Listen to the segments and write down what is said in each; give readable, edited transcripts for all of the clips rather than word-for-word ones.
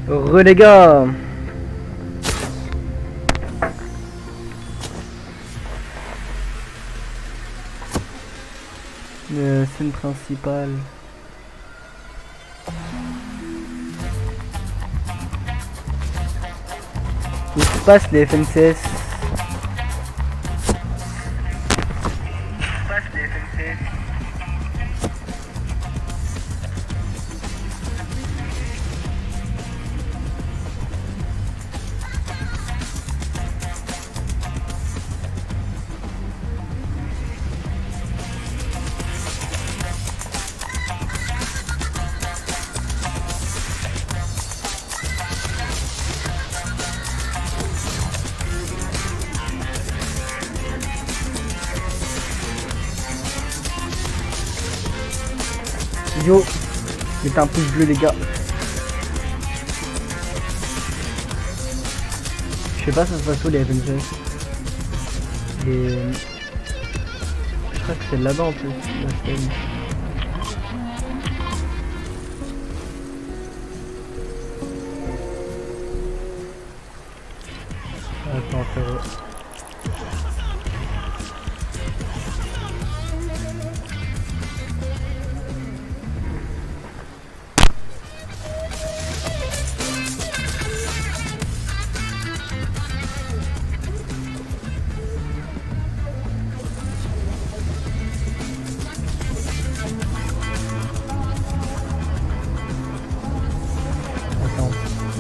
Les gars. Scène principale. Où se passe les FNCS? Yo, mettez un pouce bleu les gars. Je sais pas ça se passe où les Avengers. Je crois que c'est là-bas en plus la scène. Attends, frérot.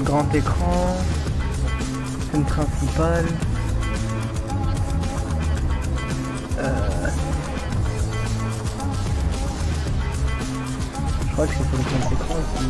Grand écran, scène principale. Je crois que c'est sur le grand écran aussi.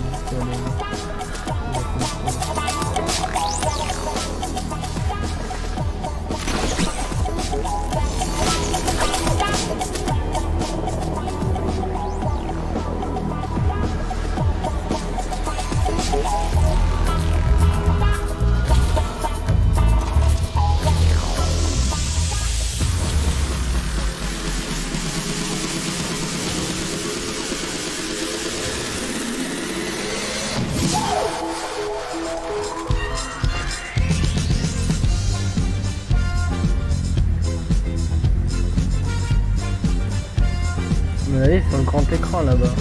Allez, sur le grand écran là-bas.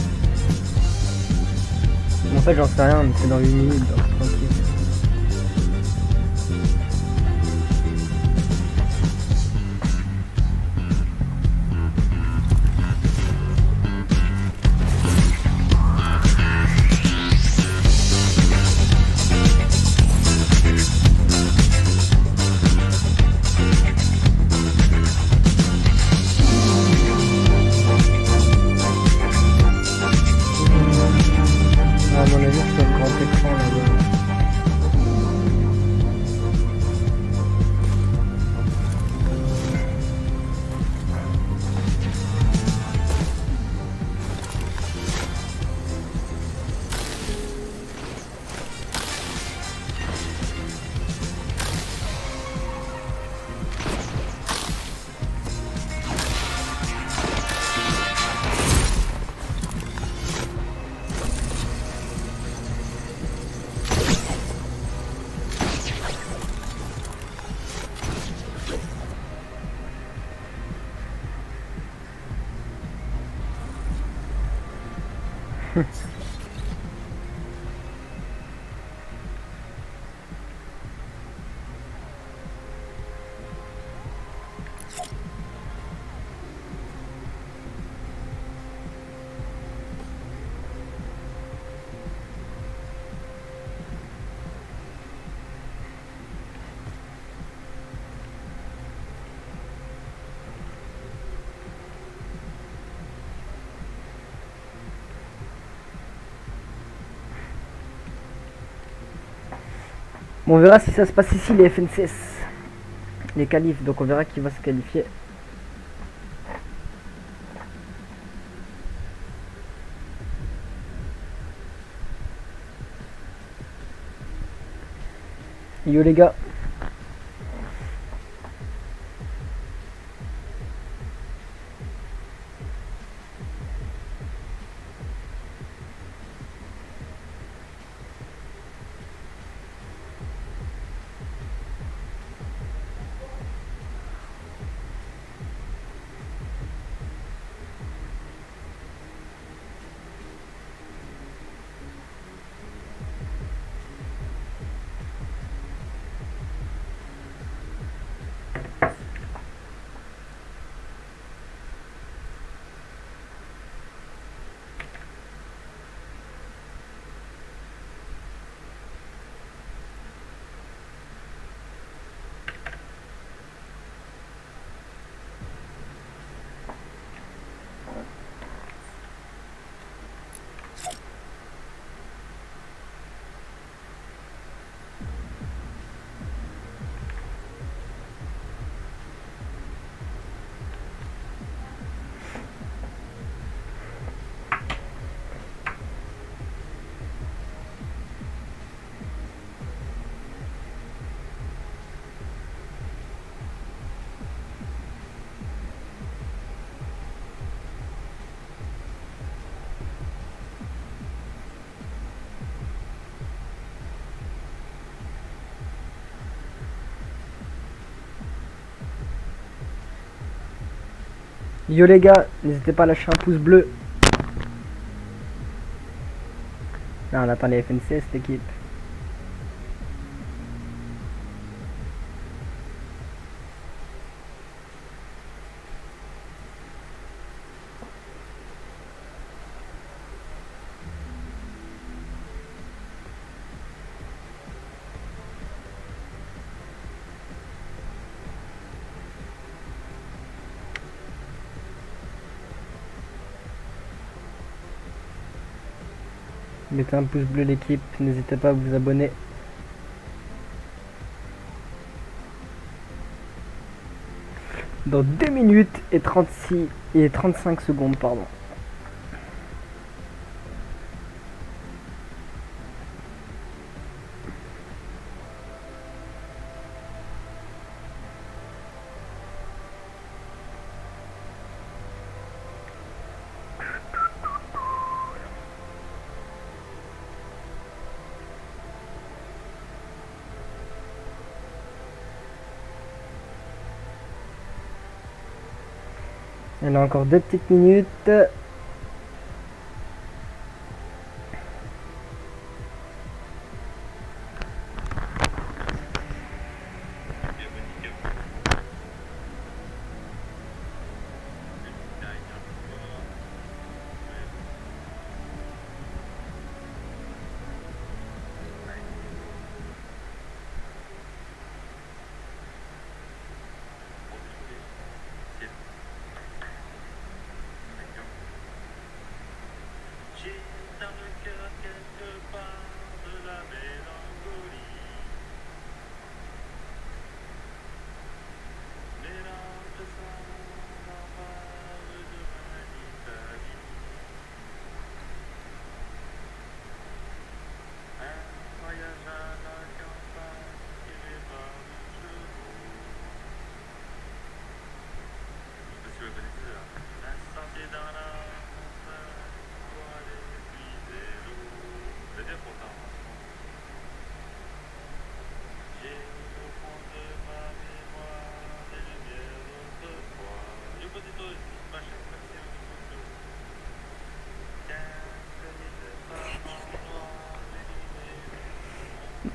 En fait, j'en sais rien, mais c'est dans 8 minutes, donc tranquille. À mon avis, c'est le grand écran là-bas. Bon, on verra si ça se passe ici les FNCS, les qualifs, donc on verra qui va se qualifier. Yo les gars. Yo les gars, n'hésitez pas à lâcher un pouce bleu. Là, on attend les FNCS l'équipe. Mettez un pouce bleu l'équipe, n'hésitez pas à vous abonner. Dans 2 minutes et 36 et 35 secondes, pardon. Il a encore 2 petites minutes.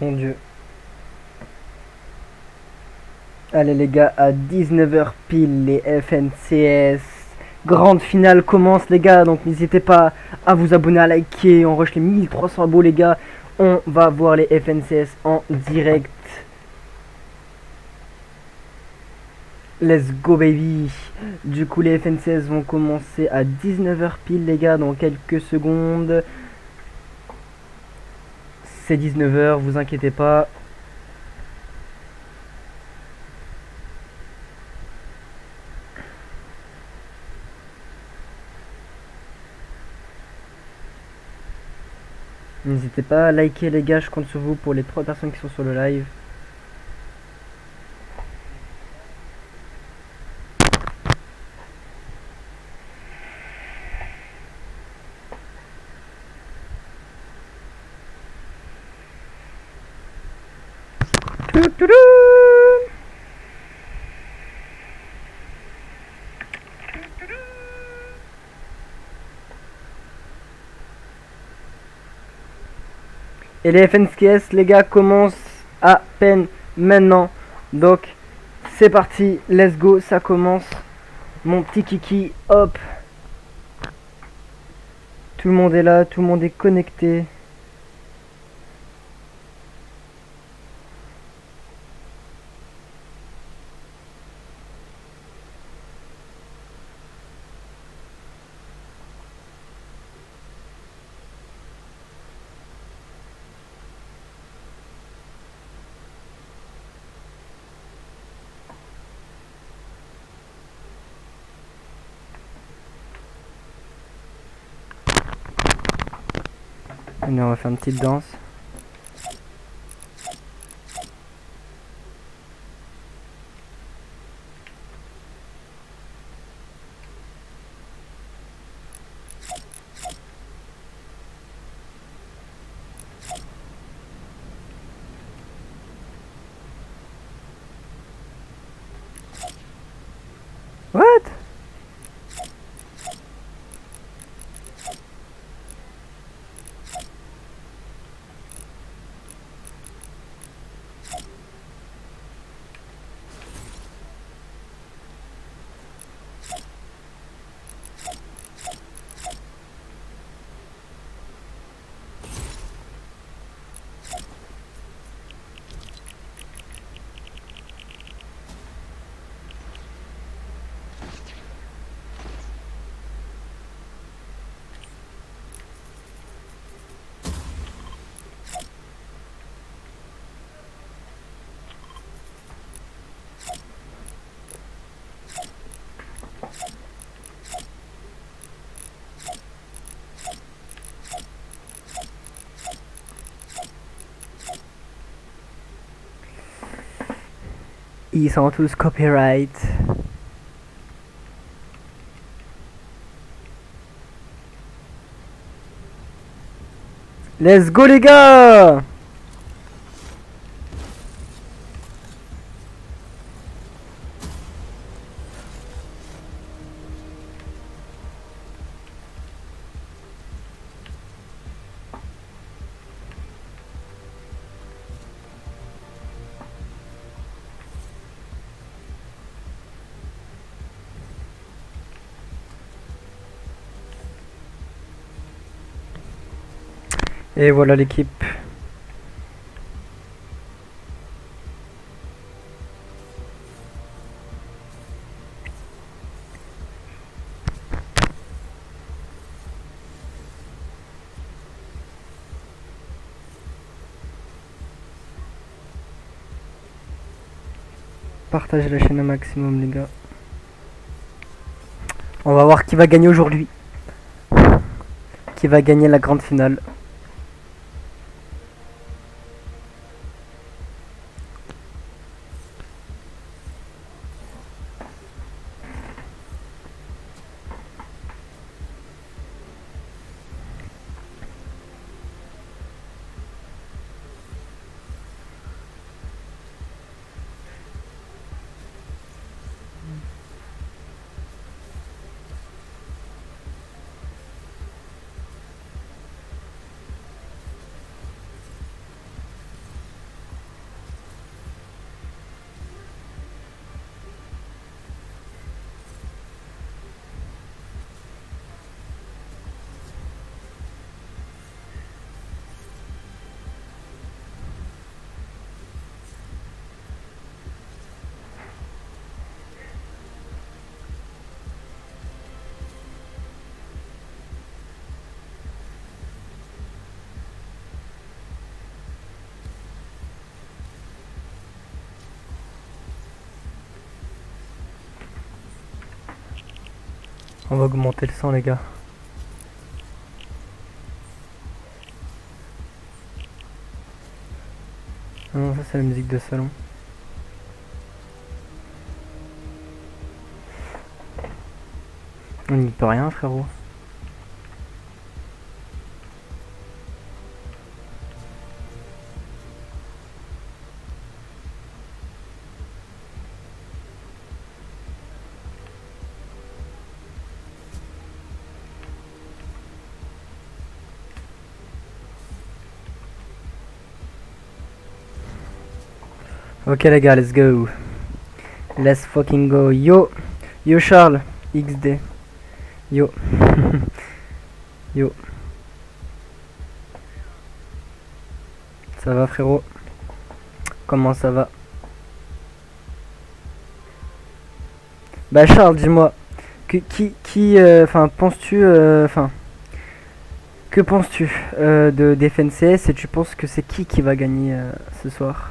Mon Dieu. Allez les gars, à 19h pile, les FNCS. Grande finale commence les gars, donc n'hésitez pas à vous abonner, à liker. On rush les 1300 abos les gars. On va voir les FNCS en direct. Let's go baby. Du coup les FNCS vont commencer à 19h pile les gars, dans quelques secondes. C'est 19h, vous inquiétez pas. N'hésitez pas à liker les gars, je compte sur vous pour les 3 personnes qui sont sur le live. Et les FNCS les gars commencent à peine maintenant. Donc c'est parti, let's go, ça commence. Mon petit kiki, hop. Tout le monde est là, tout le monde est connecté. Allez, on va faire une petite danse. What? Ils sont tous copyright. Let's go les gars! Et voilà l'équipe. Partagez la chaîne au maximum les gars. On va voir qui va gagner aujourd'hui. Qui va gagner la grande finale. On va augmenter le son les gars. Ah non, ça c'est la musique de salon. On n'y peut rien frérot. Ok les gars, let's go. Let's fucking go. Yo, yo Charles, XD. Yo. Yo. Ça va frérot? Comment ça va? Bah Charles, dis-moi, enfin, penses-tu, enfin, que penses-tu de DFNCS et tu penses que c'est qui va gagner ce soir?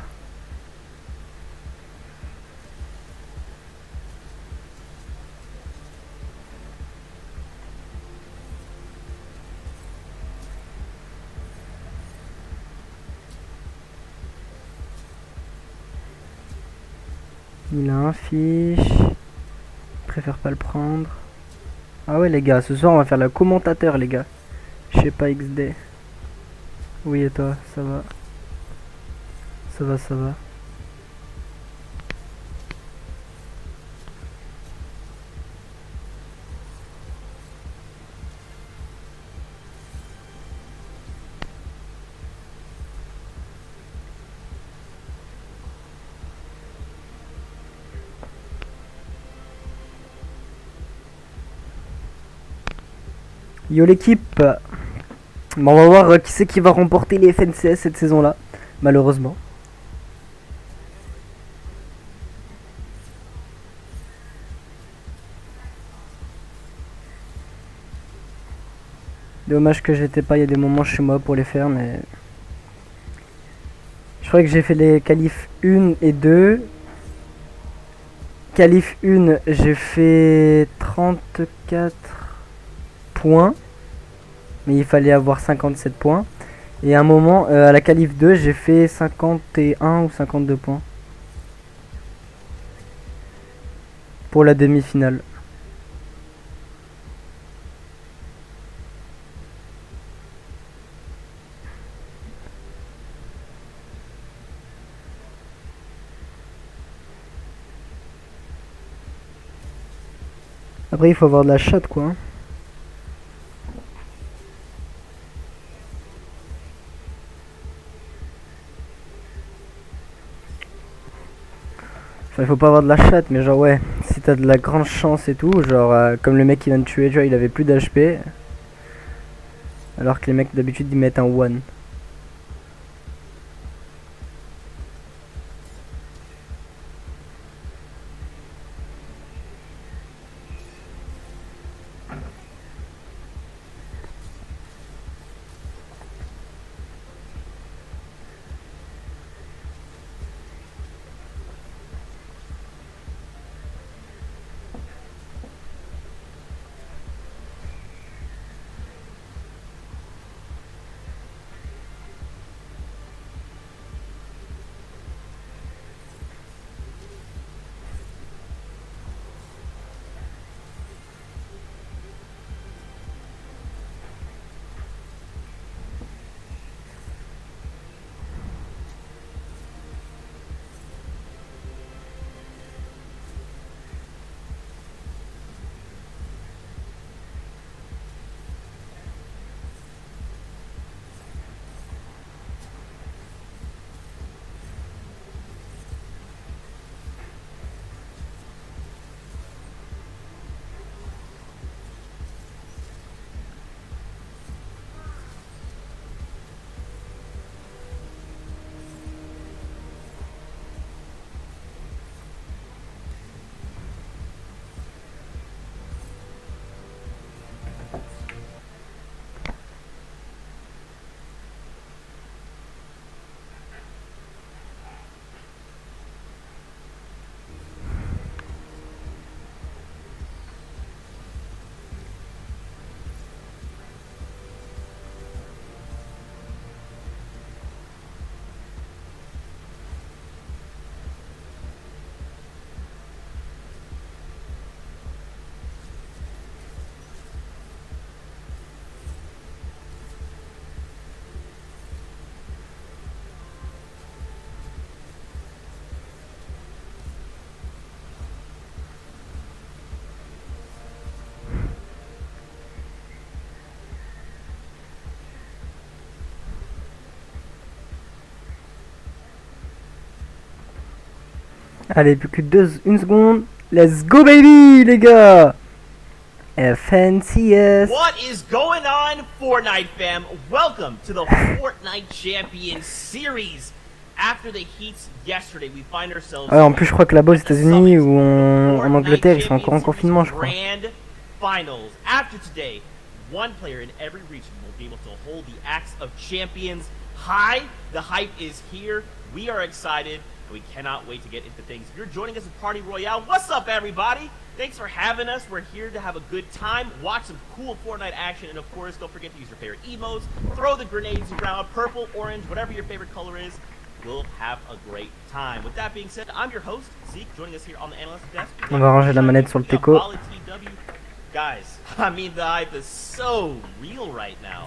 Il a un fiche. Préfère pas le prendre. Ah ouais les gars, ce soir on va faire le commentateur les gars. Je sais pas XD. Oui et toi, ça va? Ça va, ça va. Yo l'équipe. Bon, on va voir qui c'est qui va remporter les FNCS cette saison-là, malheureusement. Dommage que j'étais pas, il y a des moments chez moi pour les faire, mais... Je crois que j'ai fait les qualifs 1 et 2. Qualif 1, j'ai fait 34 points. Mais il fallait avoir 57 points. Et à un moment, à la qualif 2, j'ai fait 51 ou 52 points. pour la demi-finale. Après il faut avoir de la chatte quoi. Enfin il faut pas avoir de la chatte mais genre ouais, si t'as de la grande chance et tout, genre comme le mec qui vient de tuer, tu vois, il avait plus d'HP. Alors que les mecs d'habitude ils mettent un one. Allez, plus que une seconde. Let's go baby les gars. FNCS. What is going on, Fortnite fam? Welcome to the Fortnite Champions Series. After the heats yesterday, we find ourselves. Ouais, en plus je crois que là-bas aux États-Unis ou en Angleterre ils sont encore en confinement je crois. Grand finals. After today, one player in every region will be able to hold the axe of champions high. The hype is here. We are excited. We cannot wait to get into things. If you're joining us at Party Royale, what's up everybody? Thanks for having us. We're here to have a good time, watch some cool Fortnite action, and of course, don't forget to use your favorite emotes, throw the grenades around, purple, orange, whatever your favorite color is. We'll have a great time. With that being said, I'm your host, Zeke, joining us here on the analyst desk. On va ranger la manette sur le teco. Guys, I mean, the hype is so real right now.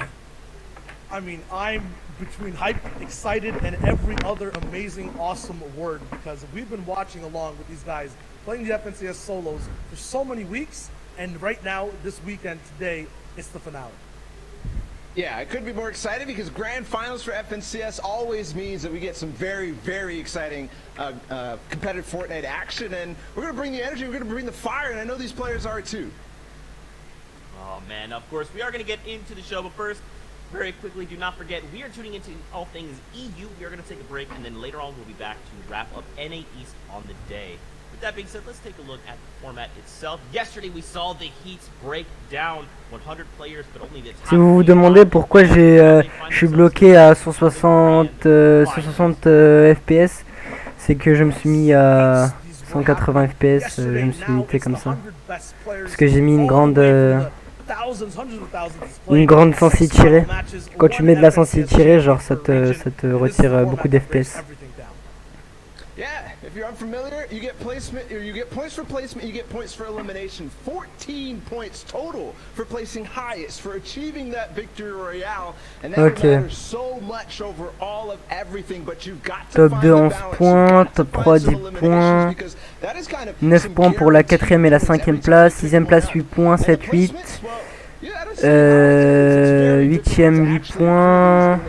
I mean, I'm between hype, excited, and every other amazing, awesome word because we've been watching along with these guys playing the FNCS solos for so many weeks, and right now, this weekend, today, it's the finale. Yeah, I couldn't be more excited because grand finals for FNCS always means that we get some very, very exciting competitive Fortnite action, and we're going to bring the energy, we're going to bring the fire, and I know these players are too. Oh man, of course, we are going to get into the show, but first, very quickly, do not forget, we are tuning into all things EU. We are going to take a break, and then later on, we'll be back to wrap up NA East on the day. With that being said, let's take a look at the format itself. Yesterday, we saw the heats break down 100 players, but only the top. Si vous vous demandez pourquoi je suis bloqué à 160 FPS, c'est que je me suis mis à 180 FPS, je me suis limité comme ça. Parce que j'ai mis une grande sensi tirée. Quand tu mets de la sensi tirée, genre ça te retire beaucoup d'FPS. Yeah, If you're unfamiliar, you get placement, or you get points for placement, you get points for elimination. 14 points total for placing highest, for achieving that victory royale, and that matters so much over all of everything. But you've got to Top 2 11 points, top 3 10 points, 9 points pour la 4ème et la 5ème place, 6ème place 8 points, 7, 8, 8ème 8 points.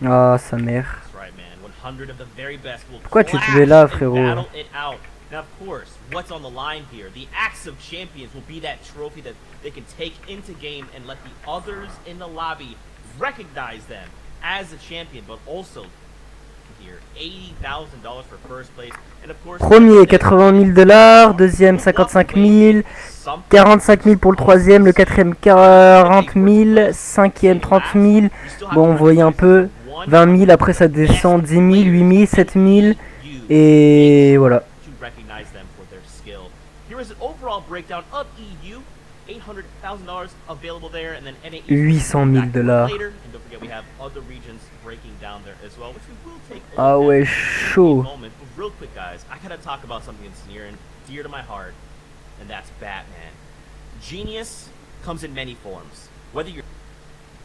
Ah, sa mère. Pourquoi tu es là, frérot? Now, of course, what's on the line here? The Axe of Champions will be that trophy that they can take into game and let the others in the lobby recognize them as a champion, but also here $80,000 for first place, and of course. Premier 80 000 $, deuxième 55 000, 45 000 pour le troisième, le quatrième 40 000, cinquième 30 000. Bon, vous voyez un peu. 20 000, après ça descend 10 000, 8 000, 7 000, et voilà. 800 000 $. Ah ouais, chaud.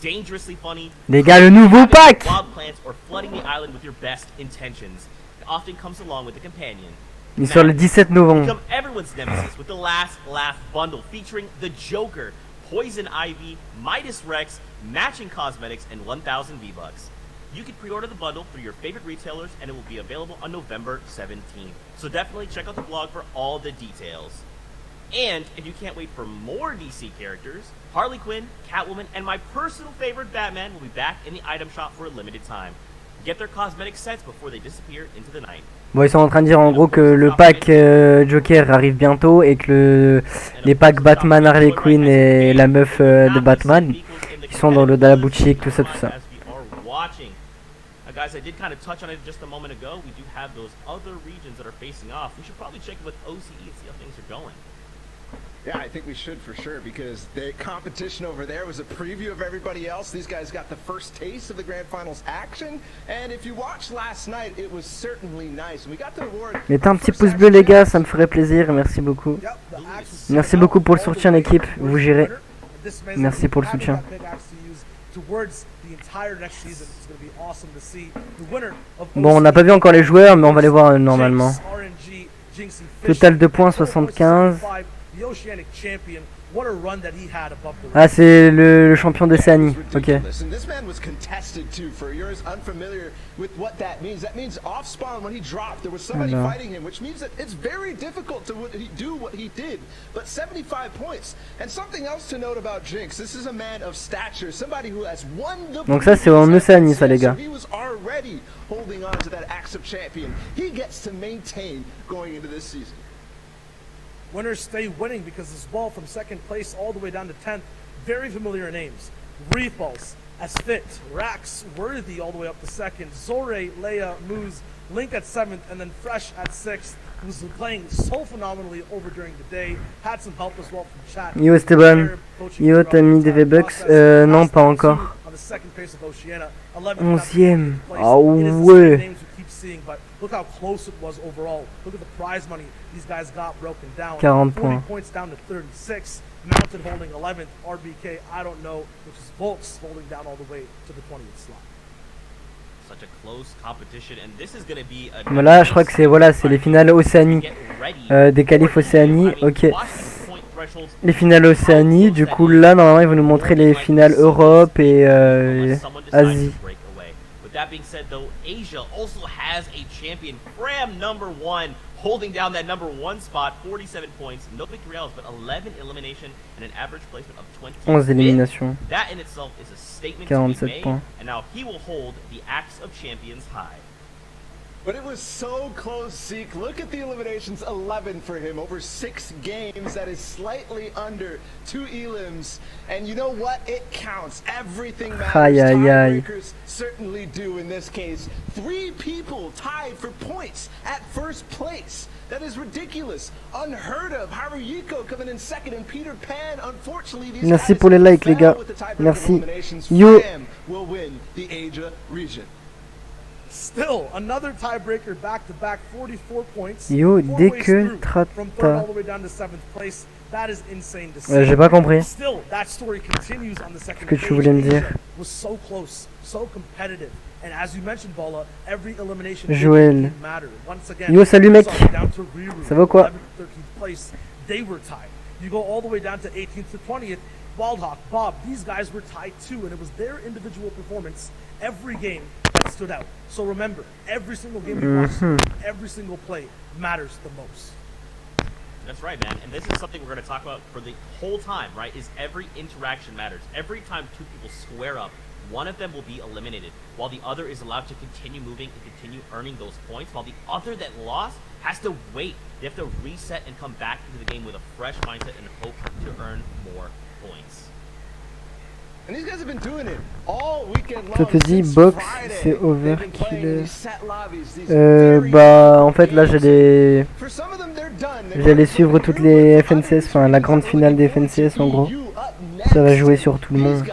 Dangerously funny, les gars, le nouveau pack. Wild plants or flooding the island with your best intentions. It often comes along with a companion. Il sort le 17 novembre. Become everyone's nemesis with the Last Laugh bundle featuring the Joker, Poison Ivy, Midas Rex, matching cosmetics, and 1,000 V-Bucks. You can pre-order the bundle through your favorite retailers, and it will be available on November 17th. So definitely check out the blog for all the details. And if you can't wait for more DC characters, Harley Quinn, Catwoman, and my personal favorite Batman will be back in the item shop for a limited time. Get their cosmetic sets before they disappear into the night. Bon, ils sont en train de dire en gros que le pack Joker arrive bientôt et que les packs Batman, Harley Quinn et la meuf de Batman, ils sont dans la boutique, tout ça, tout ça. Guys, I did kind of touch on it just a moment ago. We do have those other regions that are facing off. We should probably check with OCE and see how things are going. Yeah, I think we should for sure, because the competition over there was a preview of everybody else. These guys got the first taste of the grand finals action, and if you watched last night, it was certainly nice. We got the award. Mettez un petit pouce bleu, les gars, ça me ferait plaisir. Merci beaucoup. Merci beaucoup pour le soutien, l'équipe. Vous gérez. Merci pour le soutien. Bon, on n'a pas vu encore les joueurs, mais on va les voir normalement. Total de points 75. Ah, c'est le champion d'Océanie. Ok. Donc ça c'est en Océanie, ça, les gars. Winners stay winning because this ball from second place all the way down to 10th, very familiar names. Reefballs, Asfit, Rax, Worthy all the way up to second, Zore, Leia, Moose, Link at 7th, and then Fresh at 6th, who's been playing so phenomenally over during the day. Had some help as well from chat. Yo Esteban, yo t'as mis des V-Bucks? Non, pas encore. 11ème. Ah ouais. Look how close it was overall. Look at the prize money these guys got broken down. 40 points. Points down to 36. Mountain holding 11th. RBK, I don't know, which is Volks holding down all the way to the 20th slot. Such a close competition, and this is going to be a... Voilà, je crois que c'est les finales Océanie. Des qualifs Océanie. Ok. Les finales Océanie. Du coup, là, normalement, ils vont nous montrer les finales Europe et Asie. That being said, though, Asia also has a champion, Fram #1, holding down that #1 spot, 47 points, no victory else, but 11 elimination and an average placement of 20. 11 éliminations. That in itself is a statement 47 to be made, points. and now he will hold the Axe of Champions high. But it was so close, Zeke. Look at the eliminations, 11 for him over 6 games. That is slightly under 2 elims. And you know what? It counts. Everything matters. Tiebreakers certainly do in this case. 3 people tied for points at first place. That is ridiculous. Unheard of. Haruhiko coming in second and Peter Pan. Unfortunately, these Merci pour les likes, les gars. Merci. Yo. will win the Asia region. Still, another tiebreaker back-to-back, 44 points. Yo, 4 dès ways que through, from third all Trata. the way down to 7th place. That is insane to see. J'ai pas compris. Still, that story continues on the second que tu page. voulais me Asia dire. was so close, so competitive. And as you mentioned, Bola, every elimination Joël. mattered. Once again, Yo, salut mec. down to Riru, Ça va quoi? 11th, 13th place, they were tied. You go all the way down to 18th to 20th. Wildhawk, Bob, these guys were tied too, and it was their individual performance every game that stood out. So remember, every single game you watch, every single play matters the most. That's right, man. And this is something we're going to talk about for the whole time, right? Is every interaction matters. Every time two people square up, one of them will be eliminated, while the other is allowed to continue moving and continue earning those points, while the other that lost has to wait. They have to reset and come back into the game with a fresh mindset and hope to earn more points. And these guys have been doing it all weekend long. Ça te dit Since box, Friday. c'est They've been playing overkill. these set lobbies, these very Bah, en fait, là, j'allais For some of them, they're done. j'allais suivre toutes les FNCS, enfin la grande finale des FNCS en gros. Ça va jouer sur tout le monde.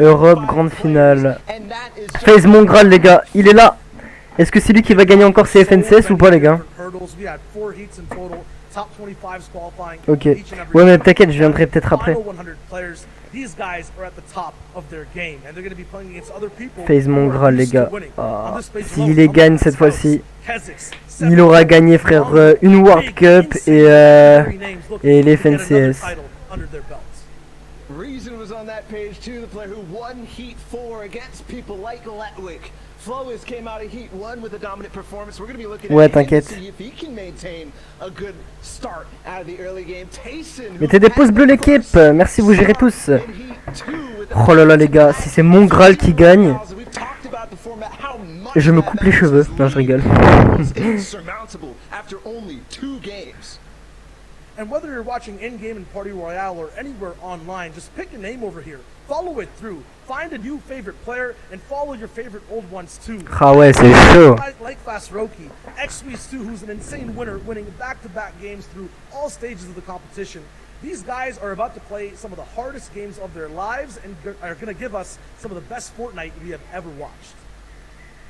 Europe, grande finale. FaZe mon Graal, les gars, il est là. Est-ce que c'est lui qui va gagner encore ces FNCS ou pas, les gars? Ok. Ouais, mais t'inquiète, je viendrai peut-être après. FaZe mon Graal, les gars. Ah, s'il les gagne cette fois-ci, il aura gagné, frère, une World Cup et les FNCS. Reason was on that page too, the player who won Heat 4 against people like Letwick. Flowis came out of Heat 1 with a dominant performance. We're going to be looking at him to see if he can maintain a good start out of the early game. Tayson, mettez des pouces bleus l'équipe, merci, vous gérez tous. Oh là là les gars, si c'est mon Graal qui gagne, je me coupe les cheveux. Non, je rigole. And whether you're watching in-game in Party Royale or anywhere online, just pick a name over here, follow it through, find a new favorite player, and follow your favorite old ones too. Ah ouais, c'est chaud. Like Fast Roki, XSweets 2, who's an insane winner, winning back-to-back games through all stages of the competition. These guys are about to play some of the hardest games of their lives and are going to give us some of the best Fortnite we have ever watched.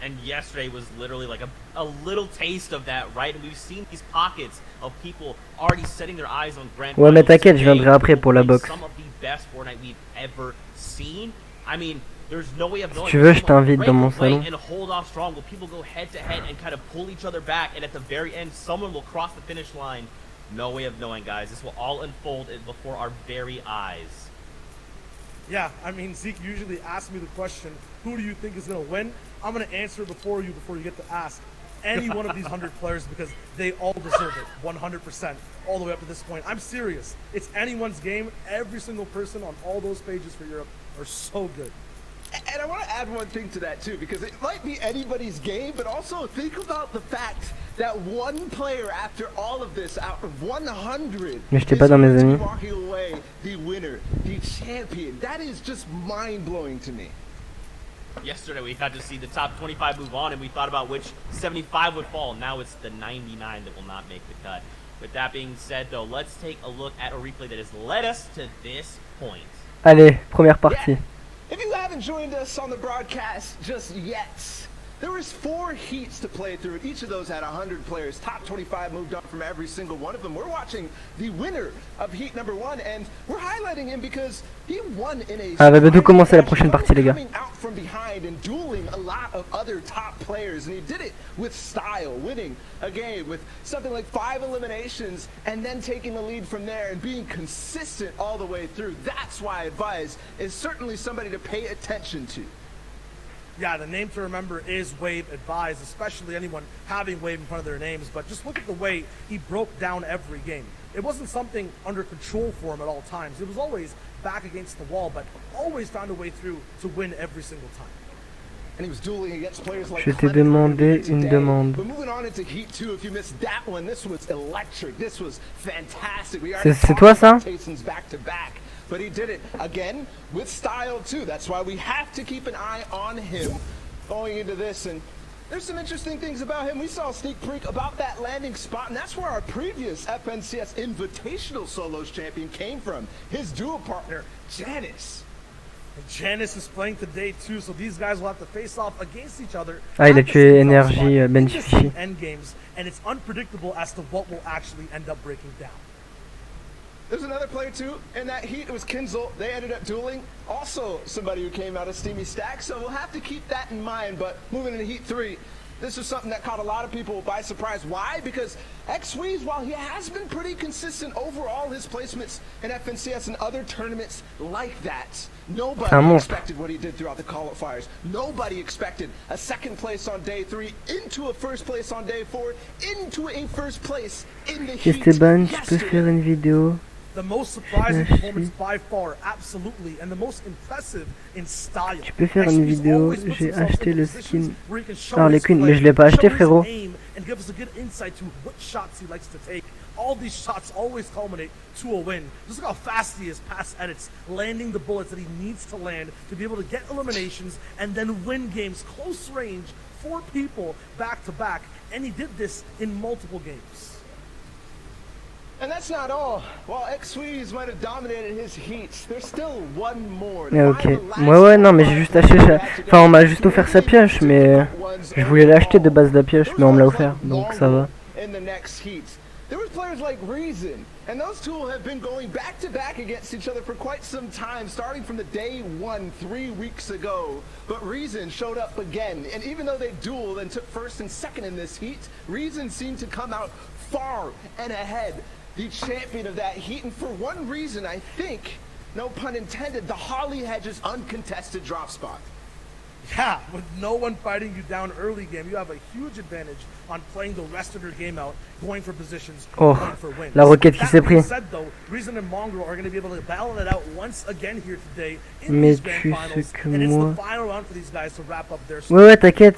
And yesterday was literally like a little taste of that, right? And we've seen these pockets of people already setting their eyes on Grand Ouais, mais t'inquiète, je viendrai après pour la box. Some of the best Fortnite we've ever seen. I mean, there's no way of knowing. Si tu veux, je t'invite dans mon salon. And hold off strong. Will people go head to head and kind of pull each other back? And at the very end, someone will cross the finish line. No way of knowing, guys. This will all unfold before our very eyes. Yeah, I mean, Zeke usually asks me the question, who do you think is going to win? I'm going to answer before you get to ask any one of these 100 players because they all deserve it, 100%, all the way up to this point. I'm serious. It's anyone's game. Every single person on all those pages for Europe are so good. And I want to add one thing to that too, because it might be anybody's game, but also think about the fact that one player after all of this out of 100 Mais j'étais pas dans mes amis. walking away the winner, the champion. That is just mind-blowing to me. Yesterday we got to see the top 25 move on and we thought about which 75 would fall. Now it's the 99 that will not make the cut. With that being said though, let's take a look at a replay that has led us to this point. Allez, première partie. If you haven't joined us on the broadcast just yet, there was 4 heats to play through. Each of those had 100 players. Top 25 moved on from every single one of them. We're watching the winner of heat number 1, and we're highlighting him because he won in a Ah, va bientôt commencer la prochaine partie, les gars. coming out from behind and dueling a lot of other top players, and he did it with style, winning a game with something like 5 eliminations and then taking the lead from there and being consistent all the way through. That's why Advise is certainly somebody to pay attention to. Yeah, the name to remember is Wave Advise, especially anyone having Wave in front of their names. But just look at the way he broke down every game. It wasn't something under control for him at all times. It was always back against the wall, but always found a way through to win every single time. And he was dueling against players like Je t'ai demandé une demande. But moving on into Heat 2, if you missed that one, this was electric. This was fantastic. We C'est toi ça? Tayson's back to back. But he did it again with style too. That's why we have to keep an eye on him going into this. And there's some interesting things about him. We saw a sneak peek about that landing spot, and that's where our previous FNCS Invitational Solos champion came from. His duo partner, Janice. Janice is playing today too, so these guys will have to face off against each other. Ah, il a tué énergie Benfifi. End games, and it's unpredictable as to what will actually end up breaking down. There's another player too in that heat. It was Kinzel. They ended up dueling. Also somebody who came out of Steamy Stack. So we'll have to keep that in mind. But moving into Heat 3, this is something that caught a lot of people by surprise. Why? Because X-Weez, while he has been pretty consistent overall, his placements in FNCS and other tournaments like that, nobody expected what he did throughout the qualifiers. Nobody expected a second place on day 3, into a first place on day 4, into a first place in the Heat. Esteban, tu peux faire une vidéo? The most surprising performance by far, absolutely, and the most impressive in style. Tu peux faire une vidéo, j'ai acheté le skin Harley Quinn, mais je l'ai pas acheté frérot. And give us a good insight to what shots he likes to take. All these shots always culminate to a win. Just look how fast he is past edits, landing the bullets that he needs to land to be able to get eliminations and then win games close range, 4 people back to back, and he did this in multiple games. And that's not all. While X-Weez might have dominated his heats, there's still one more. Ok. Ouais, non, mais j'ai juste acheté ça. Enfin, on m'a juste offert sa pioche, mais je voulais l'acheter de base de la pioche, mais on me l'a offert, donc ça va. In the next heats, there was players like Reason, and those two have been going back to back against each other for quite some time, starting from the day 1 3 weeks ago. But Reason showed up again, and even though they dueled and took first and second in this heat, Reason seemed to come out far and ahead. The champion of that heat, and for one reason, I think, no pun intended, the Holly Hedges uncontested drop spot. Yeah, with no one fighting you down early game, you have a huge advantage on playing the rest of your game out, going for positions, going for wins. La roquette qui s'est pris. Said though, Reason and Mongrel are going to be able to battle it out once again here today in these grand finals, and it's the final round for these guys to wrap up their story. Ouais, t'inquiète.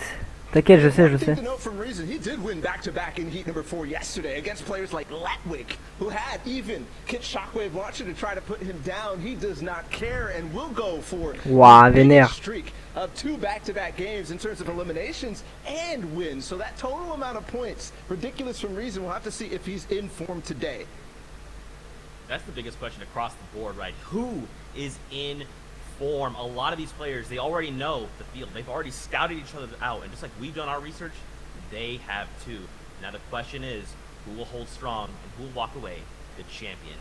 T'inquiète, je sais, je sais. The note from Reason, he did win back-to-back in heat number 4 yesterday against players like Letwick, who had even Kit Shockwave launcher to try to put him down. He does not care and will go for a streak of 2 back-to-back games in terms of eliminations and wins. So that total amount of points, ridiculous from Reason. We'll have to see if he's in form today. That's the biggest question across the board, right? Who is in form? A lot of these players, they already know the field. They've already scouted each other out, and just like we've done our research, they have too. Now the question is, who will hold strong and who will walk away the champion?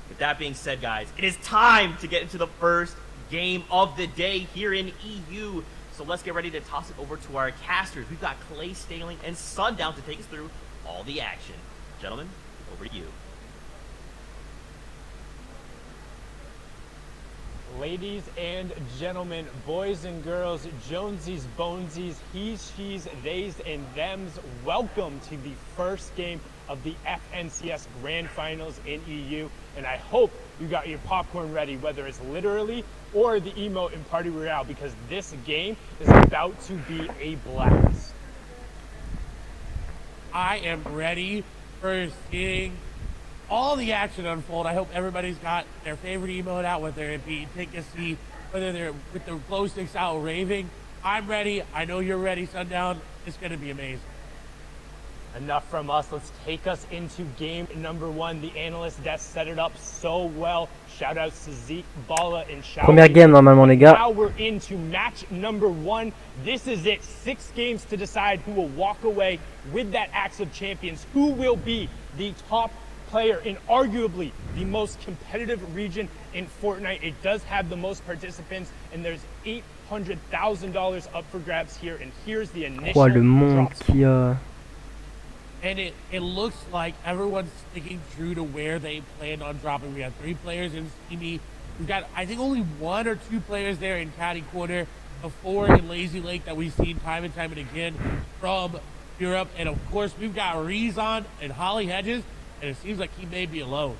With that being said, guys, it is time to get into the first game of the day here in EU. So let's get ready to toss it over to our casters. We've got Clay, Staling, and Sundown to take us through all the action. Gentlemen, over to you. Ladies and gentlemen, boys and girls, Jonesies, Bonesies, he's, she's, theys, and thems, welcome to the first game of the FNCS Grand Finals in EU. And I hope you got your popcorn ready, whether it's literally or the emote in Party Royale, because this game is about to be a blast. I am ready for seeing all the action unfold. I hope everybody's got their favorite emote out, whether it be take a seat, whether they're with their glow sticks out raving. I'm ready. I know you're ready, Sundown. It's going to be amazing. Enough from us. Let's take us into game number 1. The analyst desk set it up so well. Shout outs to Zeke, Bala, and Shao. Première game normalement les gars. Now we're into match number 1. This is it. 6 games to decide who will walk away with that Axe of Champions. Who will be the top player in arguably the most competitive region in Fortnite. It does have the most participants, and there's $800,000 up for grabs here. And here's the initial le monde qui a... And it looks like everyone's sticking true to where they planned on dropping. We have 3 players in Steamy. We've got, I think, only 1 or 2 players there in Caddy Corner, the 4 in Lazy Lake that we've seen time and time and again from Europe. And of course, we've got Rezon and Holly Hedges, and it seems like he may be alone.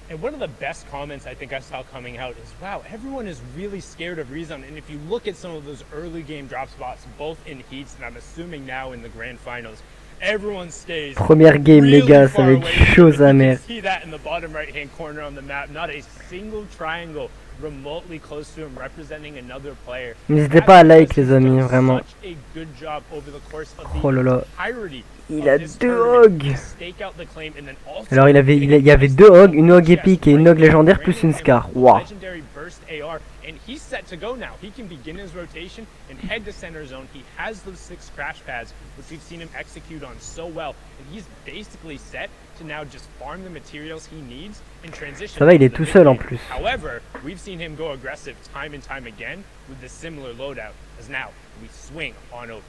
And one of the best comments I think I saw coming out is, wow, everyone is really scared of Rezon. And if you look at some of those early game drop spots, both in heats and I'm assuming now in the grand finals, everyone stays Première game really les gars, ça va être chaud sa mère. You can see that in the bottom right hand corner on the map, not a single triangle remotely close to him representing another player. N'hésitez pas à like les amis, vraiment. Such a good job over the course of Oh là là. the entirety. Il a 2 hogs. Alors il y avait 2 hogs, une hog épique et une hog légendaire plus une scar. Waouh. and he's set to go now. He can begin his rotation and head to center zone. He has those 6 crash pads, which we've seen him execute on so well, and he's basically set to now just farm the materials he needs and transition. Ça va, il est tout seul en plus. However, we've seen him go aggressive time and time again with the similar loadout, as now we swing on over.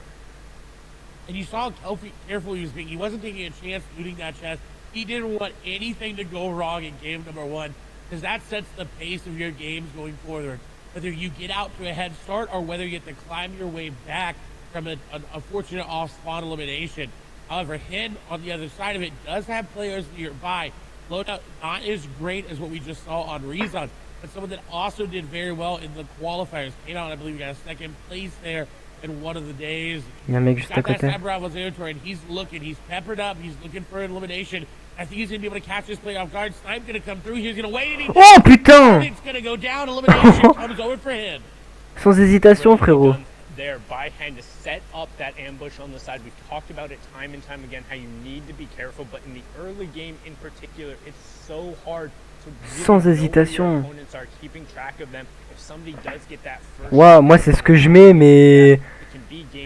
And you saw how careful he was being. He wasn't taking a chance looting that chest. He didn't want anything to go wrong in game number 1, because that sets the pace of your games going forward. Whether you get out to a head start or whether you get to climb your way back from an unfortunate off-spawn elimination. However, Hen, on the other side of it, does have players nearby. Loadout not as great as what we just saw on Rezon, but someone that also did very well in the qualifiers. Came out, I believe, he got a 2nd place there in one of the days. Il y a un mec juste à côté. And he's looking, he's peppered up, he's looking for an elimination. I think he's gonna be able to catch this play off guard. Snipe gonna come through, he's gonna wait and he Oh putain! It's gonna go down, elimination comes over for him. Sans hésitation, frérot. There by Hen to set up that ambush on the side. We've talked about it time and time again, how you need to be careful, but in the early game in particular, it's so hard to really Sans know hésitation. where your opponents are, keeping track of them. If somebody does get that first Waouh, moi c'est ce que je mets, mais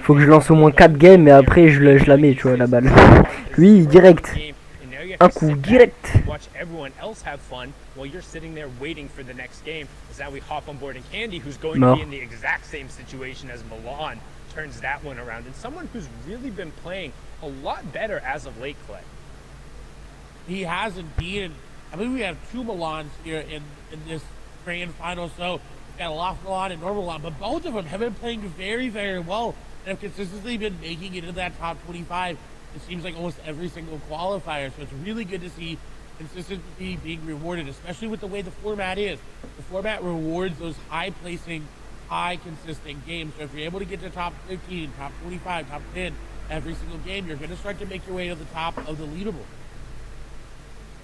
faut que je lance au moins 4 games et après je la mets, tu vois, la balle. Lui, direct. Un coup direct. Watch everyone else have fun while you're sitting there waiting for the next game. As now we hop on board and Candy, who's going to be in the exact same situation as Milan, turns that one around. And someone who's really been playing a lot better as of late, Clay. He has indeed. And I believe we have 2 Milans here in this grand final. So we've got a Loft Milan and Normal Milan, but both of them have been playing very, very well and have consistently been making it into that top 25. It seems like almost every single qualifier. So it's really good to see consistency being rewarded, especially with the way the format is. The format rewards those high-placing, high-consistent games. So if you're able to get to top 15, top 25, top 10 every single game, you're going to start to make your way to the top of the leaderboard.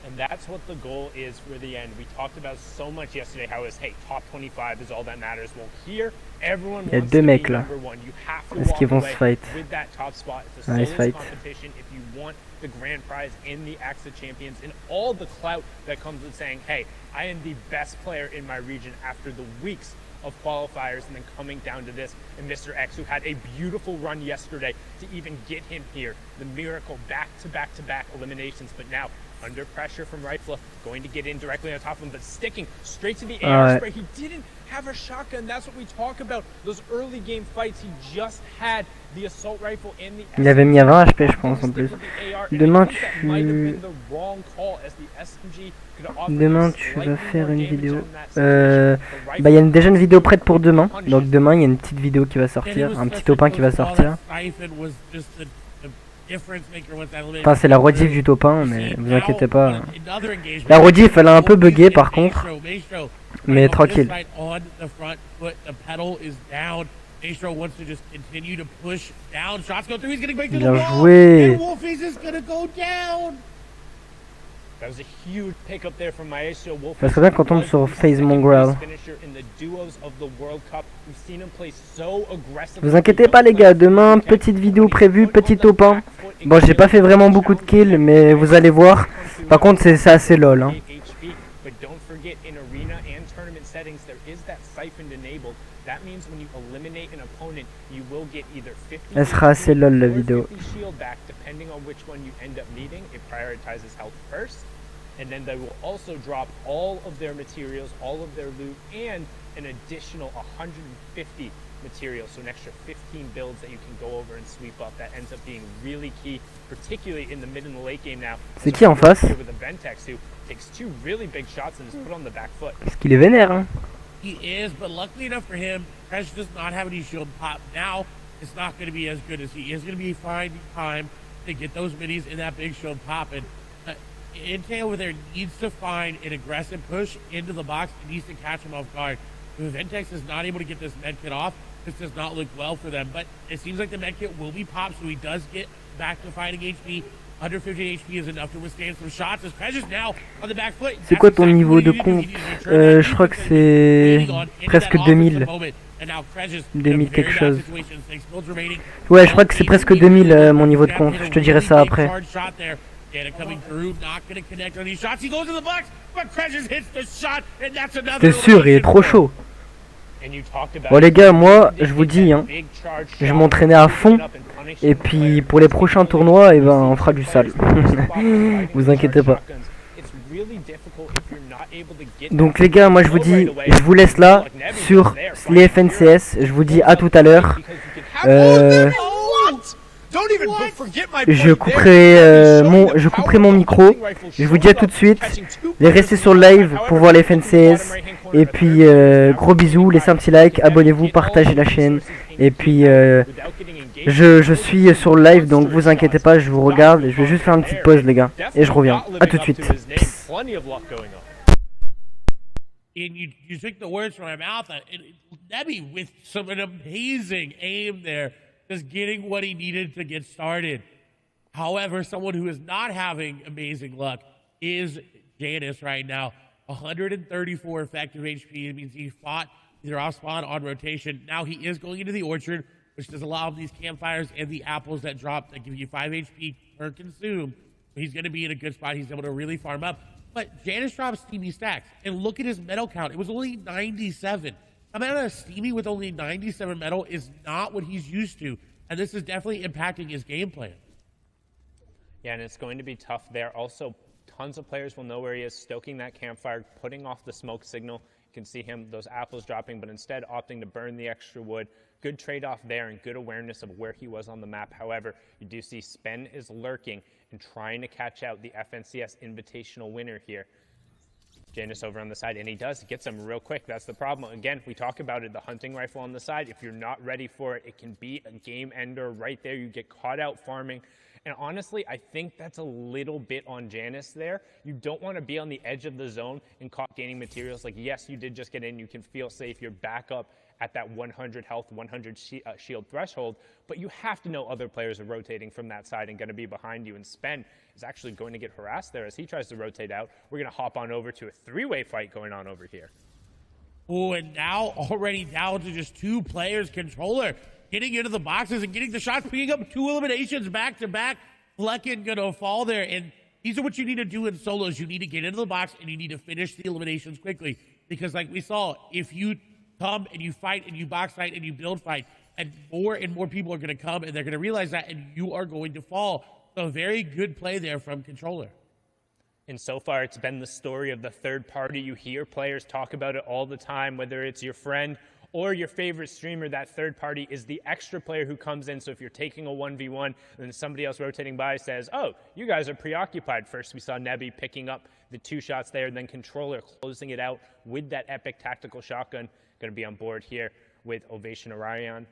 And that's what the goal is for the end. We talked about so much yesterday how it's, hey, top 25 is all that matters. Well, here, everyone wants to be number 1. You have to walk away with that top spot. It's a soloist competition. If you want the grand prize in the Axe of Champions and all the clout that comes with saying, hey, I am the best player in my region after the weeks of qualifiers and then coming down to this, and Mr. X, who had a beautiful run yesterday to even get him here, the miracle back-to-back-to-back eliminations, but now under pressure from Rifle, going to get in directly on top of him, but sticking straight to the AR spray. He didn't have a shotgun. That's what we talk about. Those early game fights, he just had the assault rifle and the Il avait mis à 20 HP, je pense, en plus. Demain, tu vas faire une vidéo. Bah, il y a déjà une vidéo prête pour demain. Donc demain, il y a une petite vidéo qui va sortir, un petit top 1 qui va sortir. Enfin, c'est la rediff du top 1, mais vous inquiétez pas. La rediff, elle a un peu bugué par contre. Mais tranquille. Bien joué. Ça serait bien qu'on tombe sur Phase Mongrel. Vous inquiétez pas les gars, demain petite vidéo prévue, petit top 1. Bon, j'ai pas fait vraiment beaucoup de kills, mais vous allez voir. Par contre, c'est assez lol. Hein. Elle sera assez lol la vidéo. And then they will also drop all of their materials, all of their loot, and an additional 150 materials, so an extra 15 builds that you can go over and sweep up. That ends up being really key, particularly in the mid and the late game now. C'est qui en face? With a Ventex who takes 2 really big shots and is put on the back foot. Parce qu'il est vénère, hein? He is, but luckily enough for him, Crash does not have any shield pop. Now, it's not going to be as good as he is going to be finding time to get those minis in that big shield pop. And Intel over there needs to find an aggressive push into the box. It needs to catch him off guard. If Ventex is not able to get this medkit off, this does not look well for them. But it seems like the medkit will be popped, so he does get back to fighting HP. Under 50 HP is enough to withstand some shots. As Precious now on the back foot. C'est quoi ton niveau de compte? Je crois que c'est presque 2000. 2000 quelque chose. Ouais, je crois que c'est presque 2000 mon niveau de compte. Je te dirai ça après. T'es sûr, il est trop chaud. Bon les gars, moi je vous dis, hein, je m'entraînais à fond. Et puis pour les prochains tournois, et ben on fera du sale. Vous inquiétez pas. Donc les gars, moi je vous dis, je vous laisse là sur les FNCS. Je vous dis à tout à l'heure. Je couperai mon micro. Je vous dis à tout de suite. Restez sur le live pour voir les FNCS. Et puis gros bisous, laissez un petit like, abonnez-vous, partagez la chaîne. Et puis je suis sur le live, donc vous inquiétez pas, je vous regarde. Je vais juste faire une petite pause les gars. Et je reviens. À tout de suite. Peace. And you took the words from my mouth. Nebby with an amazing aim there, just getting what he needed to get started. However, someone who is not having amazing luck is Janus right now. 134 effective HP. It means he fought either off spawn on rotation. Now he is going into the orchard, which does allow these campfires and the apples that drop that give you 5 HP per consume. So he's going to be in a good spot. He's able to really farm up. But Janus drops Steamy stacks, and look at his metal count. It was only 97. A man on a Steamy with only 97 metal is not what he's used to, and this is definitely impacting his game plan. Yeah, and it's going to be tough there. Also, tons of players will know where he is, stoking that campfire, putting off the smoke signal. You can see him, those apples dropping, but instead opting to burn the extra wood. Good trade-off there and good awareness of where he was on the map. However, you do see Spen is lurking and trying to catch out the FNCS Invitational winner here. Janus over on the side, and he gets him real quick. That's the problem. Again, we talk about it, the hunting rifle on the side. If you're not ready for it, it can be a game ender right there. You get caught out farming. And honestly, I think that's a little bit on Janus there. You don't want to be on the edge of the zone and caught gaining materials. Like, yes, you did just get in. You can feel safe. You're back up at that 100 health, 100 shield threshold, but you have to know other players are rotating from that side and going to be behind you, and Spen is actually going to get harassed there as he tries to rotate out. We're going to hop on over to a three-way fight going on over here. Oh, and now already down to just 2 players. Controller getting into the boxes and getting the shots, picking up 2 eliminations back-to-back. Flecken gonna fall there, and these are what you need to do in solos. You need to get into the box, and you need to finish the eliminations quickly, because like we saw, if you come and you fight and you box fight and you build fight, and more people are going to come and they're going to realize that, and you are going to fall. So a very good play there from Controller. And so far, it's been the story of the third party. You hear players talk about it all the time, whether it's your friend or your favorite streamer. That third party is the extra player who comes in. So if you're taking a 1v1 and then somebody else rotating by says, oh, you guys are preoccupied. First, we saw Nebby picking up the 2 shots there, and then Controller closing it out with that epic tactical shotgun. Going to be on board here with Ovation Orion.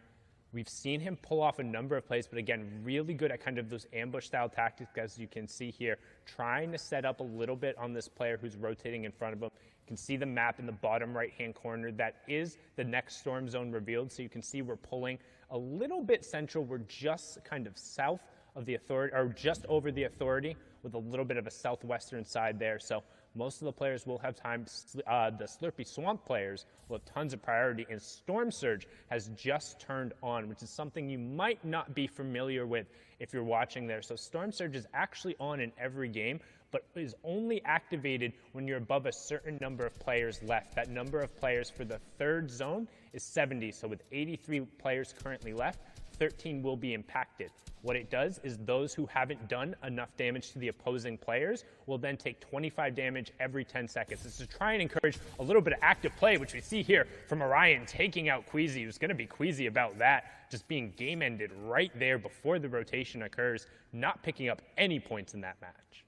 We've seen him pull off a number of plays, but again, really good at kind of those ambush style tactics, as you can see here, trying to set up a little bit on this player who's rotating in front of him. You can see the map in the bottom right-hand corner. That is the next storm zone revealed. So you can see we're pulling a little bit central. We're just kind of south of the authority, or just over the authority, with a little bit of a southwestern side there. So most of the players will have time. The Slurpy Swamp players will have tons of priority, and Storm Surge has just turned on, which is something you might not be familiar with if you're watching there. So Storm Surge is actually on in every game, but is only activated when you're above a certain number of players left. That number of players for the third zone is 70. So with 83 players currently left, 13 will be impacted. What it does is those who haven't done enough damage to the opposing players will then take 25 damage every 10 seconds. It's to try and encourage a little bit of active play, which we see here from Orion taking out Queasy, who's going to be queasy about that, just being game ended right there before the rotation occurs, not picking up any points in that match.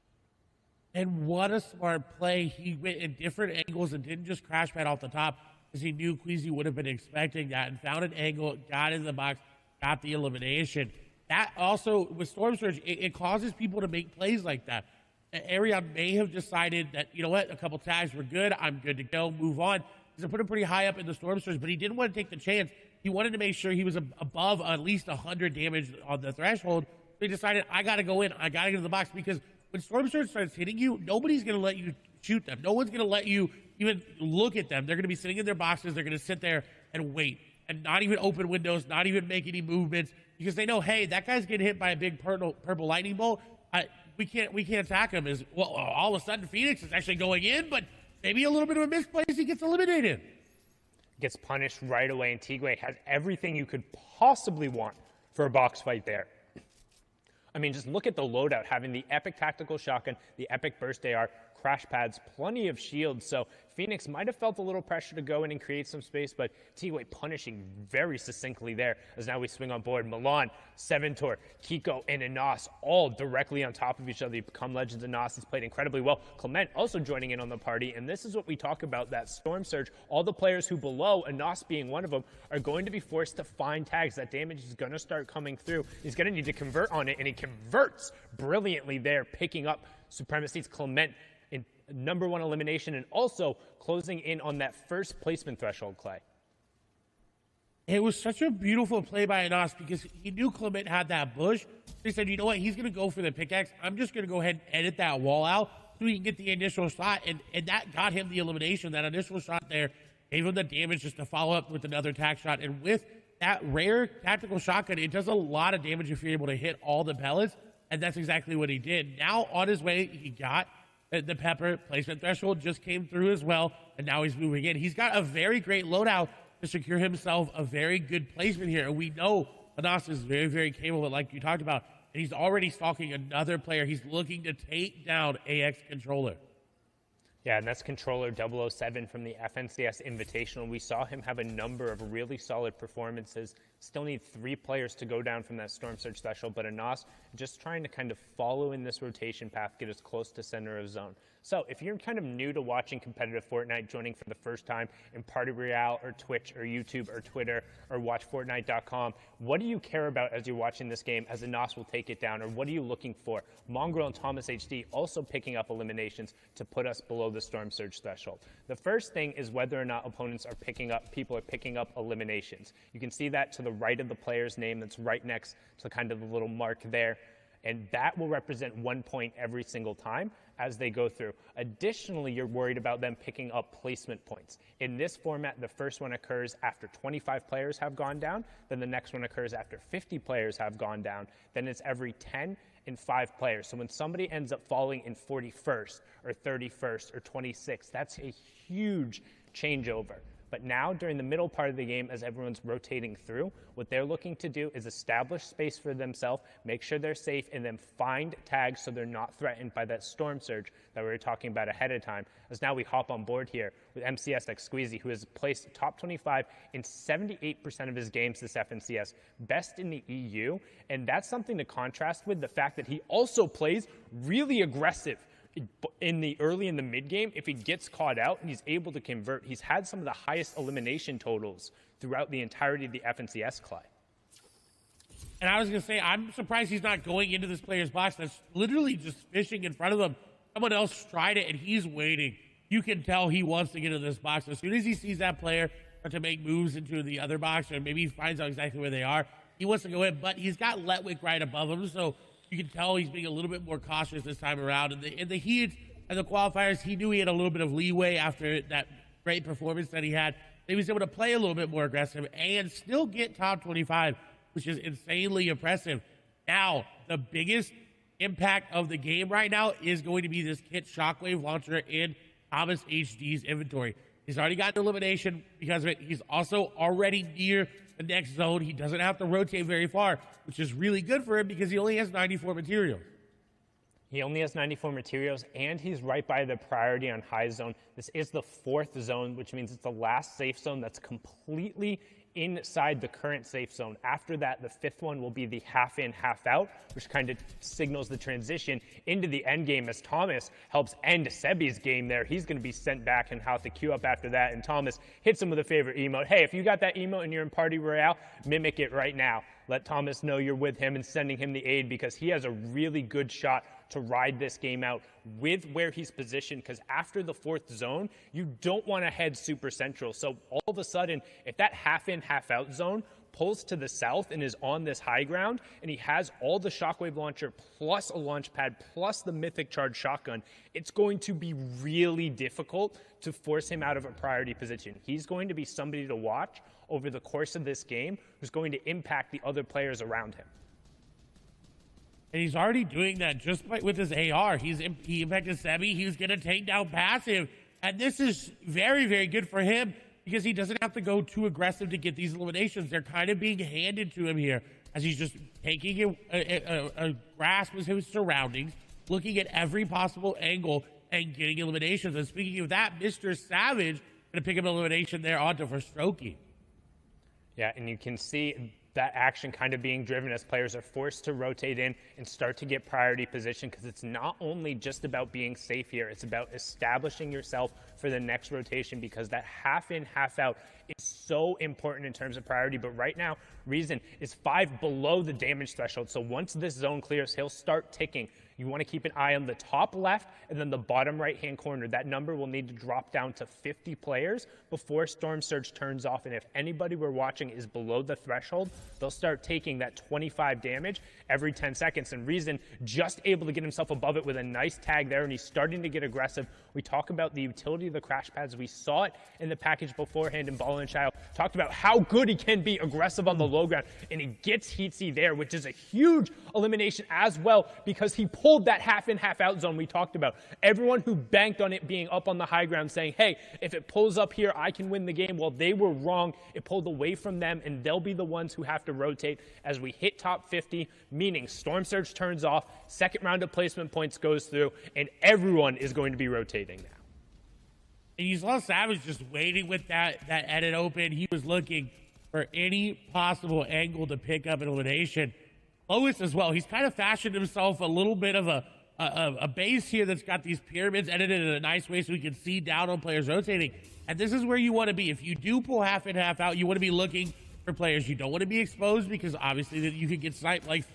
And what a smart play. He went in different angles and didn't just crash pad off the top, because he knew Queasy would have been expecting that, and found an angle, got in the box, got the elimination. That also, with Storm Surge, it causes people to make plays like that. Arion may have decided that, you know what, a couple tags were good, I'm good to go, move on. He's put him pretty high up in the Storm Surge, but he didn't want to take the chance. He wanted to make sure he was above at least 100 damage on the threshold. So he decided, I got to go in, I got to get in the box, because when Storm Surge starts hitting you, nobody's going to let you shoot them. No one's going to let you even look at them. They're going to be sitting in their boxes. They're going to sit there and wait, and not even open windows, not even make any movements, because they know, hey, that guy's getting hit by a big purple lightning bolt. We can't attack him. Well, all of a sudden Phoenix is actually going in, but maybe a little bit of a misplace, he gets eliminated. Gets punished right away, and Tigwe has everything you could possibly want for a box fight there. I mean, just look at the loadout, having the epic tactical shotgun, the epic burst AR, crash pads, plenty of shields. So Phoenix might have felt a little pressure to go in and create some space, but Tigwe punishing very succinctly there as now we swing on board. Milan, Seventor, Kiko, and Anas all directly on top of each other. They become legends. Anas has played incredibly well. Clement also joining in on the party, and this is what we talk about, that storm surge. All the players who below, Anas being one of them, are going to be forced to find tags. That damage is going to start coming through. He's going to need to convert on it, and he converts brilliantly there, picking up supremacies. Clement in #1 elimination, and also closing in on that first placement threshold, Clay. It was such a beautiful play by Anas because he knew Clement had that bush. He said, you know what, he's going to go for the pickaxe. I'm just going to go ahead and edit that wall out so he can get the initial shot, and that got him the elimination. That initial shot there gave him the damage just to follow up with another tack shot. And with that rare tactical shotgun, it does a lot of damage if you're able to hit all the pellets, and that's exactly what he did. Now on his way, he got the pepper placement threshold, just came through as well, and now he's moving in. He's got a very great loadout to secure himself a very good placement here, and we know Anas is very, very capable, like you talked about, and he's already stalking another player. He's looking to take down AX Controller. Yeah, and that's Controller 007 from the FNCS Invitational. We saw him have a number of really solid performances. Still need 3 players to go down from that Storm Surge special, but Anas just trying to kind of follow in this rotation path, get as close to center of zone. So if you're kind of new to watching competitive Fortnite, joining for the first time in Party Royale or Twitch or YouTube or Twitter or watchfortnite.com, what do you care about as you're watching this game as Anas will take it down, or what are you looking for? Mongrel and Thomas HD also picking up eliminations to put us below the Storm Surge threshold. The first thing is whether or not opponents are picking up, people are picking up eliminations. You can see that to the right of the player's name that's right next to kind of the little mark there. And that will represent 1 point every single time as they go through. Additionally, you're worried about them picking up placement points. In this format, the first one occurs after 25 players have gone down, then the next one occurs after 50 players have gone down, then it's every 10 and 5 players. So when somebody ends up falling in 41st or 31st or 26th, that's a huge changeover. But now, during the middle part of the game, as everyone's rotating through, what they're looking to do is establish space for themselves, make sure they're safe, and then find tags so they're not threatened by that storm surge that we were talking about ahead of time. As now we hop on board here with MCSX Squeezy, who has placed top 25 in 78% of his games this FNCS, best in the EU, and that's something to contrast with the fact that he also plays really aggressive in the early and the mid game. If he gets caught out and he's able to convert, he's had some of the highest elimination totals throughout the entirety of the FNCS, Clay. And I was going to say, I'm surprised he's not going into this player's box that's literally just fishing in front of him. Someone else tried it, and he's waiting. You can tell he wants to get into this box. As soon as he sees that player start to make moves into the other box, or maybe he finds out exactly where they are, he wants to go in. But he's got Letwick right above him, so you can tell he's being a little bit more cautious this time around. In the heat and the qualifiers, he knew he had a little bit of leeway after that great performance that he had. He was able to play a little bit more aggressive and still get top 25, which is insanely impressive. Now, the biggest impact of the game right now is going to be this Kit Shockwave launcher in Thomas HD's inventory. He's already got an elimination because of it. He's also already near the next zone. He doesn't have to rotate very far, which is really good for him because he only has 94 materials. He only has 94 materials, and he's right by the priority on high zone. This is the 4th zone, which means it's the last safe zone that's completely inside the current safe zone. After that, the 5th one will be the half in, half out, which kind of signals the transition into the end game as Thomas helps end Sebi's game there. He's going to be sent back and have to queue up after that, and Thomas hits him with a favorite emote. Hey, if you got that emote and you're in Party Royale, mimic it right now. Let Thomas know you're with him and sending him the aid, because he has a really good shot to ride this game out with where he's positioned, because after the 4th zone, you don't want to head super central. So all of a sudden, if that half in, half out zone pulls to the south and is on this high ground, and he has all the shockwave launcher plus a launch pad plus the mythic charge shotgun, it's going to be really difficult to force him out of a priority position. He's going to be somebody to watch over the course of this game who's going to impact the other players around him. And he's already doing that just with his AR. He impacted Sebi. He's going to take down passive. And this is very, very good for him because he doesn't have to go too aggressive to get these eliminations. They're kind of being handed to him here as he's just taking a grasp of his surroundings, looking at every possible angle and getting eliminations. And speaking of that, Mr. Savage going to pick up an elimination there onto Verstroki. Yeah, and you can see that action kind of being driven as players are forced to rotate in and start to get priority position, because it's not only just about being safe here, it's about establishing yourself for the next rotation, because that half in, half out is so important in terms of priority. But right now, Reason is 5 below the damage threshold. So once this zone clears, he'll start ticking. You want to keep an eye on the top left and then the bottom right-hand corner. That number will need to drop down to 50 players before Storm Surge turns off. And if anybody we're watching is below the threshold, they'll start taking that 25 damage every 10 seconds. And Reason just able to get himself above it with a nice tag there, and he's starting to get aggressive. We talk about the utility of the crash pads. We saw it in the package beforehand, and Ball and Child talked about how good he can be aggressive on the low ground, and he gets Heatsy there, which is a huge elimination as well, because he pulled that half in, half out zone we talked about. Everyone who banked on it being up on the high ground saying, hey, if it pulls up here, I can win the game. Well, they were wrong. It pulled away from them, and they'll be the ones who have to rotate as we hit top 50, meaning Storm Surge turns off, second round of placement points goes through, and everyone is going to be rotating now. And you saw Savage just waiting with that edit open. He was looking for any possible angle to pick up an elimination. Lois as well. He's kind of fashioned himself a little bit of a base here that's got these pyramids edited in a nice way so we can see down on players rotating. And this is where you want to be. If you do pull half in, half out, you want to be looking for players. You don't want to be exposed, because obviously that you could get sniped like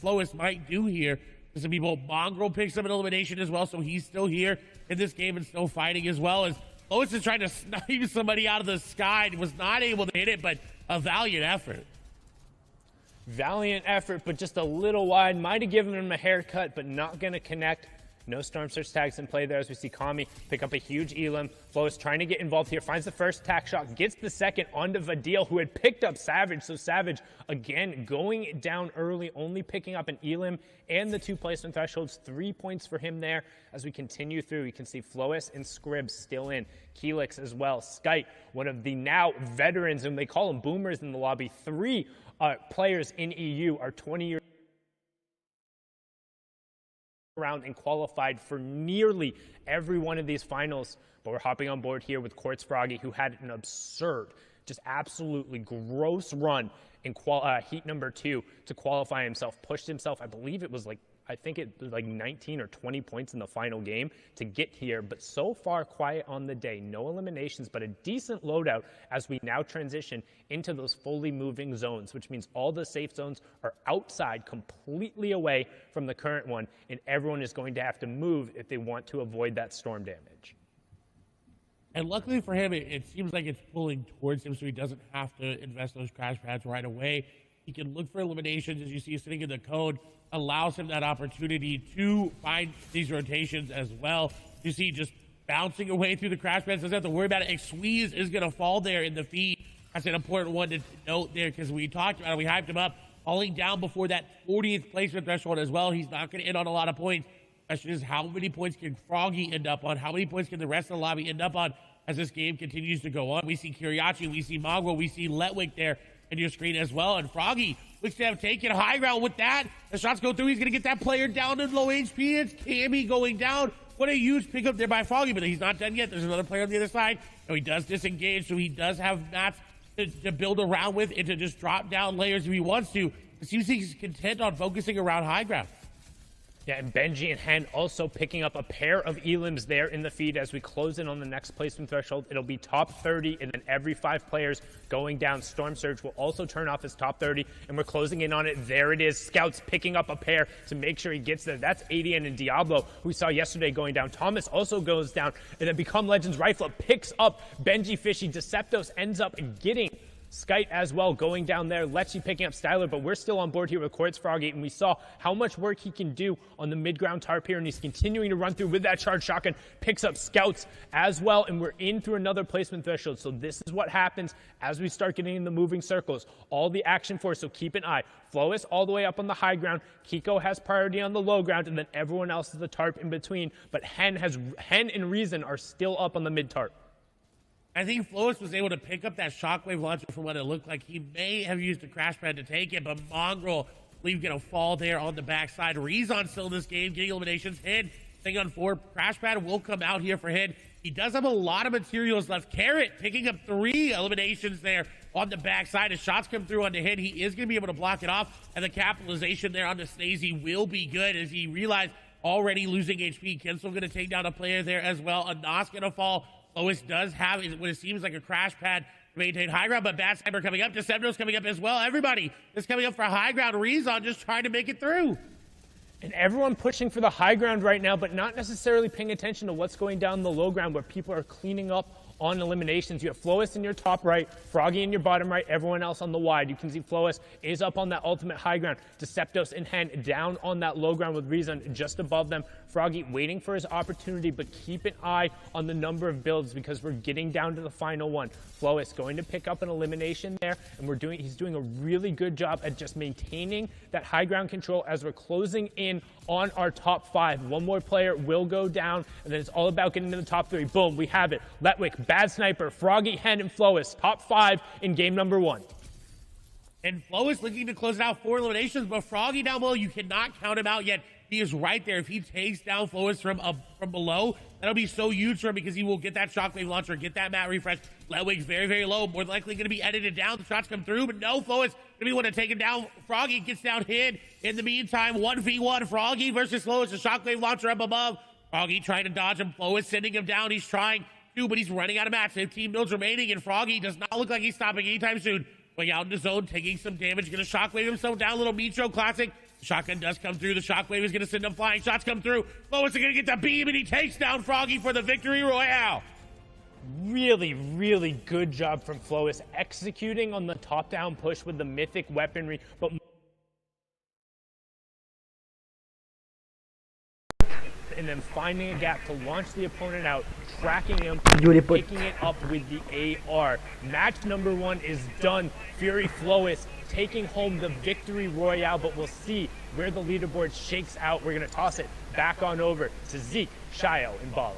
Lois might do here. Some people, Mongrel picks up an elimination as well, so he's still here in this game and still fighting as well. As Lois is trying to snipe somebody out of the sky and was not able to hit it, but a valiant effort. Valiant effort, but just a little wide. Might have given him a haircut, but not going to connect. No Storm Surge tags in play there as we see Kami pick up a huge elim. Flo's trying to get involved here, finds the first tack shot, gets the second onto Vadil, who had picked up Savage. So Savage, again, going down early, only picking up an elim and the 2 placement thresholds. 3 points for him there. As we continue through, you can see Flois and Scrib still in. Keelix as well. Skype, one of the now veterans, and they call them boomers in the lobby. 3 players in EU are 20 years around and qualified for nearly every one of these finals. But we're hopping on board here with Quartz Froggy, who had an absurd, just absolutely gross run in heat number 2 to qualify himself. Pushed himself, I believe it was like, I think it was like 19 or 20 points in the final game to get here, but so far quiet on the day. No eliminations, but a decent loadout as we now transition into those fully moving zones, which means all the safe zones are outside, completely away from the current one, and everyone is going to have to move if they want to avoid that storm damage. And luckily for him, it seems like it's pulling towards him, so he doesn't have to invest those crash pads right away. He can look for eliminations, as you see sitting in the code, allows him that opportunity to find these rotations as well. You see just bouncing away through the crash pads, doesn't have to worry about it. Squeeze is going to fall there in the feed. That's an important one to note there, because we talked about it, we hyped him up, falling down before that 40th placement threshold as well. He's not going to end on a lot of points. The question is, how many points can Froggy end up on? How many points can the rest of the lobby end up on as this game continues to go on? We see Kiriachi, we see Mongrel, we see Letwick there in your screen as well. And Froggy looks to have taken high ground with that. The shots go through. He's going to get that player down to low HP. It's Cammy going down. What a huge pickup there by Froggy, but he's not done yet. There's another player on the other side. So he does disengage, so he does have mats to build around with and to just drop down layers if he wants to. It seems like he's content on focusing around high ground. Yeah, and Benji and Hen also picking up a pair of elims there in the feed as we close in on the next placement threshold. It'll be top 30, and then every 5 players going down. Storm Surge will also turn off his top 30, and we're closing in on it. There it is. Scouts picking up a pair to make sure he gets there. That's ADN and Diablo, who we saw yesterday going down. Thomas also goes down, and then Become Legends Rifle picks up Benji Fishy. Deceptos ends up getting Skype as well going down there. Lechy picking up Styler, but we're still on board here with Quartz Froggy, and we saw how much work he can do on the mid-ground tarp here, and he's continuing to run through with that charged shotgun, picks up Scouts as well, and we're in through another placement threshold. So this is what happens as we start getting in the moving circles. All the action for us, so keep an eye. Flois all the way up on the high ground. Kiko has priority on the low ground, and then everyone else is the tarp in between, but Hen and Reason are still up on the mid-tarp. I think Flois was able to pick up that shockwave launcher from what it looked like. He may have used a crash pad to take it, but Mongrel, I believe, gonna fall there on the backside. Rezon still in this game, getting eliminations. Hid, thing on 4. Crash pad will come out here for Hid. He does have a lot of materials left. Carrot picking up 3 eliminations there on the backside. As shots come through on the Hid, he is gonna be able to block it off, and the capitalization there on the Snazy will be good as he realized already losing HP. Kinsel gonna take down a player there as well. Anas gonna fall. Lois does have what it seems like a crash pad to maintain high ground, but Bad Sniper coming up. Decepto's coming up as well. Everybody is coming up for high ground. Rezon just trying to make it through. And everyone pushing for the high ground right now, but not necessarily paying attention to what's going down the low ground where people are cleaning up on eliminations. You have Flois in your top right, Froggy in your bottom right, everyone else on the wide. You can see Flois is up on that ultimate high ground. Deceptos in hand down on that low ground with Rezon just above them. Froggy waiting for his opportunity, but keep an eye on the number of builds because we're getting down to the final one. Flois going to pick up an elimination there, and he's doing a really good job at just maintaining that high ground control as we're closing in on our top 5. One more player will go down, and then it's all about getting to the top 3. Boom, we have it. Letwick, Bad Sniper, Froggy, Hen, and Flois, top 5 in game number 1. And Flois looking to close it out 4 eliminations, but Froggy down below, you cannot count him out yet. He is right there. If he takes down Flois from below, that'll be so huge for him because he will get that shockwave launcher, get that mat refresh. Letwick's very, very low, more likely going to be edited down. The shots come through, but no, Flois going to be one to take him down. Froggy gets down Hid. In the meantime, 1v1, Froggy versus Flois. The shockwave launcher up above. Froggy trying to dodge him. Flois sending him down. He's trying to, but he's running out of mats. 15 builds remaining, and Froggy does not look like he's stopping anytime soon. Going out in the zone, taking some damage, going to shockwave himself down. Little Mitro classic. The shotgun does come through. The shockwave is going to send him flying. Shots come through. Flois is going to get the beam, and he takes down Froggy for the victory royale. Really, really good job from Flois executing on the top-down push with the mythic weaponry, but and then finding a gap to launch the opponent out, tracking him, picking it up with the AR. Match number 1 is done. Fury Flois taking home the victory royale, but we'll see where the leaderboard shakes out. We're going to toss it back on over to Zeke, Shio, and Bala.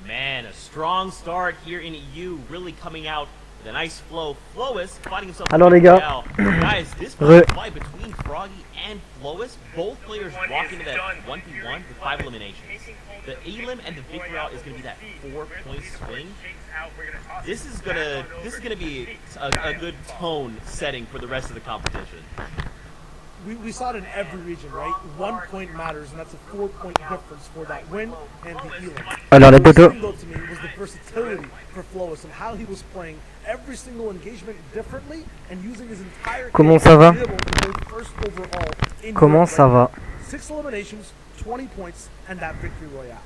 Man, a strong start here in EU, really coming out with a nice flow. Flois finding himself. Alors les gars, guys, this fight between Froggy and Flois, both players walking into that 1v1 with 5 eliminations. The elim and the victory route is going to be that 4-point swing. This is gonna be a good tone setting for the rest of the competition. We saw it in every region, right? 1 point matters, and that's a 4-point difference for that win and the elim. alors les What potos, seemed, though, to me was the versatility for Flois and how he was playing every single engagement differently and using his entire comment ça va? to be able to go first overall in Comment Europe, ça va? 6 eliminations, 20 points, and that victory royale.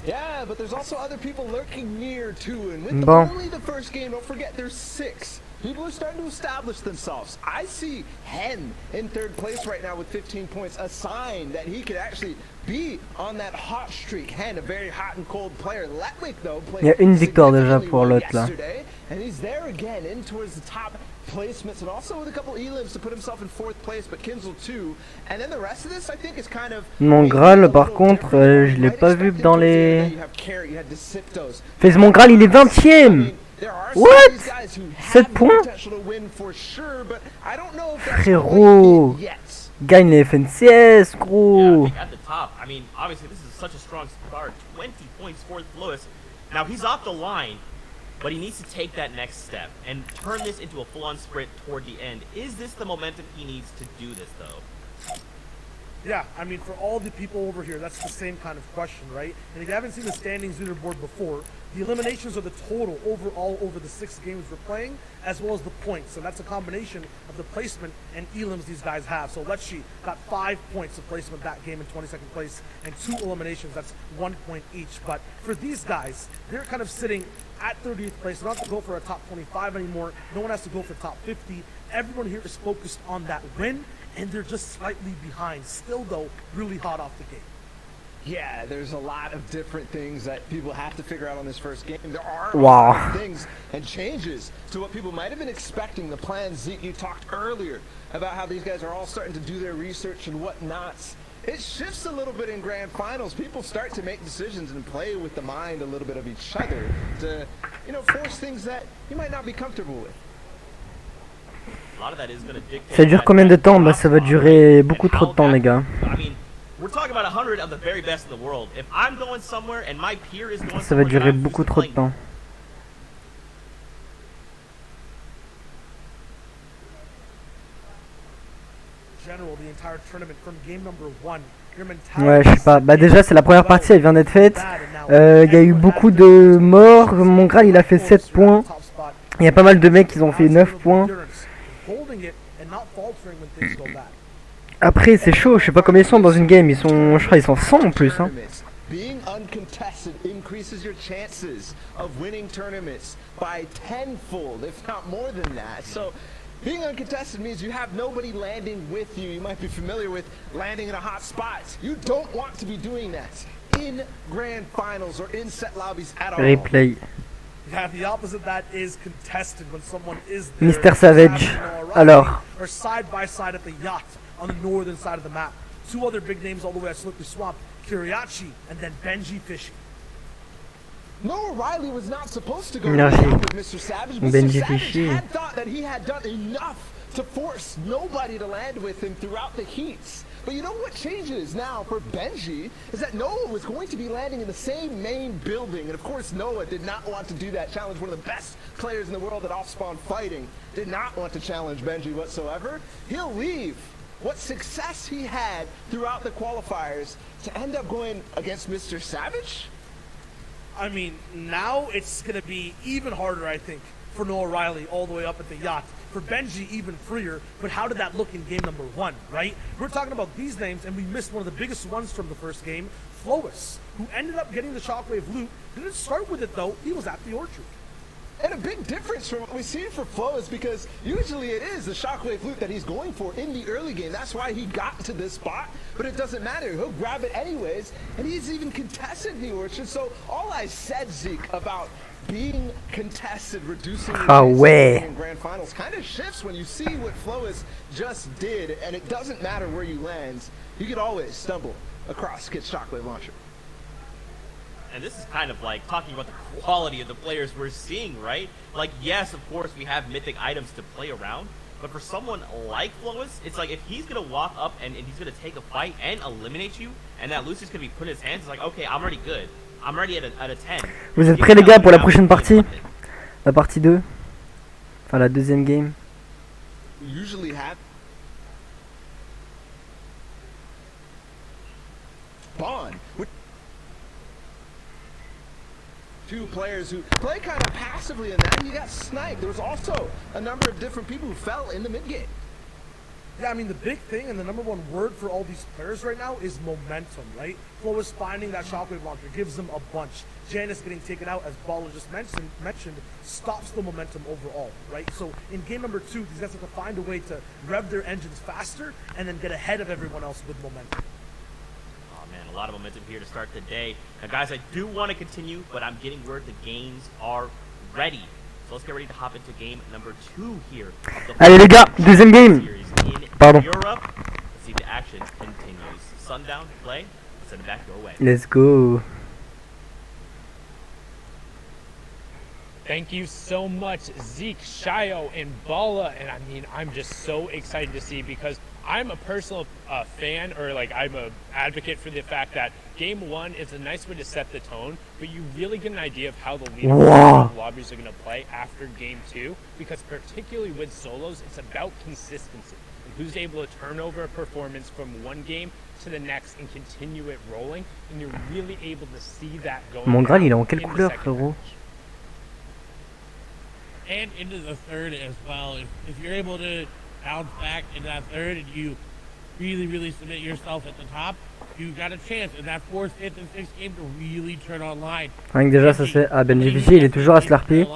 Yeah, but there's also other people lurking near too, and with Bon. only the first game, don't forget there's 6. People are starting to establish themselves. I see Hen in 3rd place right now with 15 points, a sign that he could actually be on that hot streak. Hen, a very hot and cold player. Letwick, though, played Il y a une victoire déjà significantly pour well l'autre là. yesterday, and he's there again in towards the top placements, and also with a couple elims to put himself in 4th place, but Kinsel too. And then the rest of this, I think, is kind of Mon Graal par contre, je l'ai pas vu dans les... you have Carrot, you had Deceptos. Fais mon Graal, il est 20ème. What? 7 points? Frérot, gagne les FNCS, gros. Yeah, at the top, I mean, obviously this is such a strong start. 20 points for Flois. Now he's off the line, but he needs to take that next step and turn this into a full-on sprint toward the end. Is this the momentum he needs to do this, though? Yeah, I mean, for all the people over here, that's the same kind of question, right? And if you haven't seen the standings leaderboard before, the eliminations are the total overall over the 6 games we're playing, as well as the points. And that's a combination of the placement and elims these guys have. So Letschi got 5 points of placement that game in 22nd place, and 2 eliminations, that's 1 point each. But for these guys, they're kind of sitting at 30th place. They don't have to go for a top 25 anymore. No one has to go for top 50. Everyone here is focused on that win, and they're just slightly behind. Still, though, really hot off the gate. Yeah, there's a lot of different things that people have to figure out on this first game. There are Wow. things and changes to what people might have been expecting. The plans, Zeke, you talked earlier about how these guys are all starting to do their research and whatnots. it shifts a little bit in grand finals. People start to make decisions and play with the mind a little bit of each other to, you know, force things that you might not be comfortable with. Ça dure combien de temps? Bah ça va durer beaucoup trop de temps les gars. Ça va durer beaucoup trop de temps. Ouais, je sais pas. Bah déjà c'est la première partie, elle vient d'être faite. Il y a eu beaucoup de morts. Mon Graal il a fait 7 points. Il y a pas mal de mecs qui ont fait 9 points. Après c'est chaud, je sais pas combien ils sont dans une game. Ils sont, je crois ils sont 100 en plus hein. Being uncontested increases your chances of winning tournaments by tenfold, if not more than that. So being uncontested means you have nobody landing with you. You might be familiar with landing in a hot spot. You don't want to be doing that in grand finals or in set lobbies at all. Replay. Yeah, the opposite of that is contested when someone is there. Mr. Savage. Alors. Or side by side at the yacht on the northern side of the map. Two other big names all the way at Slippery Swamp, Kiriachi and then Benji Fishy. Noah Riley was not supposed to go with Mr. Savage. Mr. Savage had thought that he had done enough to force nobody to land with him throughout the heats. But you know what changes now for Benji is that Noah was going to be landing in the same main building. And of course Noah did not want to do that challenge. One of the best players in the world at off-spawn fighting did not want to challenge Benji whatsoever. He'll leave what success he had throughout the qualifiers to end up going against Mr. Savage? I mean, now it's going to be even harder, I think, for Noah Riley all the way up at the yacht. For Benji, even freer. But how did that look in game number 1, right? We're talking about these names, and we missed one of the biggest ones from the first game, Flois, who ended up getting the Shockwave loot. Didn't start with it, though. He was at the Orchard. And a big difference from what we've seen for Flois, because usually it is the Shockwave loot that he's going for in the early game. That's why he got to this spot, but it doesn't matter. He'll grab it anyways, and he's even contested the Orchard. So all I said, Zeke, about being contested, reducing in grand finals kind of shifts when you see what Flois just did, and it doesn't matter where you land. You could always stumble across Kit's Shockwave launcher. And this is kind of like talking about the quality of the players we're seeing, right? Like, yes, of course, we have mythic items to play around, but for someone like Flois, it's like if he's going to walk up and he's going to take a fight and eliminate you, and that loot is going to be put in his hands, it's like, okay, I'm already good. I'm ready at a 10. Vous êtes prêts les gars pour la prochaine partie? La partie 2. Enfin la deuxième game. Usually have Bond. Two players who play kind of passively in that, and you got sniped. There was also a number of different people who fell in the mid game. Yeah, I mean, the big thing and the number one word for all these players right now is momentum, right? Flois finding that Shockwave launcher gives them a bunch. Janus getting taken out, as Bala just mentioned, stops the momentum overall, right? So in game number 2, these guys have to find a way to rev their engines faster and then get ahead of everyone else with momentum. A lot of momentum here to start the day. Now, guys, I do want to continue, but I'm getting word the games are ready. So let's get ready to hop into game number 2 here. Allez les gars, deuxième game. Pardon. Europe. Let's see if the action continues. Sundown, play. Let's send it back your way. Let's go. Thank you so much, Zeke, Shio, and Bala. And I mean, I'm just so excited to see, because I'm a personal fan, or like I'm a advocate for the fact that game 1 is a nice way to set the tone, but you really get an idea of how the lobbies are going to play after game 2, because particularly with solos, it's about consistency and who's able to turn over a performance from one game to the next and continue it rolling, and you're really able to see that going. Mon Graal, il est en quelle couleur, frérot? And into the third as well. If you're able to bounce back in that third and you really submit yourself at the top, you got a chance in that 4th, 5th, and 6th game to really turn online. Rien que déjà ça c'est... Ah, Benji Fishy il est toujours à slurper.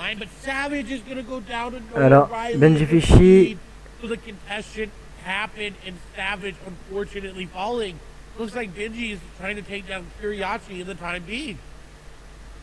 Alors, Benji Fishy... So the contestant happened, and Savage unfortunately falling. Looks like Benji is trying to take down Kiriachi in the time being.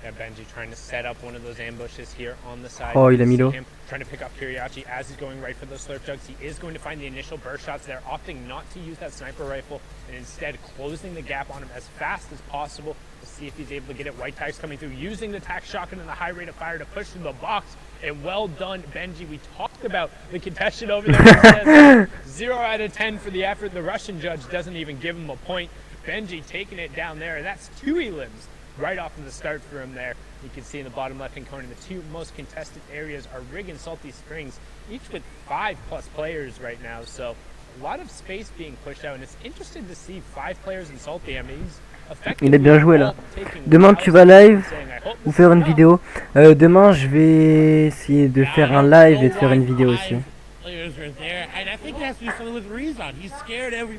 Yeah, Benji trying to set up one of those ambushes here on the side. Oh, il a mis See l'eau. him trying to pick up Kiriachi as he's going right for those slurp jugs. He is going to find the initial burst shots there, opting not to use that sniper rifle and instead closing the gap on him as fast as possible to see if he's able to get it. White Tiger's coming through, using the tac shotgun and the high rate of fire to push through the box. And well done, Benji. We talked about the contestant over there. Says 0 out of 10 for the effort. The Russian judge doesn't even give him a point. Benji taking it down there, and that's 2 elims right off of the start for him there. You can see in the bottom left-hand corner, the 2 most contested areas are Rig and Salty Springs, each with 5+ players right now. So a lot of space being pushed out, and it's interesting to see 5 players in Salty. I mean, Il est bien joué là. Demain tu vas live ou faire une vidéo. Demain je vais essayer de faire un live et de faire une vidéo aussi.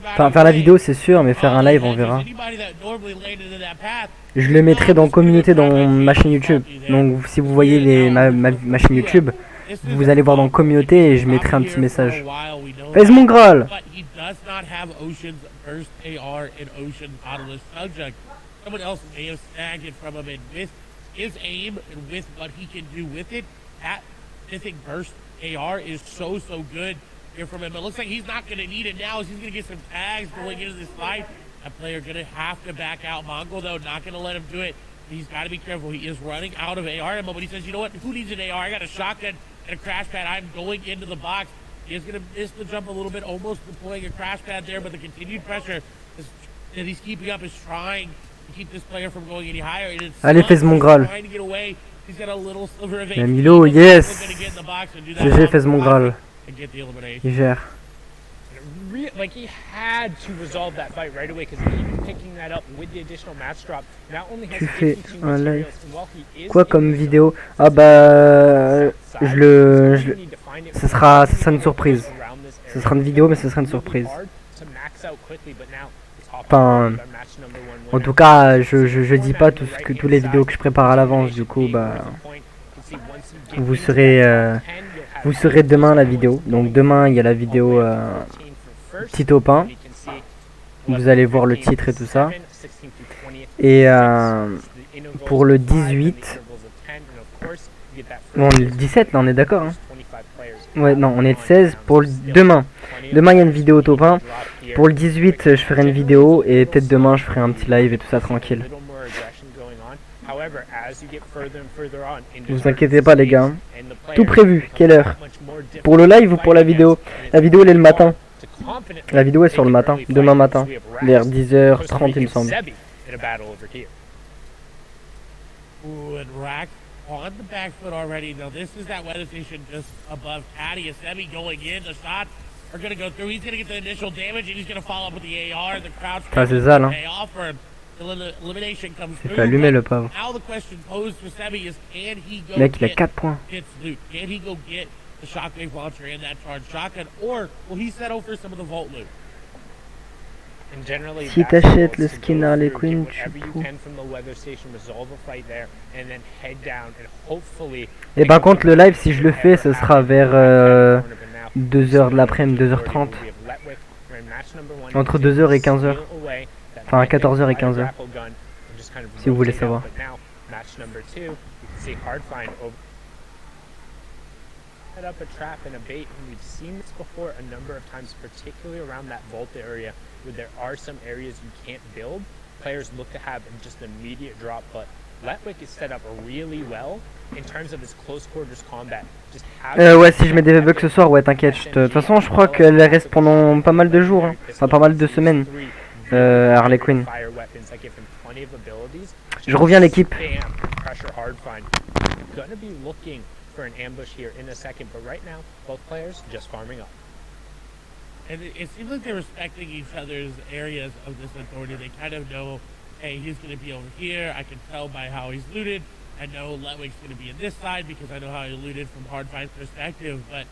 Enfin faire la vidéo c'est sûr, mais faire un live on verra. Je le mettrai dans communauté dans ma chaîne YouTube. Donc si vous voyez ma chaîne YouTube, vous allez voir dans communauté et je mettrai un petit message. Pèse mon Graal. Someone else may have snagged it from him, and with his aim and with what he can do with it, that Mythic Burst AR is so good here from him. It looks like he's not going to need it now. He's going to get some tags going into this fight. That player going to have to back out. Mongo, though, not going to let him do it. He's got to be careful. He is running out of AR ammo, but he says, you know what? Who needs an AR? I got a shotgun and a crash pad. I'm going into the box. He is going to miss the jump a little bit, almost deploying a crash pad there, but the continued pressure that he's keeping up is trying to keep this player from going any higher. Allez, fais mon Graal. He's got a little sliver of Il a mis l'eau, yes. GG, fais mon Graal. Il gère. Like he had to resolve that fight right away because even picking that up with the additional match drop not only has Tu fais 52 un live. materials, while he is Quoi comme vidéo? Ah bah ce sera une surprise. Ce sera une vidéo mais ce sera une surprise. Enfin, en tout cas, je dis pas tous les vidéos que je prépare à l'avance. Du coup, bah, vous serez demain la vidéo. Donc demain, il y a la vidéo petit taupin. Vous allez voir le titre et tout ça. Et pour le 18, bon, on est le 17 là, on est d'accord. Hein. Ouais, non, on est le 16 pour demain. Demain, il y a une vidéo taupin. Pour le 18, je ferai une vidéo et peut-être demain, je ferai un petit live et tout ça tranquille. Vous inquiétez pas les gars. Tout prévu. Quelle heure? Pour le live ou pour la vidéo? La vidéo elle est le matin. La vidéo est sur le matin. Demain matin. Vers 10h30 il me semble. On the back foot already. Now this is that weather station just above Caddy. A Semi going in. The shots are going to go through. He's going to get the initial damage and he's going to follow up with the AR. The crowd's Ah, c'est ça là. Elimination comes Il fait allumer le pauvre. Now the question posed for Semi is, can he go Mec, il a 4 points. get loot? Can he go get the shockwave launcher and that charged shotgun, or will he settle for some of the vault loot? Si t'achètes le skin Harley Quinn, tu peux. Et par contre, le live, si je le fais, ce sera vers 2h de l'après-midi, 2h30. Entre 2h et 15h. Enfin, 14h et 15h. Si vous voulez savoir. Set up a trap and a bait, and we've seen this before a number of times, particularly around that vault area where there are some areas you can't build. Players look to have just an immediate drop, but Letwick is set up really well in terms of his close quarters combat. Just ouais, si je mets des bugs ce soir, ouais, t'inquiète. De toute façon, je crois qu'elle reste pendant pas mal de jours, hein. Enfin pas mal de semaines. Harley Quinn. Je reviens l'équipe. For an ambush here in a second, but right now both players just farming up. And it seems like they're respecting each other's areas of this authority. They kind of know, hey, he's going to be over here. I can tell by how he's looted. I know Letwick's going to be in this side because I know how he looted from Hardfine's perspective. But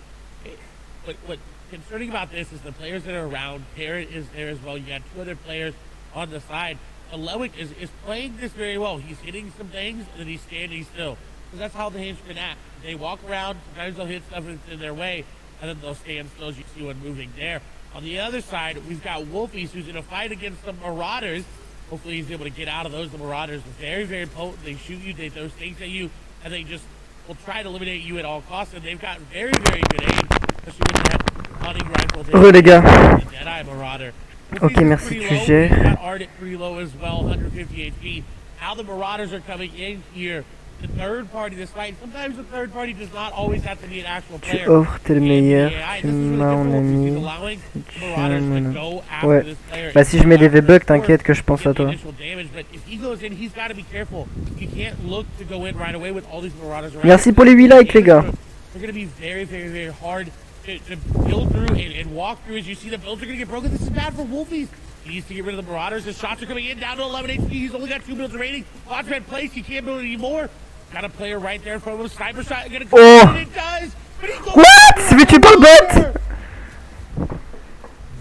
what's concerning about this is the players that are around. Parrot is there as well. You got 2 other players on the side. Letwick is playing this very well. He's hitting some things and then he's standing still. Because that's how the henchmen act. They walk around, sometimes they'll hit stuff that's in their way, and then they'll stand still as you see one moving there. On the other side, we've got Wolfies who's in a fight against some Marauders. Hopefully he's able to get out of those. The Marauders are very, very potent. They shoot you, they throw things at you, and they just will try to eliminate you at all costs. And they've got very, very good aim, especially with that hunting rifle. Heureux les gars. The Deadeye Marauder. Ok, merci, tu gères. Got Ardent pretty low as well, 150 HP. Now the Marauders are coming in here. The third party this fight. Sometimes the third party does not always have to be an actual Tu player. offres, t'es le meilleur. Yeah, Tu this is really m'as en difficult because he's ami. allowing the Marauders to go after Ouais. this player. Bah si je mets des V-Bucks, t'inquiète que je pense à toi. Initial damage, but if he goes in, he's got to be careful. You can't look to go in right away with all these Marauders around. Merci pour les 8 likes les gars. They're going to be very, very, very hard to build through and walk through. As you see, the builds are going to get broken. This is bad for Wolfies. He needs to get rid of the Marauders. His shots are coming in down to 11 HP. He's only got 2 builds remaining. Launchpad place. He can't build anymore. Got a player right there in front of him. Sniper shot. Gonna go. Oh. And it does. But he goes. What? Mais tu parles bête.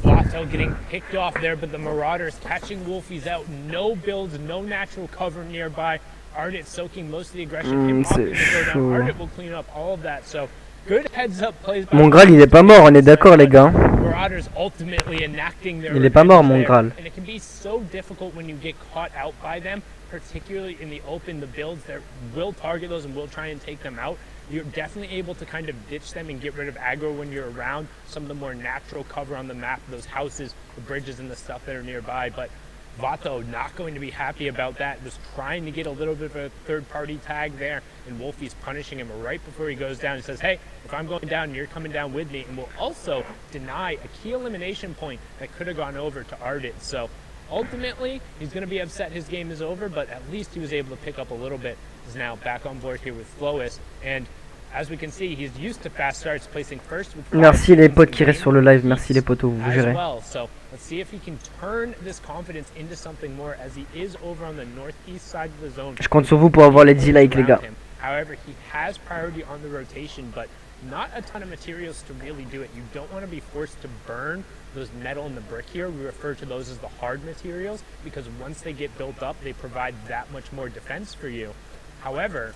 Vato getting picked off there, but the Marauders catching Wolfies out. No builds, no natural cover nearby. Ardent soaking most of the aggression. Him c'est opting to go down. chaud. Ardent will clean up all of that. So good heads up plays by Mon Graal il est pas mort, on est d'accord les gars. Marauders ultimately enacting their Il est pas mort mon revenge there. Graal. And it can be so difficult when you get caught out by them, particularly in the open. The builds that will target those and will try and take them out. You're definitely able to kind of ditch them and get rid of aggro when you're around some of the more natural cover on the map, those houses, the bridges and the stuff that are nearby. But Vato not going to be happy about that, just trying to get a little bit of a third-party tag there, and Wolfie's punishing him right before he goes down. He says, hey, if I'm going down, you're coming down with me, and will also deny a key elimination point that could have gone over to Ardent. So ultimately, he's going to be upset his game is over, but at least he was able to pick up a little bit. He's now back on board here with Flois, and as we can see, he's used to fast starts, placing first with Merci les potes qui restent sur le live, merci les potos, vous as gérez. well. So let's see if he can turn this confidence into something more, as he is over on the northeast side of the zone. Je compte sur vous pour avoir les 10 likes les gars. Around him. However, he has priority on the rotation, but not a ton of materials to really do it. You don't want to be forced to burn those metal and the brick here. We refer to those as the hard materials, because once they get built up, they provide that much more defense for you. However,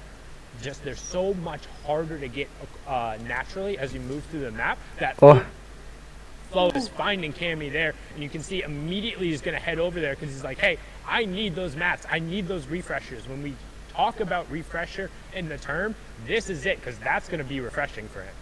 just they're so much harder to get naturally as you move through the map that Flo is finding Cammy there, and you can see immediately he's going to head over there because he's like, hey, I need those mats, I need those refreshers. When we talk about refresher in the term, this is it, because that's going to be refreshing for him.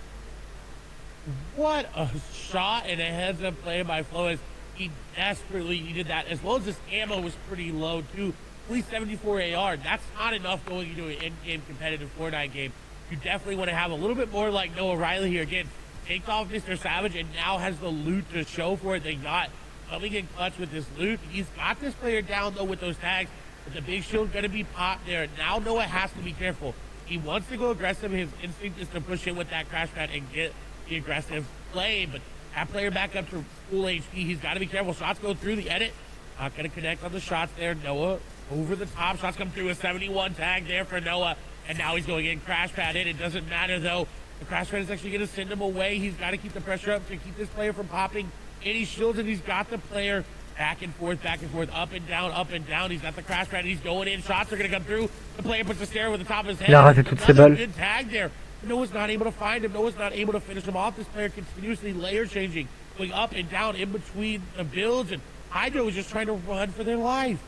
What a shot and a heads up play by Flois. He desperately needed that, as well as his ammo was pretty low too. Only 74 AR. That's not enough going into an in-game competitive Fortnite game. You definitely want to have a little bit more like Noah Riley here. Again, takes off Mr. Savage and now has the loot to show for it. They got coming in clutch with this loot. He's got this player down though with those tags, but the big shield going to be popped there. Now Noah has to be careful. He wants to go aggressive. His instinct is to push in with that crash pad and get the aggressive play, but that player back up to full HP. He's got to be careful. Shots go through the edit. Not going to connect on the shots there. Noah over the top. Shots come through. A 71 tag there for Noah. And now he's going in. Crash pad in. It doesn't matter though. The crash pad is actually going to send him away. He's got to keep the pressure up to keep this player from popping any shields. And he's got the player back and forth, up and down, up and down. He's got the crash pad. He's going in. Shots are going to come through. The player puts the stare over the top of his head. Il a raté toutes ses balles. Good tag there. Noah's not able to find him. Noah's not able to finish him off. This player continuously layer changing, going up and down in between the builds. And Hydro is just trying to run for their life.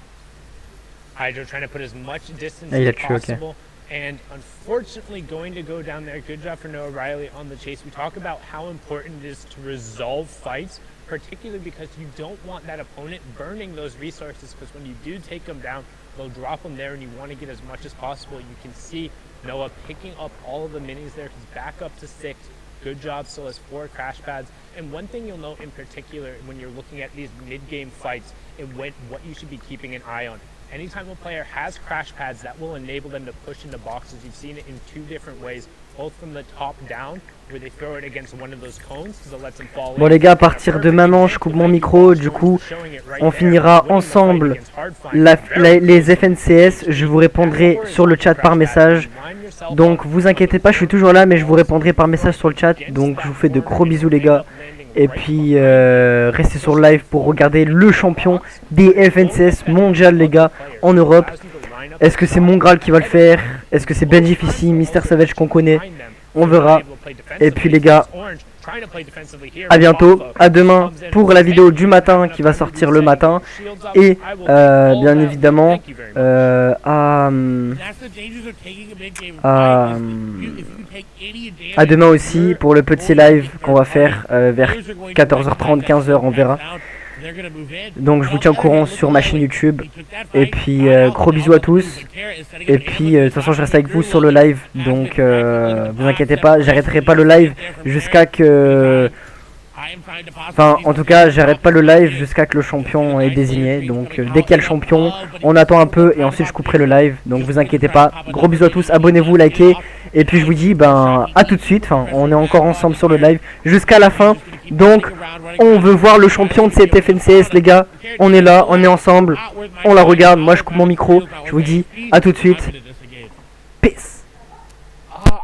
Hydro trying to put as much distance Yeah, as true, possible. Okay. And unfortunately going to go down there. Good job for Noah Riley on the chase. We talk about how important it is to resolve fights, particularly because you don't want that opponent burning those resources, because when you do take them down, they'll drop them there and you want to get as much as possible. You can see Noah picking up all of the minis there. He's back up to 6. Good job, still has 4 crash pads. And one thing you'll note in particular when you're looking at these mid-game fights and what you should be keeping an eye on. Anytime a player has crash pads, that will enable them to push into boxes. You've seen it in 2 different ways, both from the top down, where they throw it against one of those cones, because it lets them fall in. Bon les gars, à partir de maintenant, je coupe mon micro, du coup, on finira ensemble les FNCS. Je vous répondrai sur le chat par message. Donc vous inquiétez pas, je suis toujours là, mais je vous répondrai par message sur le chat. Donc je vous fais de gros bisous les gars. Et puis restez sur le live pour regarder le champion des FNCS mondial les gars en Europe. Est-ce que c'est mon Graal qui va le faire? Est-ce que c'est Benji Fissi, Mr Savage qu'on connaît? On verra. Et puis les gars, à bientôt, à demain pour la vidéo du matin qui va sortir le matin. Et bien évidemment à demain aussi pour le petit live qu'on va faire vers 14h30, 15h, on verra. Donc je vous tiens au courant sur ma chaîne YouTube. Et puis gros bisous à tous. Et puis de toute façon je reste avec vous sur le live. Donc vous inquiétez pas, j'arrêterai pas le live jusqu'à que... Enfin en tout cas j'arrête pas le live jusqu'à que le champion est désigné. Donc dès qu'il y a le champion, on attend un peu et ensuite je couperai le live. Donc vous inquiétez pas, gros bisous à tous, abonnez-vous, likez. Et puis je vous dis ben à tout de suite. Enfin on est encore ensemble sur le live jusqu'à la fin. Donc on veut voir le champion de cette FNCS les gars. On est là, on est ensemble, on la regarde. Moi je coupe mon micro, je vous dis à tout de suite. Peace.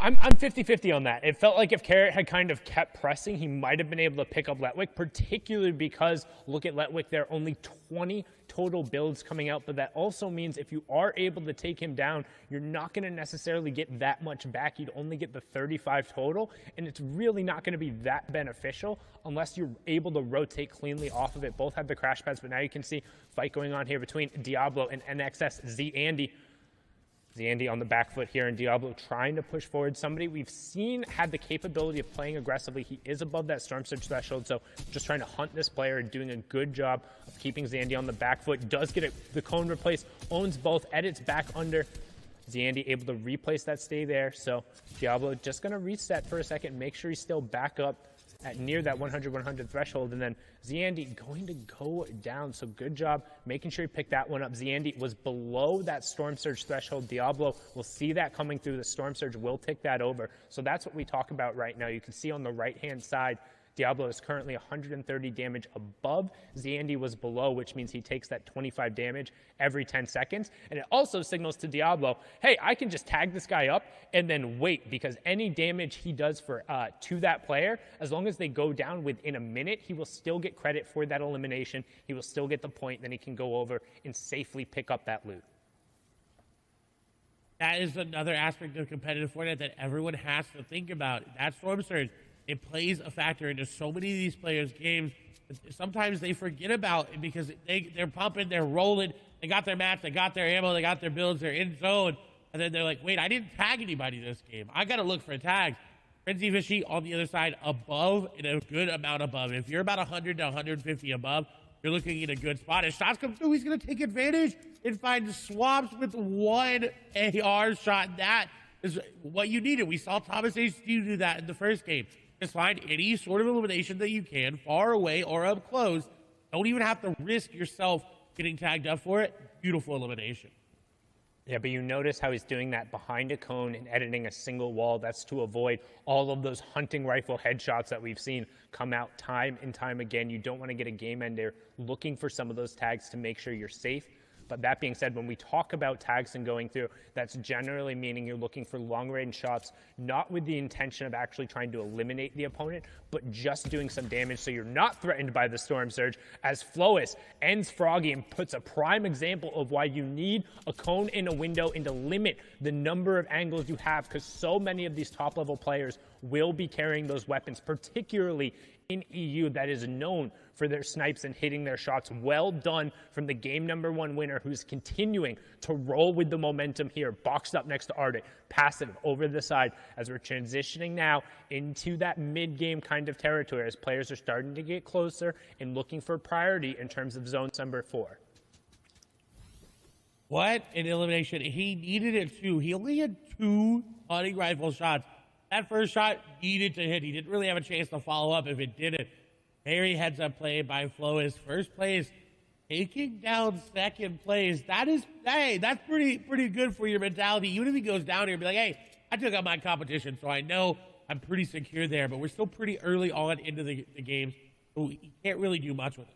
I'm 50-50 on that. It felt like if Carrot had kind of kept pressing, he might have been able to pick up Letwick, particularly because, look at Letwick, there are only 20 total builds coming out, but that also means if you are able to take him down, you're not going to necessarily get that much back. You'd only get the 35 total, and it's really not going to be that beneficial unless you're able to rotate cleanly off of it. Both have the crash pads, but now you can see fight going on here between Diablo and NXS Z-Andy. Z-Andy on the back foot here, and Diablo trying to push forward somebody we've seen had the capability of playing aggressively. He is above that Storm Surge threshold, so just trying to hunt this player and doing a good job of keeping Z-Andy on the back foot. Does get the cone replaced, owns both, edits back under. Z-Andy able to replace that stay there, so Diablo just going to reset for a second, make sure he's still back up at near that 100-100 threshold, and then Z-Andy going to go down. So good job making sure he picked that one up. Z-Andy was below that Storm Surge threshold. Diablo will see that coming through. The Storm Surge will tick that over. So that's what we talk about right now. You can see on the right-hand side, Diablo is currently 130 damage above. Z-Andy was below, which means he takes that 25 damage every 10 seconds. And it also signals to Diablo, hey, I can just tag this guy up and then wait, because any damage he does for to that player, as long as they go down within a minute, he will still get credit for that elimination. He will still get the point. Then he can go over and safely pick up that loot. That is another aspect of competitive Fortnite that everyone has to think about. That Storm Surge, it plays a factor into so many of these players' games. Sometimes they forget about it because they're pumping, they're rolling, they got their mats, they got their ammo, they got their builds, they're in zone, and then they're like, wait, I didn't tag anybody this game. I got to look for tags. Frenzy Fishy on the other side above, and a good amount above. If you're about 100 to 150 above, you're looking in a good spot. As shots come through, he's going to take advantage and find swaps with one AR shot. That is what you needed. We saw Thomas H. do that in the first game. Just find any sort of elimination that you can, far away or up close. Don't even have to risk yourself getting tagged up for it. Beautiful elimination. Yeah, but you notice how he's doing that behind a cone and editing a single wall. That's to avoid all of those hunting rifle headshots that we've seen come out time and time again. You don't want to get a game ender looking for some of those tags to make sure you're safe. But that being said, when we talk about tags and going through, that's generally meaning you're looking for long-range shots, not with the intention of actually trying to eliminate the opponent, but just doing some damage so you're not threatened by the Storm Surge, as Flois ends Froggy and puts a prime example of why you need a cone in a window and to limit the number of angles you have, because so many of these top-level players will be carrying those weapons, particularly in EU, that is known for their snipes and hitting their shots. Well done from the game #1 winner, who's continuing to roll with the momentum here. Boxed up next to Arctic, passive over the side, as we're transitioning now into that mid-game kind of territory, as players are starting to get closer and looking for priority in terms of zone number 4. What an elimination. He needed it too. He only had 2 hunting rifle shots. That first shot needed to hit. He didn't really have a chance to follow up if it didn't. Very heads-up play by Flois. First place, taking down second place. That is, hey, that's pretty good for your mentality. Even if he goes down here and be like, hey, I took out my competition, so I know I'm pretty secure there. But we're still pretty early on into the game, so you can't really do much with it.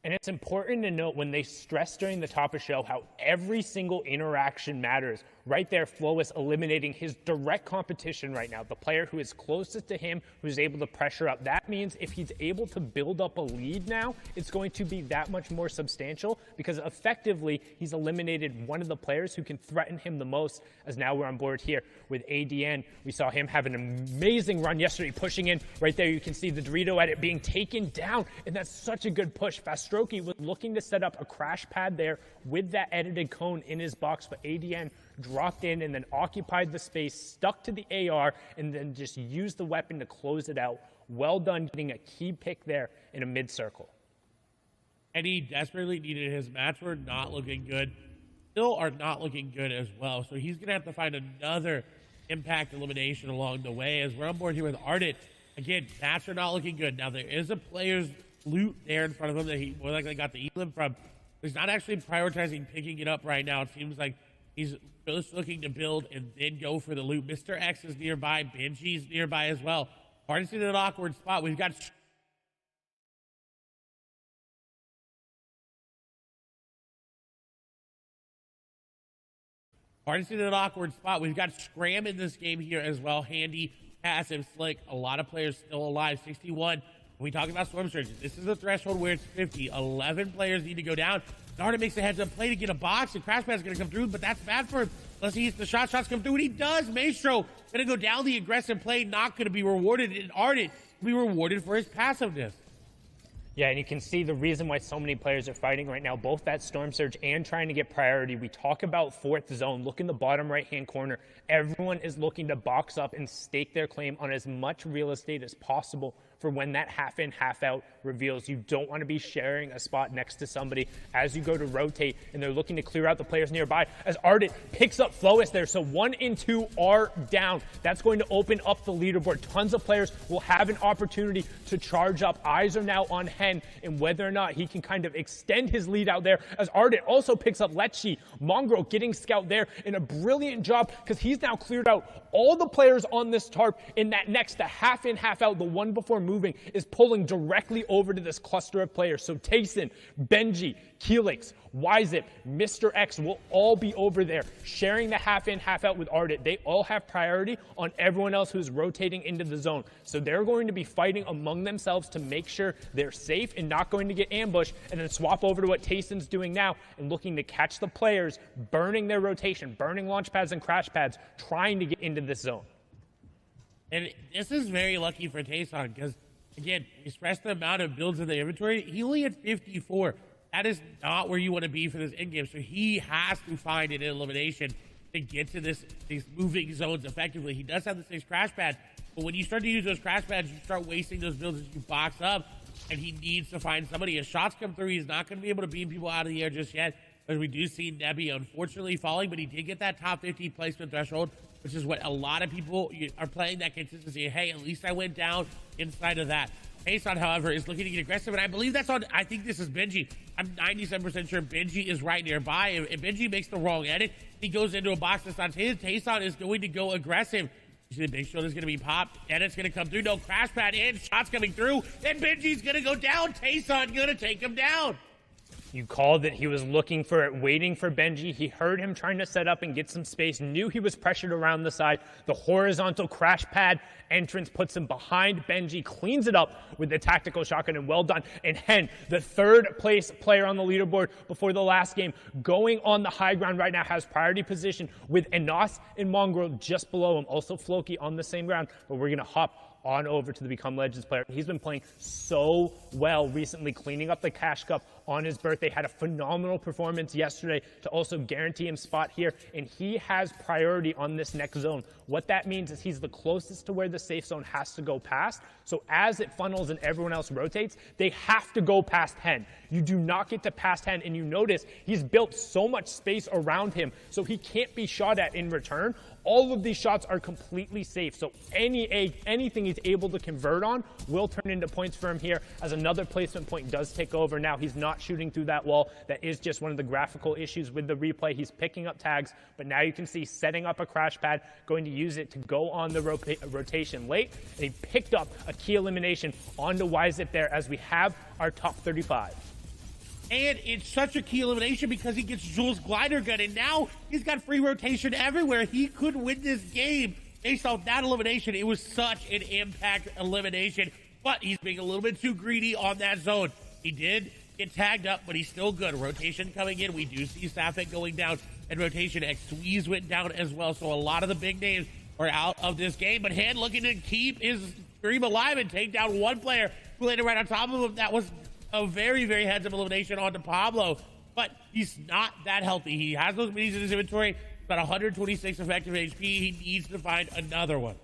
And it's important to note when they stress during the top of show how every single interaction matters. Right there, Flois eliminating his direct competition right now, the player who is closest to him, who's able to pressure up. That means if he's able to build up a lead now, it's going to be that much more substantial because effectively he's eliminated one of the players who can threaten him the most, as now we're on board here with ADN. We saw him have an amazing run yesterday, pushing in. Right there, you can see the Dorito edit being taken down, and that's such a good push. Fastroki was looking to set up a crash pad there with that edited cone in his box, but ADN dropped in and then occupied the space, stuck to the AR, and then just used the weapon to close it out. Well done getting a key pick there in a mid-circle. And he desperately needed his match. We're not looking good. Still are not looking good as well. So he's going to have to find another impact elimination along the way as we're on board here with Ardent. Again, match are not looking good. Now, there is a player's loot there in front of him that he more likely got the elim from. He's not actually prioritizing picking it up right now. It seems like he's just looking to build and then go for the loot. Mr. X is nearby. Benji's nearby as well. Ardent's in an awkward spot. We've got Scram in this game here as well. Handy, passive, slick. A lot of players still alive. 61. When we talk about storm surges, this is a threshold where it's 50. 11 players need to go down. Darda makes a heads-up play to get a box, and Crash Pad's going to come through, but that's bad for him. Unless he hits the shot. Shots come through, and he does. Maestro going to go down the aggressive play, not going to be rewarded. And Ardent will be rewarded for his passiveness. Yeah, and you can see the reason why so many players are fighting right now, both that Storm Surge and trying to get priority. We talk about fourth zone. Look in the bottom right-hand corner. Everyone is looking to box up and stake their claim on as much real estate as possible for when that half-in, half-out reveals. You don't want to be sharing a spot next to somebody as you go to rotate, and they're looking to clear out the players nearby as Ardent picks up Flois there. So 1 and 2 are down. That's going to open up the leaderboard. Tons of players will have an opportunity to charge up. Eyes are now on Hen and whether or not he can kind of extend his lead out there as Ardent also picks up Lechi. Mongrel getting scout there in a brilliant job because he's now cleared out all the players on this tarp. In that next, the half-in, half-out, the one before moving, is pulling directly over to this cluster of players. So Tayson, Benji, Keelix, Wyzip, Mr. X will all be over there sharing the half-in, half-out with Ardent. They all have priority on everyone else who's rotating into the zone. So they're going to be fighting among themselves to make sure they're safe and not going to get ambushed, and then swap over to what Tayson's doing now and looking to catch the players, burning their rotation, burning launch pads and crash pads, trying to get into this zone. And this is very lucky for Tayson because, again, express the amount of builds in the inventory. He only had 54. That is not where you want to be for this endgame. So he has to find an elimination to get to these moving zones effectively. He does have the 6 crash pad, but when you start to use those crash pads, you start wasting those builds as you box up, and he needs to find somebody. As shots come through, he's not going to be able to beam people out of the air just yet, as we do see Nebby unfortunately falling, but he did get that top 50 placement threshold, which is what a lot of people are playing that consistency. Hey, at least I went down inside of that. Tayson, however, is looking to get aggressive, and I believe that's on, I think this is Benji. I'm 97% sure Benji is right nearby. If Benji makes the wrong edit, he goes into a box that's not his. Tayson is going to go aggressive. You see the big show there's going to be popped. Edit's going to come through. No crash pad in. Shots coming through. And Benji's going to go down. Tayson going to take him down. You called it. He was looking for it, waiting for Benji. He heard him trying to set up and get some space, knew he was pressured around the side. The horizontal crash pad entrance puts him behind Benji, cleans it up with the tactical shotgun, and well done. And Hen, the third place player on the leaderboard before the last game, going on the high ground right now, has priority position with Enos and Mongrel just below him. Also Floki on the same ground, but we're going to hop on over to the Become Legends player. He's been playing so well recently, cleaning up the cash cup on his birthday. Had a phenomenal performance yesterday to also guarantee him spot here, and he has priority on this next zone. What that means is he's the closest to where the safe zone has to go past. So as it funnels and everyone else rotates, they have to go past Hen. You do not get to pass Hen, and you notice he's built so much space around him, so he can't be shot at in return. All of these shots are completely safe, so anything he's able to convert on will turn into points for him here, as another placement point does take over. Now he's not shooting through that wall. That is just one of the graphical issues with the replay. He's picking up tags, but now you can see setting up a crash pad, going to use it to go on the rotation late, and he picked up a key elimination onto Wyzip there as we have our top 35. And it's such a key elimination because he gets Jules' glider gun, and now he's got free rotation everywhere. He could win this game based off that elimination. It was such an impact elimination, but he's being a little bit too greedy on that zone. He did get tagged up, but he's still good. Rotation coming in. We do see Sapphic going down, and Rotation X Squeeze went down as well. So a lot of the big names are out of this game, but Hand looking to keep his stream alive and take down one player who landed right on top of him. That was a very, very heads-up elimination onto Pablo, but he's not that healthy. He has those minis in his inventory, about 126 effective HP. He needs to find another one.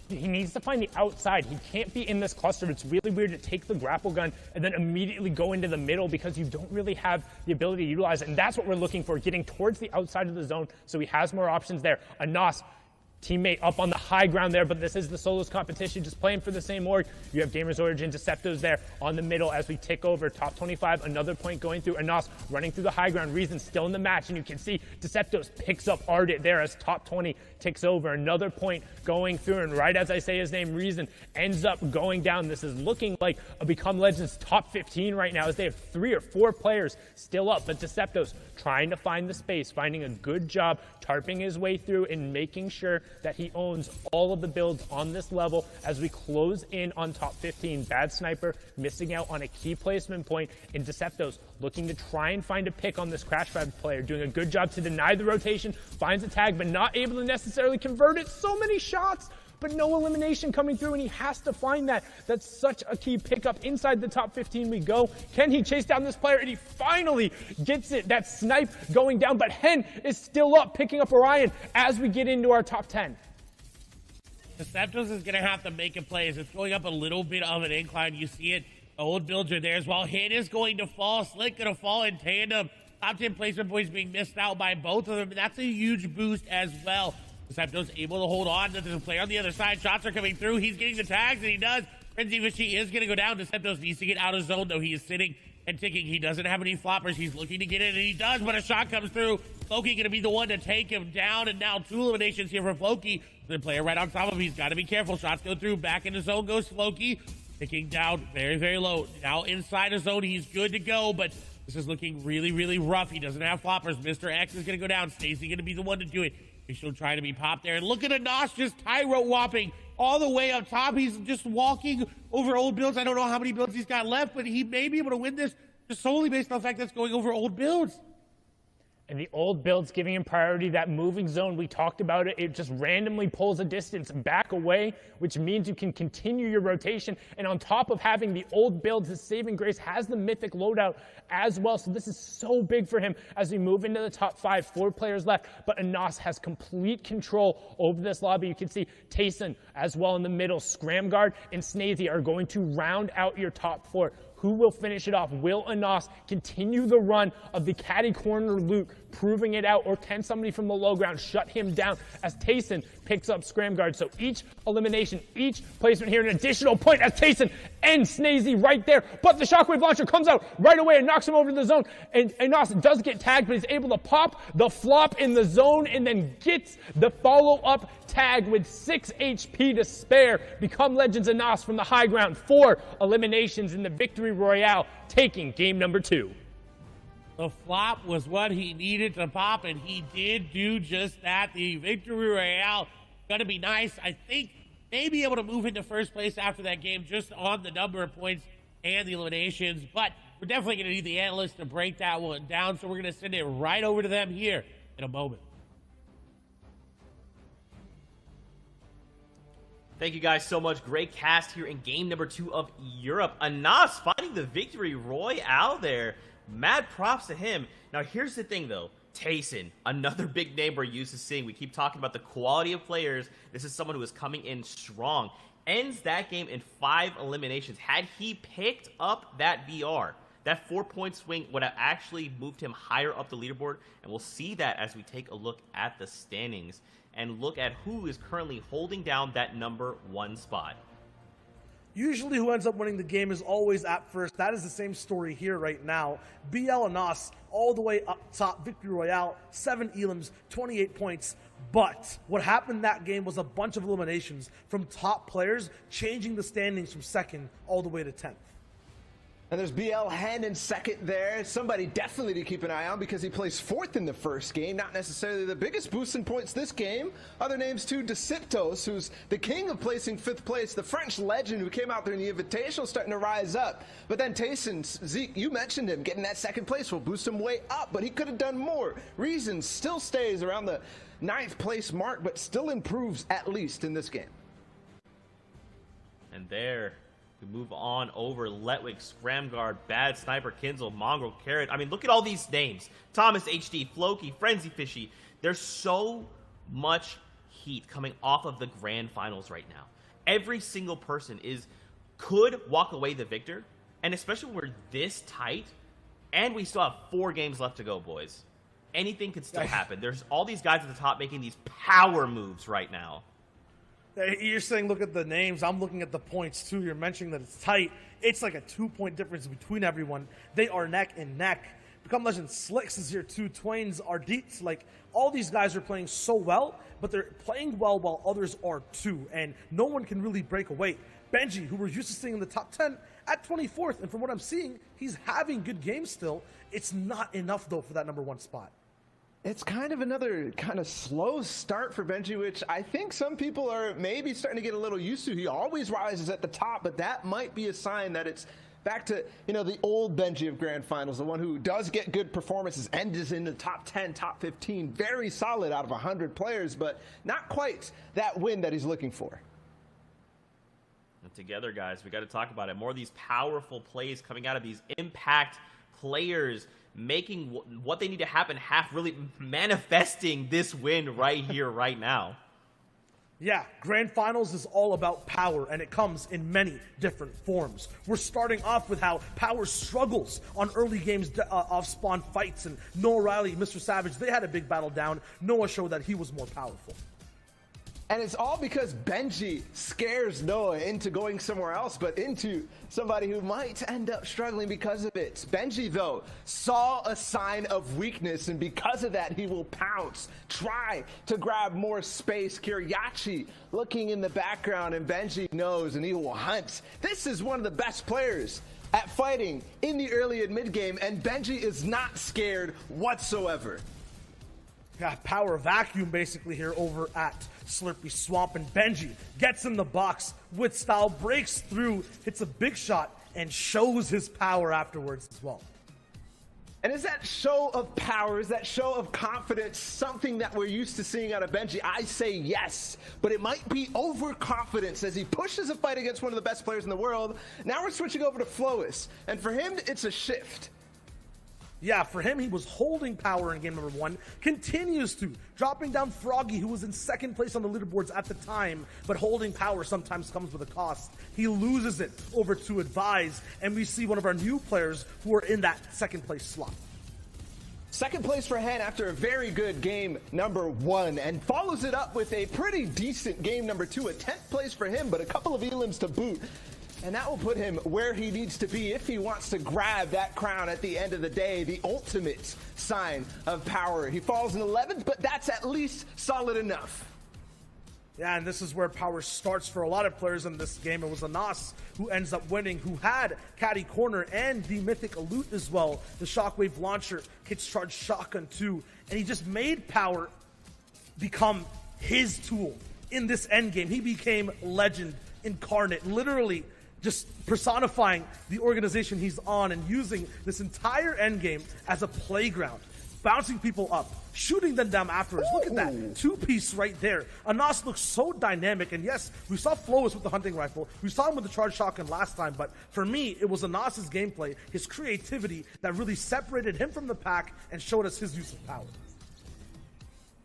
He needs to find the outside. He can't be in this cluster. It's really weird to take the grapple gun and then immediately go into the middle because you don't really have the ability to utilize it. And that's what we're looking for, getting towards the outside of the zone so he has more options there. Anas, teammate up on the high ground there, but this is the solos competition, just playing for the same org. You have Gamers Origin, Deceptos there on the middle as we tick over top 25. Another point going through. Anas running through the high ground. Reason still in the match, and you can see Deceptos picks up Ardit there as top 20 ticks over. Another point going through, and right as I say his name, Reason ends up going down. This is looking like a Become Legends top 15 right now as they have 3 or 4 players still up, but Deceptos trying to find the space, finding a good job, tarping his way through and making sure that he owns all of the builds on this level as we close in on top 15. Bad Sniper missing out on a key placement point, and Deceptos looking to try and find a pick on this Crash Fab player, doing a good job to deny the rotation, finds a tag, but not able to necessarily convert it. So many shots, but no elimination coming through, and he has to find that. That's such a key pickup. Inside the top 15 we go. Can he chase down this player? And he finally gets it. That snipe going down, but Hen is still up, picking up Orion as we get into our top 10. Deceptos is going to have to make a play as it's going up a little bit of an incline. You see it. Old builds are there as well. Hen is going to fall. Slick going to fall in tandem. Top 10 placement points being missed out by both of them. That's a huge boost as well. Deceptos able to hold on. There's a player on the other side. Shots are coming through. He's getting the tags, and he does. Frenzy Fishy is going to go down. Deceptos needs to get out of zone, though. He is sitting and ticking. He doesn't have any floppers. He's looking to get in, and he does, but a shot comes through. Floki going to be the one to take him down, and now 2 eliminations here for Floki. The player right on top of him. He's got to be careful. Shots go through. Back in the zone goes Floki. Ticking down very, very low. Now inside the zone, he's good to go, but this is looking really, really rough. He doesn't have floppers. Mr. X is going to go down. Stacy going to be the one to do it. He's still trying to be popped there. And look at Anas just Tyro whopping all the way up top. He's just walking over old builds. I don't know how many builds he's got left, but he may be able to win this just solely based on the fact that's going over old builds. And the old builds giving him priority. That moving zone, we talked about it. It just randomly pulls a distance back away, which means you can continue your rotation. And on top of having the old builds, his saving grace has the mythic loadout as well. So this is so big for him as we move into the top 5. 4 players left, but Anas has complete control over this lobby. You can see Tayson as well in the middle. Scramguard and Snazy are going to round out your top 4. Who will finish it off? Will Anas continue the run of the caddy corner loot, proving it out, or can somebody from the low ground shut him down as Tayson picks up Scramguard? So each elimination, each placement here, an additional point as Tayson ends Snazy right there. But the Shockwave launcher comes out right away and knocks him over to the zone. And Anas does get tagged, but he's able to pop the flop in the zone and then gets the follow-up tag with 6 HP to spare. Become Legends Anas from the high ground. 4 eliminations in the Victory Royale, taking game number 2. The flop was what he needed to pop, and he did do just that. The Victory Royale going to be nice. I think may be able to move into first place after that game just on the number of points and the eliminations, but we're definitely going to need the analysts to break that one down, so we're going to send it right over to them here in a moment. Thank you guys so much. Great cast here in game number 2 of Europe. Anas finding the Victory Royale there. Mad props to him. Now, here's the thing, though. Tayson, another big name we're used to seeing. We keep talking about the quality of players. This is someone who is coming in strong. Ends that game in 5 eliminations. Had he picked up that VR, that 4-point swing would have actually moved him higher up the leaderboard. And we'll see that as we take a look at the standings and look at who is currently holding down that number 1 spot. Usually who ends up winning the game is always at first. That is the same story here right now. BL Anas all the way up top, Victory Royale, 7 elims, 28 points. But what happened in that game was a bunch of eliminations from top players, changing the standings from 2nd all the way to 10th. And there's BL Hen in second there. Somebody definitely to keep an eye on because he plays 4th in the first game. Not necessarily the biggest boost in points this game. Other names too, Deciptos, who's the king of placing 5th place. The French legend who came out there in the Invitational starting to rise up. But then Tayson, Zeke, you mentioned him. Getting that 2nd place will boost him way up, but he could have done more. Reason still stays around the 9th place mark, but still improves at least in this game. And there, we move on over Letwick, Scramguard, Bad Sniper, Kinzel, Mongrel, Carrot. I mean, look at all these names. Thomas HD, Floki, Frenzy Fishy. There's so much heat coming off of the grand finals right now. Every single person could walk away the victor, and especially when we're this tight, and we still have 4 games left to go, boys. Anything could still happen. There's all these guys at the top making these power moves right now. You're saying look at the names. I'm looking at the points too. You're mentioning that it's tight. It's like a 2-point difference between everyone. They are neck and neck. Become Legend Slicks is here too. Twain's are deets. Like all these guys are playing so well, but they're playing well while others are too, and no one can really break away. Benji, who we're used to seeing in the top 10, at 24th, and from what I'm seeing, he's having good games still. It's not enough though for that #1 spot. It's kind of another kind of slow start for Benji, which I think some people are maybe starting to get a little used to. He always rises at the top, but that might be a sign that it's back to, you know, the old Benji of Grand Finals, the one who does get good performances and is in the top 10, top 15, very solid out of 100 players, but not quite that win that he's looking for. And together, guys, we got to talk about it. More of these powerful plays coming out of these impact players, making what they need to happen, really manifesting this win right here, right now. Yeah, Grand Finals is all about power, and it comes in many different forms. We're starting off with how power struggles on early games off-spawn fights, and Noah Riley, Mr. Savage, they had a big battle down. Noah showed that he was more powerful. And it's all because Benji scares Noah into going somewhere else, but into somebody who might end up struggling because of it. Benji, though, saw a sign of weakness, and because of that, he will pounce, try to grab more space. Kiriachi looking in the background, and Benji knows, and he will hunt. This is one of the best players at fighting in the early and mid game, and Benji is not scared whatsoever. Yeah, power vacuum basically here over at Slurpy Swamp, and Benji gets in the box with style, breaks through, hits a big shot, and shows his power afterwards as well. And is that show of power, is that show of confidence something that we're used to seeing out of Benji? I say yes, but it might be overconfidence as he pushes a fight against one of the best players in the world. Now we're switching over to Flois, and for him, it's a shift. Yeah, for him, he was holding power in game #1, continues to, dropping down Froggy, who was in 2nd place on the leaderboards at the time, but holding power sometimes comes with a cost. He loses it over to Advise, and we see one of our new players who are in that 2nd place slot. 2nd place for Hen after a very good game #1, and follows it up with a pretty decent game #2, a 10th place for him, but a couple of elims to boot. And that will put him where he needs to be if he wants to grab that crown at the end of the day, the ultimate sign of power. He falls in 11th, but that's at least solid enough. Yeah, and this is where power starts for a lot of players in this game. It was Anas who ends up winning, who had Caddy Corner and the Mythic Loot as well. The Shockwave Launcher, Kit's Charge Shotgun too, and he just made power become his tool in this endgame. He became legend incarnate, literally just personifying the organization he's on and using this entire endgame as a playground, bouncing people up, shooting them down afterwards. Look at that two-piece right there. Anas looks so dynamic, and yes, we saw Flois with the hunting rifle, we saw him with the charge shotgun last time, but for me, it was Anas's gameplay, his creativity that really separated him from the pack and showed us his use of power.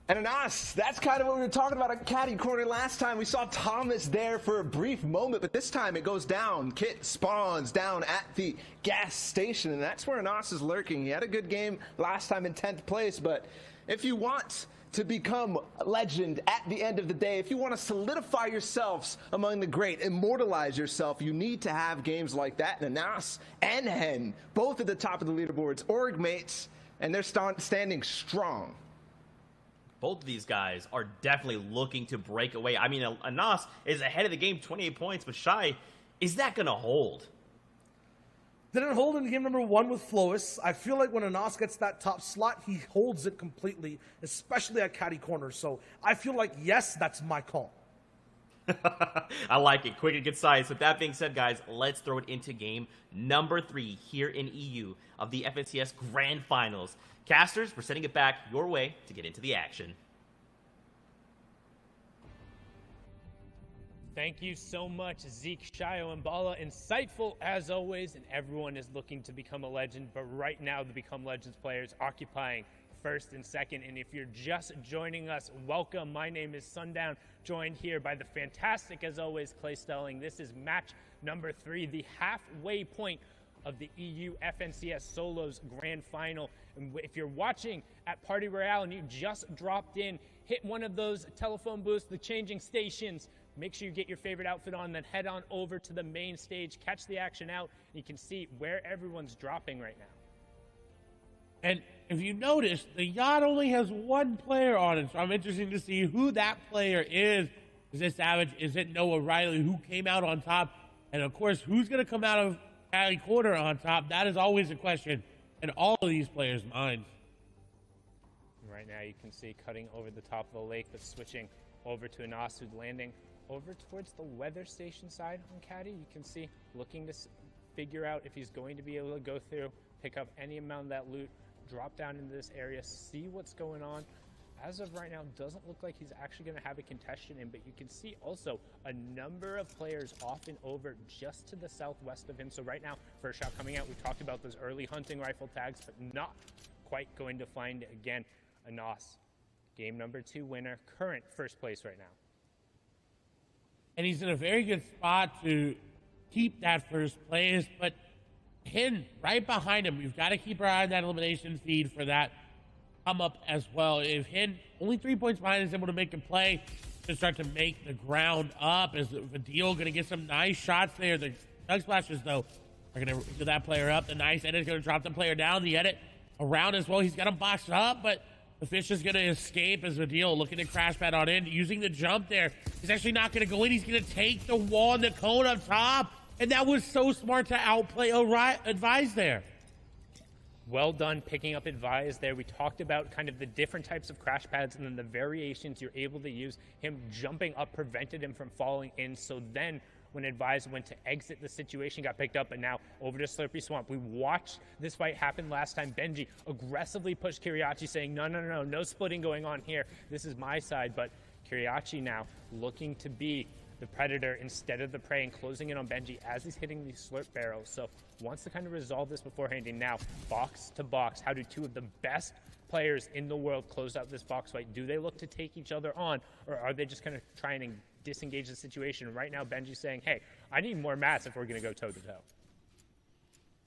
And Anas, that's kind of what we were talking about at Caddy Corner last time. We saw Thomas there for a brief moment, but this time it goes down. Kit spawns down at the gas station, and that's where Anas is lurking. He had a good game last time in 10th place, but if you want to become a legend at the end of the day, if you want to solidify yourselves among the great, immortalize yourself, you need to have games like that. And Anas and Hen, both at the top of the leaderboards, org mates, and they're standing strong. Both of these guys are definitely looking to break away. I mean, Anas is ahead of the game, 28 points, but Shy, is that going to hold? Didn't hold in game number 1 with Flois. I feel like when Anas gets that top slot, he holds it completely, especially at caddy corner. So I feel like, yes, that's my call. I like it. Quick and concise. With that being said, guys, let's throw it into game number 3 here in EU of the FNCS Grand Finals. Casters, we're sending it back your way to get into the action. Thank you so much, Zeke, Shio, and Bala. Insightful as always, and everyone is looking to become a legend, but right now the Become Legends players occupying first and second. And if you're just joining us, welcome. My name is Sundown, joined here by the fantastic, as always, Clay Stelling. This is match number 3, the halfway point of the EU FNCS Solos Grand Final. And if you're watching at Party Royale and you just dropped in, hit one of those telephone booths, the changing stations. Make sure you get your favorite outfit on, then head on over to the main stage, catch the action out, and you can see where everyone's dropping right now. And if you notice, the yacht only has 1 player on it, so I'm interested to see who that player is. Is it Savage? Is it Noah Riley, who came out on top? And of course, who's going to come out of Cali Quarter on top? That is always a question in all of these players' minds. Right now you can see cutting over the top of the lake, but switching over to Anas, who's landing over towards the weather station side on Caddy. You can see looking to figure out if he's going to be able to go through, pick up any amount of that loot, drop down into this area, see what's going on. As of right now, doesn't look like he's actually going to have a contestant in, but you can see also a number of players off and over just to the southwest of him. So right now, first shot coming out, we talked about those early hunting rifle tags, but not quite going to find it again. Anas, game number 2 winner, current first place right now. And he's in a very good spot to keep that first place, but him right behind him, we've got to keep our eye on that elimination feed for that come up as well. If Hin, only 3 points behind, is able to make a play to start to make the ground up, is Vidil going to get some nice shots there. The Dug Splashers, though, are going to get that player up. The nice edit is going to drop the player down. The edit around as well. He's got him boxed up, but the fish is going to escape as Vidil looking to crash pad on in, using the jump there. He's actually not going to go in. He's going to take the wall and the cone up top. And that was so smart to outplay Advise there. Well done picking up Advise there. We talked about kind of the different types of crash pads and then the variations you're able to use. Him jumping up prevented him from falling in. So then when Advise went to exit the situation, got picked up, and now over to Slurpy Swamp. We watched this fight happen last time. Benji aggressively pushed Kiriachi, saying, no splitting going on here. This is my side. But Kiriachi now looking to be the predator instead of the prey and closing in on Benji as he's hitting these slurp barrels. So wants to kind of resolve this beforehand. And now box to box, how do 2 of the best players in the world close out this box fight? Do they look to take each other on, or are they just kind of trying to disengage the situation? Right now Benji's saying, hey, I need more mats if we're going to go toe to toe.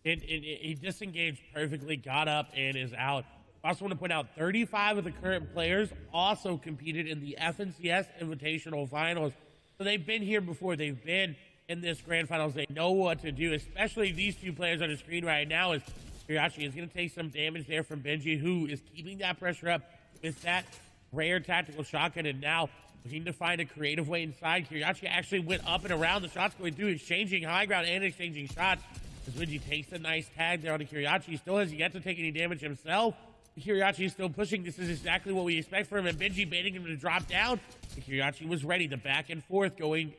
He disengaged perfectly, got up, and is out. I also want to point out 35 of the current players also competed in the FNCS Invitational Finals. So they've been here before. They've been in this Grand Finals. They know what to do, especially these 2 players on the screen right now. As Kiriachi is going to take some damage there from Benji, who is keeping that pressure up with that rare tactical shotgun, and now looking to find a creative way inside. Kiriachi actually went up and around the shots going through, exchanging high ground and exchanging shots. As Benji takes the nice tag there on Kiriachi. He still has yet to take any damage himself. Kiriachi is still pushing. This is exactly what we expect from him. And Benji baiting him to drop down. And Kiriachi was ready. The back and forth going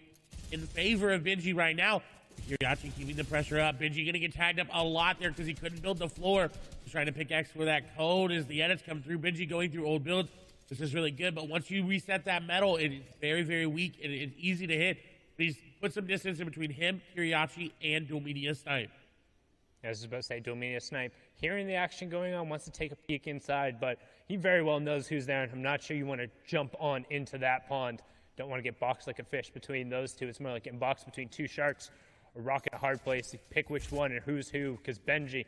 in favor of Benji right now. Kiriachi keeping the pressure up. Benji going to get tagged up a lot there because he couldn't build the floor. He's trying to pickaxe for that code as the edits come through. Benji going through old builds. This is really good. But once you reset that metal, it's very, very weak and it's easy to hit. But he's put some distance in between him, Kiriachi, and Domenia Snipe. I was about to say, Domenia Snipe, hearing the action going on, wants to take a peek inside, but he very well knows who's there, and I'm not sure you want to jump on into that pond. Don't want to get boxed like a fish between those 2. It's more like getting boxed between 2 sharks, a rock at a hard place. You pick which one and who's who, because Benji,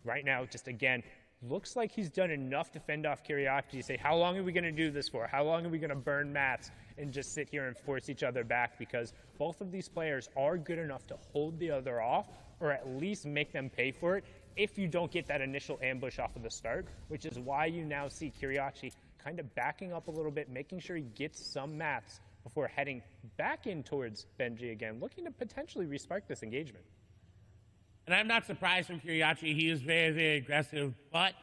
right now, just again, looks like he's done enough to fend off Kiriachi. Say, how long are we going to do this for? How long are we going to burn mats and just sit here and force each other back? Because both of these players are good enough to hold the other off, or at least make them pay for it if you don't get that initial ambush off of the start, which is why you now see Kiriachi kind of backing up a little bit, making sure he gets some mats before heading back in towards Benji again, looking to potentially respark this engagement. And I'm not surprised from Kiriachi. He is very, very aggressive, but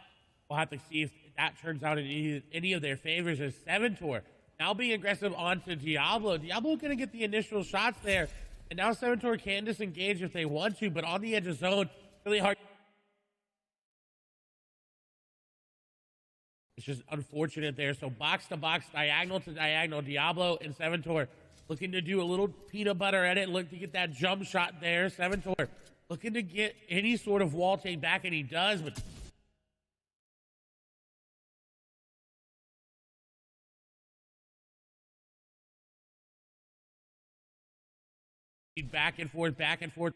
we'll have to see if that turns out in any of their favors as Seventor now being aggressive onto Diablo. Diablo going to get the initial shots there, and now Seventor can disengage if they want to, but on the edge of zone, really hard. It's just unfortunate there. So box to box, diagonal to diagonal, Diablo and Seventor looking to do a little peanut butter edit, look to get that jump shot there. Seventor looking to get any sort of wall take back, and he does, but back and forth, back and forth.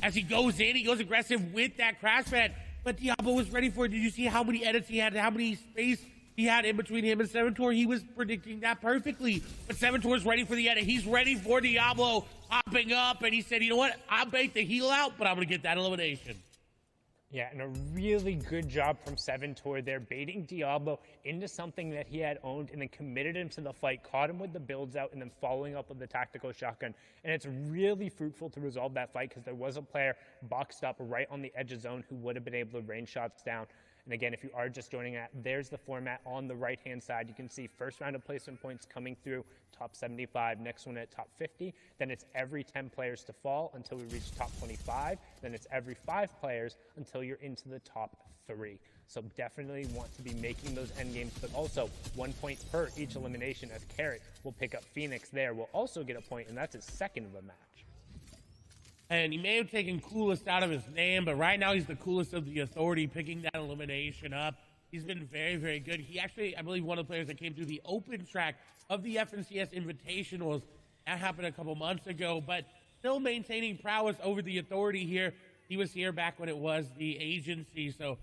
As he goes in, he goes aggressive with that crash pad, but Diablo was ready for it. Did you see how many edits he had, how many space he had in between him and Seventor? He was predicting that perfectly, but Seventor's ready for the edit. He's ready for Diablo popping up, and he said, you know what, I'll bait the heal out, but I'm going to get that elimination. Yeah, and a really good job from Seventor there, baiting Diablo into something that he had owned and then committed him to the fight, caught him with the builds out, and then following up with the tactical shotgun. And it's really fruitful to resolve that fight because there was a player boxed up right on the edge of zone who would have been able to rain shots down. And again, if you are just joining that, there's the format on the right-hand side. You can see first round of placement points coming through, top 75, next one at top 50. Then it's every 10 players to fall until we reach top 25. Then it's every 5 players until you're into the top 3. So definitely want to be making those end games, but also 1 point per each elimination, as Carrot will pick up Phoenix there. Will also get a point, and that's his second of the match. And he may have taken coolest out of his name, but right now he's the coolest of the authority, picking that elimination up. He's been very, very good. He actually, I believe, one of the players that came through the open track of the FNCS Invitationals. That happened a couple months ago, but still maintaining prowess over the authority here. He was here back when it was the agency, so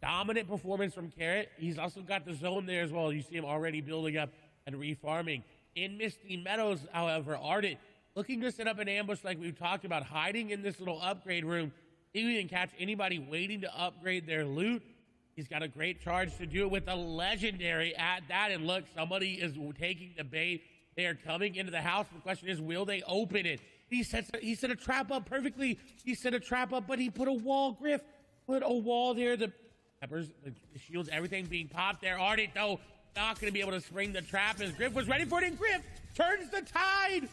dominant performance from Carrot. He's also got the zone there as well. You see him already building up and refarming. In Misty Meadows, however, Ardent looking to set up an ambush like we've talked about, hiding in this little upgrade room. He can catch anybody waiting to upgrade their loot. He's got a great charge to do it with a legendary at that. And look, somebody is taking the bait. They are coming into the house. The question is, will they open it? He set a trap up perfectly. He set a trap up, but he put a wall, Griff. Put a wall there. The peppers, the shields, everything being popped there. Ardent, though, not going to be able to spring the trap as Griff was ready for it, and Griff turns the tide.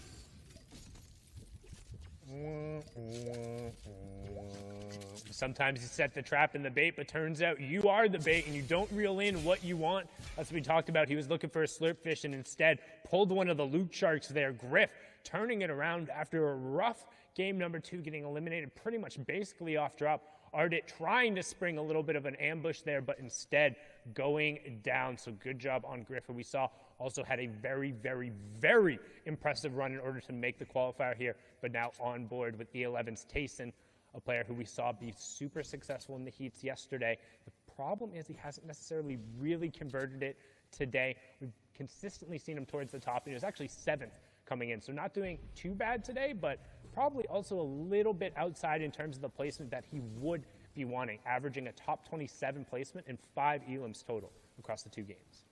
Sometimes you set the trap and the bait, but turns out you are the bait and you don't reel in what you want. That's what we talked about. He was looking for a slurp fish and instead pulled one of the loot sharks there. Griff turning it around after a rough game number 2, getting eliminated pretty much basically off drop. Ardent trying to spring a little bit of an ambush there, but instead going down. So good job on Griff, who we saw also had a very, very, very impressive run in order to make the qualifier here, but now on board with E11's Tayson, a player who we saw be super successful in the heats yesterday. The problem is he hasn't necessarily really converted it today. We've consistently seen him towards the top. He was actually 7th coming in, so not doing too bad today, but probably also a little bit outside in terms of the placement that he would be wanting, averaging a top 27 placement and 5 elims total across the 2 games.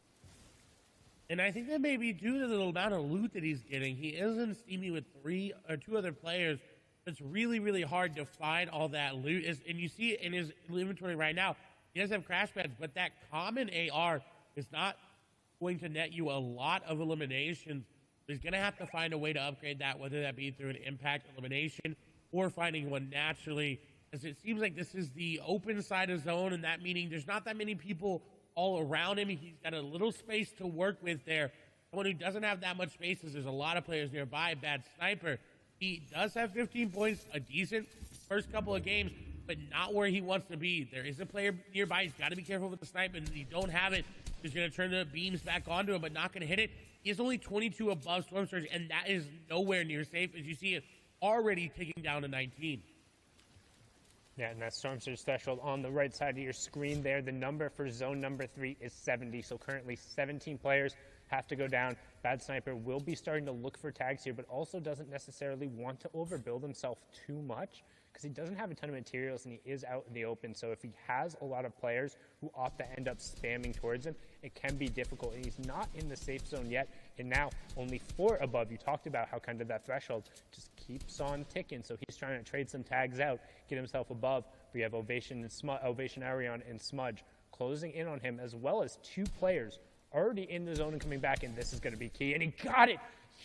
And I think that may be due to the amount of loot that he's getting. He is in Steamy with 2 other players. It's really, really hard to find all that loot. And you see it in his inventory right now. He does have crash pads, but that common AR is not going to net you a lot of eliminations. He's going to have to find a way to upgrade that, whether that be through an impact elimination or finding one naturally. As it seems like this is the open side of zone, and that meaning there's not that many people all around him. He's got a little space to work with there. Someone who doesn't have that much space is there's a lot of players nearby. Bad sniper. He does have 15 points, a decent first couple of games, but not where he wants to be. There is a player nearby. He's got to be careful with the sniper. And if you don't have it, he's going to turn the beams back onto him, but not going to hit it. He has only 22 above Storm Surge, and that is nowhere near safe. As you see, it already ticking down to 19. Yeah, and that Storm Surge threshold on the right side of your screen there. The number for zone number 3 is 70. So currently 17 players have to go down. Bad Sniper will be starting to look for tags here, but also doesn't necessarily want to overbuild himself too much because he doesn't have a ton of materials and he is out in the open. So if he has a lot of players who opt to end up spamming towards him, it can be difficult. And he's not in the safe zone yet. And now only 4 above. You talked about how kind of that threshold just keeps on ticking. So he's trying to trade some tags out, get himself above. We have Ovation Arion and Smudge closing in on him, as well as 2 players already in the zone and coming back, and this is going to be key. And he got it!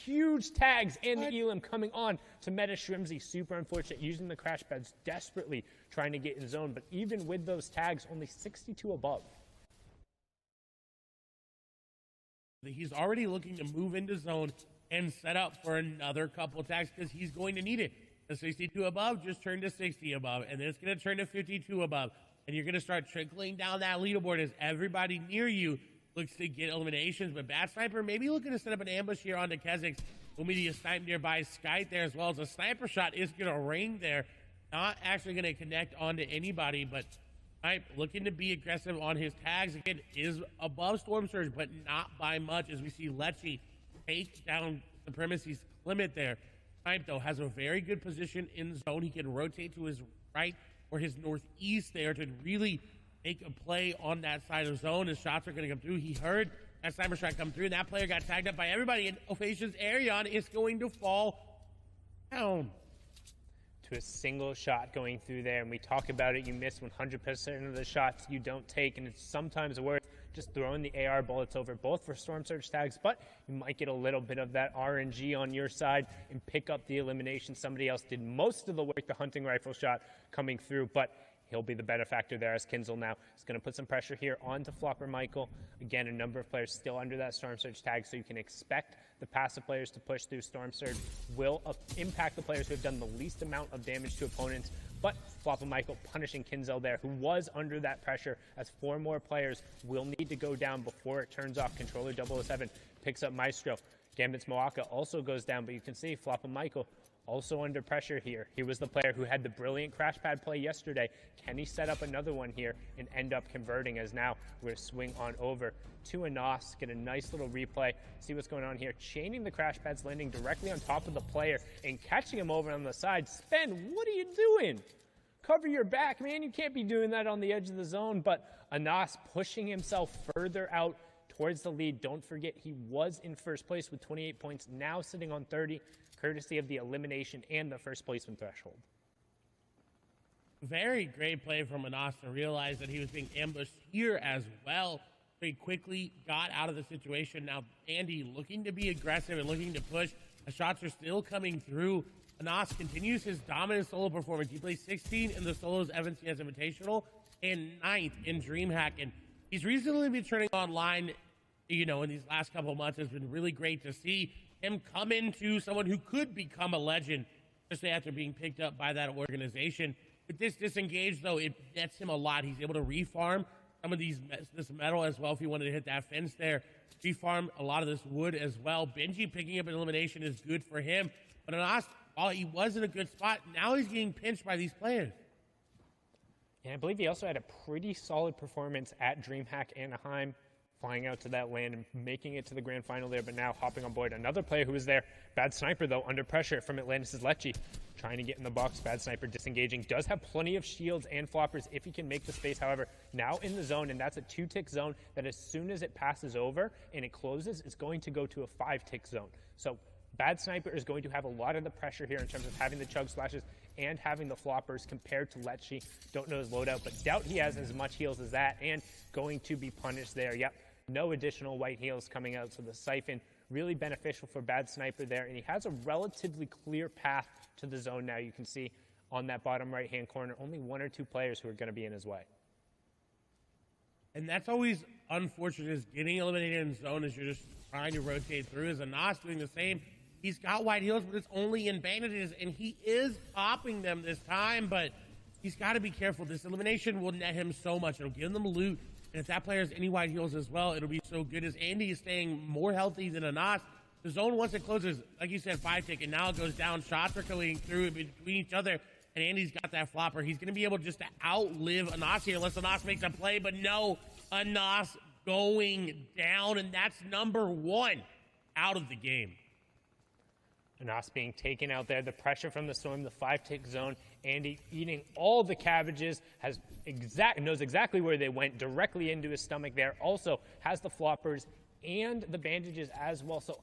Huge tags, and the Elim coming on to meta Shrimzy. Super unfortunate, using the crash pads desperately trying to get in zone, but even with those tags, only 62 above. He's already looking to move into zone and set up for another couple tags because he's going to need it. The 62 above just turned to 60 above, and then it's going to turn to 52 above. And you're going to start trickling down that leaderboard as everybody near you looks to get eliminations. But Bad Sniper maybe looking to set up an ambush here onto Kezix. Will be a snipe nearby Skype there, as well as a sniper shot is going to ring there. Not actually going to connect onto anybody, but Snipe looking to be aggressive on his tags. Again, is above Storm Surge, but not by much, as we see Lechy take down Supremacy's Clement there. Snipe, though, has a very good position in zone. He can rotate to his right or his northeast there to really make a play on that side of zone as shots are going to come through. He heard that sniper shot come through, and that player got tagged up by everybody, and Ovation's Arion is going to fall down. To a single shot going through there, and we talk about it, you miss 100% of the shots you don't take, and it's sometimes worth just throwing the AR bullets over, both for Storm Surge tags, but you might get a little bit of that RNG on your side and pick up the elimination. Somebody else did most of the work, the hunting rifle shot coming through, but he'll be the benefactor there, as Kinzel now is going to put some pressure here onto Flopper Michael. Again, a number of players still under that Storm Surge tag, so you can expect the passive players to push through. Storm Surge will impact the players who have done the least amount of damage to opponents, but Flopper Michael punishing Kinzel there, who was under that pressure, as 4 more players will need to go down before it turns off. Controller 007 picks up Maestro. Gambit's Moaka also goes down, but you can see Flopper Michael also under pressure here. He was the player who had the brilliant crash pad play yesterday. Can he set up another one here and end up converting, as now we're going to swing on over to Anas, get a nice little replay, see what's going on here. Chaining the crash pads, landing directly on top of the player and catching him over on the side. Spen, what are you doing? Cover your back, man. You can't be doing that on the edge of the zone. But Anas pushing himself further out towards the lead. Don't forget, he was in first place with 28 points, now sitting on 30, courtesy of the elimination and the first placement threshold. Very great play from Anas to realize that he was being ambushed here as well. Very quickly got out of the situation. Now Andy looking to be aggressive and looking to push. The shots are still coming through. Anas continues his dominant solo performance. He plays 16 in the solos FNCS Invitational and 9th in DreamHack. And he's recently been turning online, you know, in these last couple of months. It's been really great to see him come into someone who could become a legend, especially after being picked up by that organization. With this disengage, though, it nets him a lot. He's able to refarm some of this metal as well if he wanted to hit that fence there. Refarm a lot of this wood as well. Benji picking up an elimination is good for him. But Anas, while he was in a good spot, now he's getting pinched by these players. And I believe he also had a pretty solid performance at DreamHack Anaheim, flying out to that land and making it to the grand final there, but now hopping on board. Another player who was there, Bad Sniper, though, under pressure from Atlantis' Lechy, trying to get in the box. Bad Sniper disengaging, does have plenty of shields and floppers if he can make the space. However, now in the zone, and that's a 2-tick zone that as soon as it passes over and it closes, it's going to go to a 5-tick zone. So Bad Sniper is going to have a lot of the pressure here in terms of having the chug splashes and having the floppers compared to Lechy. Don't know his loadout, but doubt he has as much heals as that, and going to be punished there. Yep, no additional white heals coming out, so the siphon really beneficial for Bad Sniper there, and he has a relatively clear path to the zone now. You can see on that bottom right-hand corner, only 1 or 2 players who are going to be in his way. And that's always unfortunate, is getting eliminated in zone as you're just trying to rotate through. As Anas doing the same. He's got white heals, but it's only in bandages, and he is popping them this time, but he's got to be careful. This elimination will net him so much. It'll give them loot, and if that player has any white heals as well, it'll be so good. As Andy is staying more healthy than Anas, the zone, once it closes, like you said, 5-tick, and now it goes down. Shots are going through between each other, and Andy's got that flopper. He's going to be able just to outlive Anas here, unless Anas makes a play, but no, Anas going down, and that's number 1 out of the game. Anas being taken out there, the pressure from the storm, the 5-tick zone. Andy eating all the cabbages, knows exactly where they went, directly into his stomach there. Also has the floppers and the bandages as well. So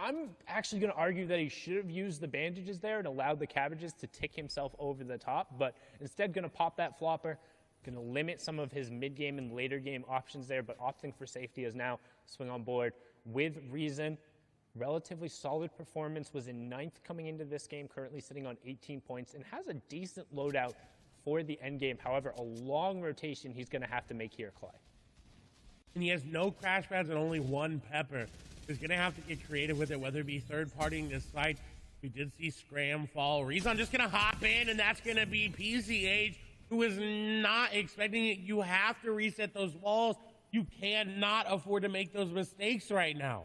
I'm actually going to argue that he should have used the bandages there and allowed the cabbages to tick himself over the top, but instead going to pop that flopper, going to limit some of his mid-game and later game options there, but opting for safety as now swing on board with reason. Relatively solid performance, was in 9th coming into this game, currently sitting on 18 points, and has a decent loadout for the end game. However, a long rotation he's going to have to make here, Clay. And he has no crash pads and only one pepper. He's going to have to get creative with it, whether it be third-partying this site. We did see Scram fall. Rezon just going to hop in, and that's going to be PCH, who is not expecting it. You have to reset those walls. You cannot afford to make those mistakes right now.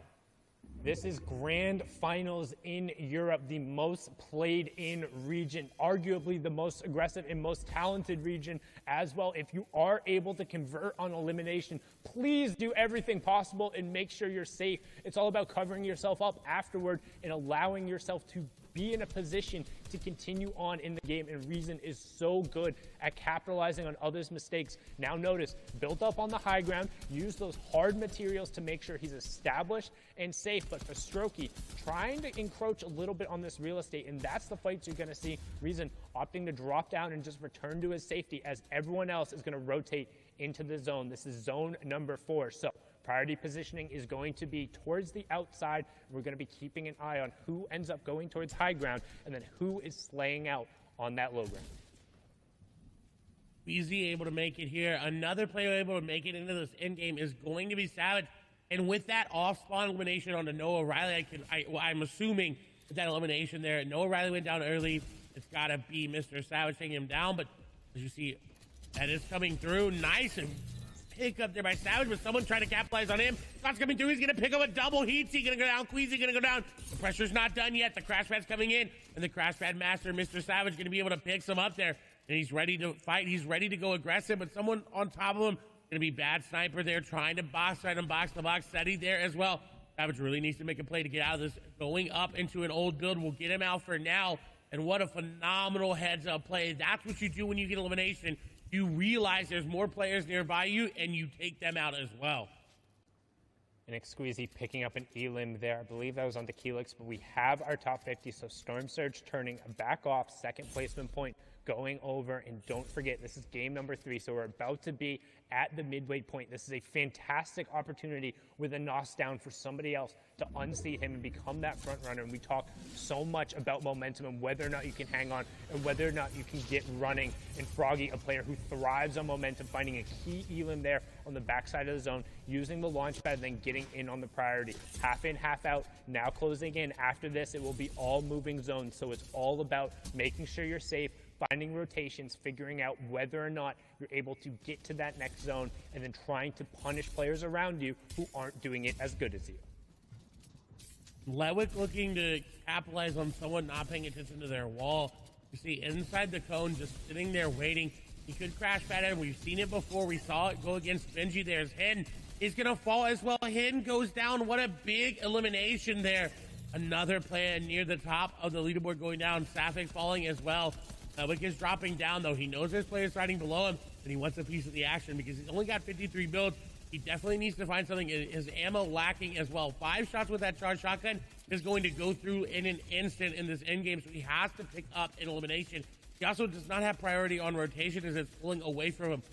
This is Grand Finals in Europe, the most played in region, arguably the most aggressive and most talented region as well. If you are able to convert on elimination, please do everything possible and make sure you're safe. It's all about covering yourself up afterward and allowing yourself to be in a position to continue on in the game, and Reason is so good at capitalizing on others' mistakes. Now notice, built up on the high ground, use those hard materials to make sure he's established and safe, but for Strokey, trying to encroach a little bit on this real estate, and that's the fights you're going to see. Reason opting to drop down and just return to his safety as everyone else is going to rotate into the zone. This is zone number 4, so priority positioning is going to be towards the outside. We're going to be keeping an eye on who ends up going towards high ground and then who is slaying out on that low ground. Easy able to make it here. Another player able to make it into this end game is going to be Savage. And with that off-spawn elimination on the Noah Riley, I'm assuming that elimination there, Noah Riley went down early. It's got to be Mr. Savage taking him down. But as you see, that is coming through. Nice and pick up there by Savage, but someone trying to capitalize on him. Scott's coming through. He's going to pick up a double. Heatsy going to go down. Queasy going to go down. The pressure's not done yet. The crash pad's coming in, and the crash pad master, Mr. Savage, going to be able to pick some up there. And he's ready to fight. He's ready to go aggressive, but someone on top of him, going to be bad sniper there, trying to box right and box the box. Steady there as well. Savage really needs to make a play to get out of this. Going up into an old build will get him out for now. And what a phenomenal heads-up play. That's what you do when you get elimination. You realize there's more players nearby you, and you take them out as well. And Exqueezy picking up an elim there. I believe that was on the Helix, but we have our top 50, so Storm Surge turning back off, second placement point going over, and don't forget, this is game number 3, so we're about to be at the midway point. This is a fantastic opportunity with a nos down for somebody else to unseat him and become that front runner. And we talk so much about momentum and whether or not you can hang on and whether or not you can get running. And Froggy, a player who thrives on momentum, finding a key elim there on the backside of the zone, using the launch pad, then getting in on the priority. Half in, half out, now closing in. After this, it will be all moving zones, so it's all about making sure you're safe, finding rotations, figuring out whether or not you're able to get to that next zone, and then trying to punish players around you who aren't doing it as good as you. Lewick looking to capitalize on someone not paying attention to their wall. You see inside the cone, just sitting there waiting. He could crash pad it. We've seen it before. We saw it go against Benji. There's Hidden. He's going to fall as well. Hidden goes down. What a big elimination there. Another player near the top of the leaderboard going down. Sapphic falling as well. Wick is dropping down, though. He knows there's players riding below him, and he wants a piece of the action because he's only got 53 builds. He definitely needs to find something. His ammo lacking as well. 5 shots with that charged shotgun is going to go through in an instant in this endgame, so he has to pick up an elimination. He also does not have priority on rotation as it's pulling away from him.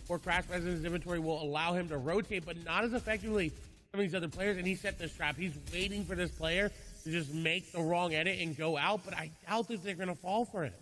4 crash pads in his inventory will allow him to rotate, but not as effectively as some of these other players, and he set this trap. He's waiting for this player to just make the wrong edit and go out, but I doubt that they're going to fall for it.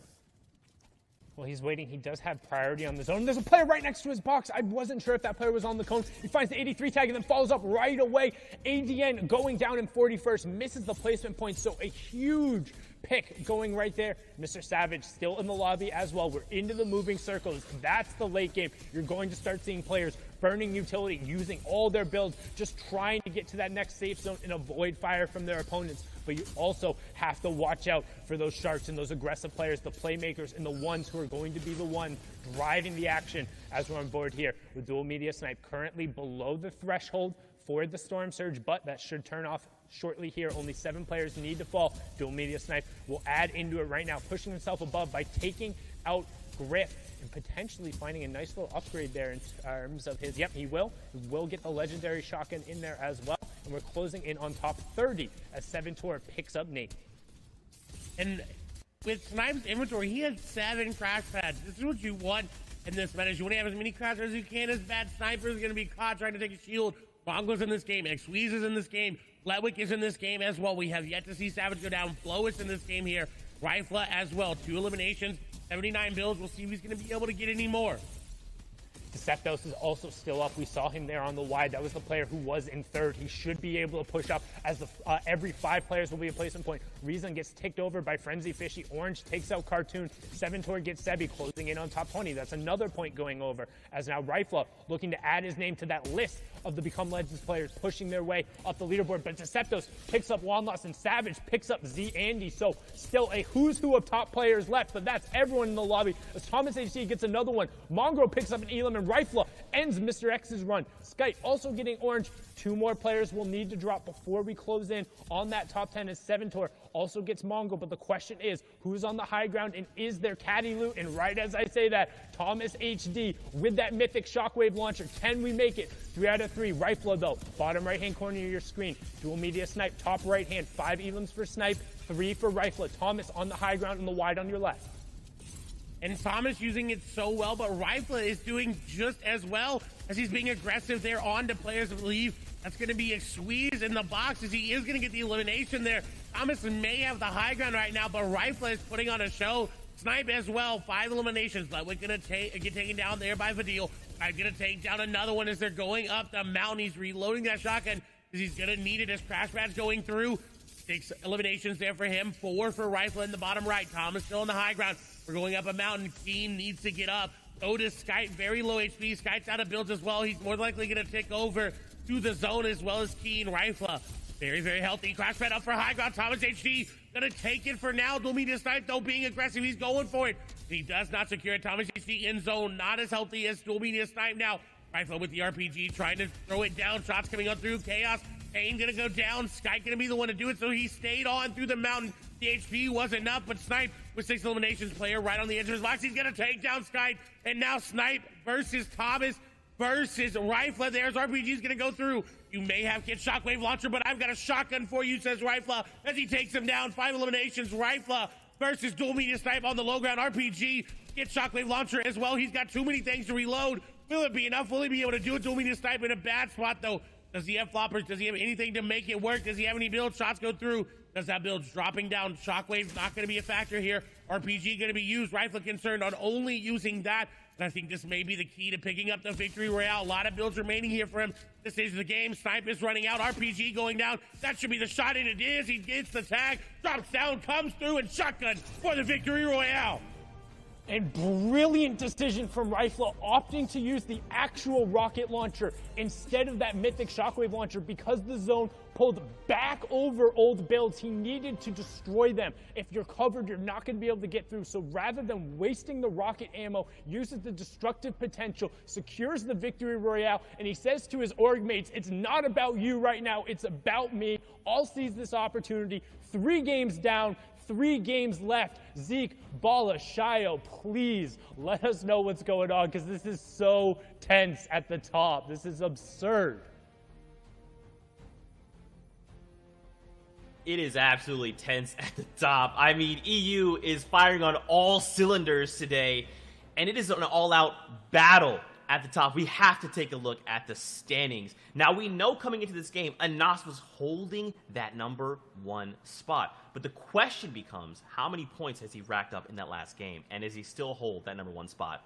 Well, he's waiting. He does have priority on the zone. There's a player right next to his box. I wasn't sure if that player was on the cone. He finds the 83 tag and then follows up right away. ADN going down in 41st, misses the placement point, so a huge pick going right there. Mr. Savage still in the lobby as well. We're into the moving circles. That's the late game. You're going to start seeing players burning utility, using all their builds, just trying to get to that next safe zone and avoid fire from their opponents. But you also have to watch out for those sharks and those aggressive players, the playmakers, and the ones who are going to be the ones driving the action as we're on board here with Dual Media Snipe currently below the threshold for the Storm Surge, but that should turn off shortly here. Only 7 players need to fall. Dual Media Snipe will add into it right now, pushing himself above by taking out Griff and potentially finding a nice little upgrade there in terms of his, yep, he will get the legendary shotgun in there as well. And and we're closing in on top 30 as Saventor picks up Nate. And with Snipe's inventory, he has 7 crash pads. This is what you want in this meta. You want to have as many crash pads as you can. As bad Sniper is going to be caught trying to take a shield. Mongo's in this game. X-Squeeze is in this game. Ledwick is in this game as well. We have yet to see Savage go down. Flo is in this game here. Rifla as well. 2 eliminations, 79 builds. We'll see if he's going to be able to get any more. Deceptos is also still up. We saw him there on the wide. That was the player who was in third. He should be able to push up as every 5 players will be a placement point. Reason gets ticked over by Frenzy Fishy. Orange takes out Cartoon. Saventor gets Sebi, closing in on top 20. That's another point going over as now Rifla looking to add his name to that list of the Become Legends players pushing their way up the leaderboard. But Deceptos picks up Wanloss and Savage picks up Z Andy. So still a who's who of top players left, but that's everyone in the lobby as Thomas HD gets another one. Mongo picks up an Elam and Rifla ends Mr. X's run. Skype also getting orange. 2 more players will need to drop before we close in on that top 10 as Saventor also gets Mongo. But the question is, who's on the high ground and is there caddy loot? And right as I say that, Thomas HD with that mythic shockwave launcher. Can we make it? 3 out of 3. Rifla though, bottom right hand corner of your screen. Dual media snipe, top right hand. 5 Elams for snipe, 3 for Rifla. Thomas on the high ground and the wide on your left. And Thomas using it so well, but Rifla is doing just as well as he's being aggressive there on to players of leave. That's going to be a squeeze in the box as he is going to get the elimination there. Thomas may have the high ground right now, but Rifla is putting on a show. Snipe as well, 5 eliminations. Ludwig going to get taken down there by Vadil. I'm going to take down another one as they're going up the mountain. He's reloading that shotgun because he's going to need it as crash pads going through. 6 eliminations there for him, 4 for Rifla in the bottom right. Thomas still on the high ground. We're going up a mountain. Keen needs to get up. So does Skype, very low HP. Skype's out of builds as well. He's more likely going to take over to the zone as well as Keen. Rifla, very, very healthy. Crash pad up for high ground. Thomas HD going to take it for now. Don't mean to snipe though, being aggressive. He's going for it. He does not secure it. Thomas HD in zone, not as healthy as Dual Media Snipe now. Rifla with the RPG, trying to throw it down. Shots coming on through. Chaos. Pain gonna go down. Skype gonna be the one to do it, so he stayed on through the mountain. The HP wasn't enough, but Snipe with 6 eliminations, player right on the edge of his box. He's gonna take down Skype, and now Snipe versus Thomas versus Rifla. There's RPG's gonna go through. You may have Kid Shockwave Launcher, but I've got a shotgun for you, says Rifla, as he takes him down. 5 eliminations. Rifla versus Dual Media Snipe on the low ground. RPG, Kid Shockwave Launcher as well. He's got too many things to reload. Will it be enough? Will he be able to do it? Dual Media Snipe in a bad spot, though. Does he have floppers? Does he have anything to make it work? Does he have any builds? Shots go through. Does that build dropping down? Shockwave's not going to be a factor here. RPG going to be used. Rifla concerned on only using that. And I think this may be the key to picking up the victory royale. A lot of builds remaining here for him. This is the game. Snipe is running out. RPG going down. That should be the shot, and it is. He gets the tag, drops down, comes through, and shotgun for the victory royale. And brilliant decision from Rifla, opting to use the actual rocket launcher instead of that mythic shockwave launcher because the zone pulled back over old builds. He needed to destroy them. If you're covered, you're not going to be able to get through. So rather than wasting the rocket ammo, uses the destructive potential, secures the victory royale, and he says to his org mates, it's not about you right now, it's about me. All seize this opportunity. 3 games down, 3 games left. Zeke, Bala, Shio, please let us know what's going on because this is so tense at the top. This is absurd. It is absolutely tense at the top. I mean, EU is firing on all cylinders today, and it is an all-out battle at the top. We have to take a look at the standings. Now, we know coming into this game, Anas was holding that #1 spot. But the question becomes, how many points has he racked up in that last game? And does he still hold that #1 spot?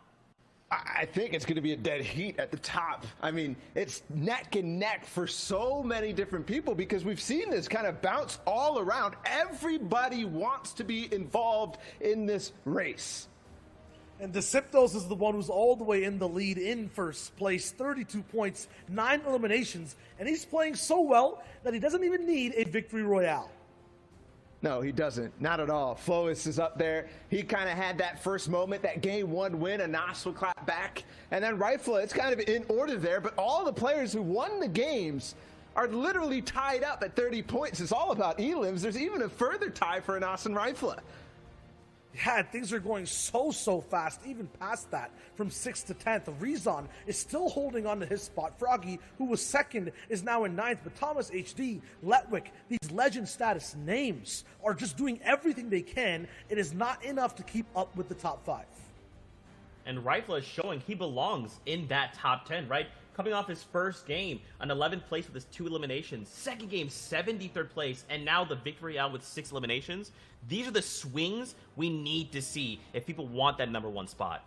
I think it's going to be a dead heat at the top. I mean, it's neck and neck for so many different people because we've seen this kind of bounce all around. Everybody wants to be involved in this race. And Deceptos is the one who's all the way in the lead in first place, 32 points, 9 eliminations, and he's playing so well that he doesn't even need a victory royale. No, he doesn't. Not at all. Flois is up there. He kind of had that first moment, that game 1 win. Anas will clap back. And then Rifla, it's kind of in order there, but all the players who won the games are literally tied up at 30 points. It's all about elims. There's even a further tie for Anas and Rifla. Yeah, things are going so fast, even past that, from 6th to 10th. Rezon is still holding on to his spot. Froggy, who was 2nd, is now in 9th, but Thomas HD, Letwick, these legend status names are just doing everything they can. It is not enough to keep up with the top 5. And Rifle is showing he belongs in that top 10, right? Coming off his first game, an 11th place with his 2 eliminations. Second game, 73rd place, and now the victory out with 6 eliminations. These are the swings we need to see if people want that #1 spot.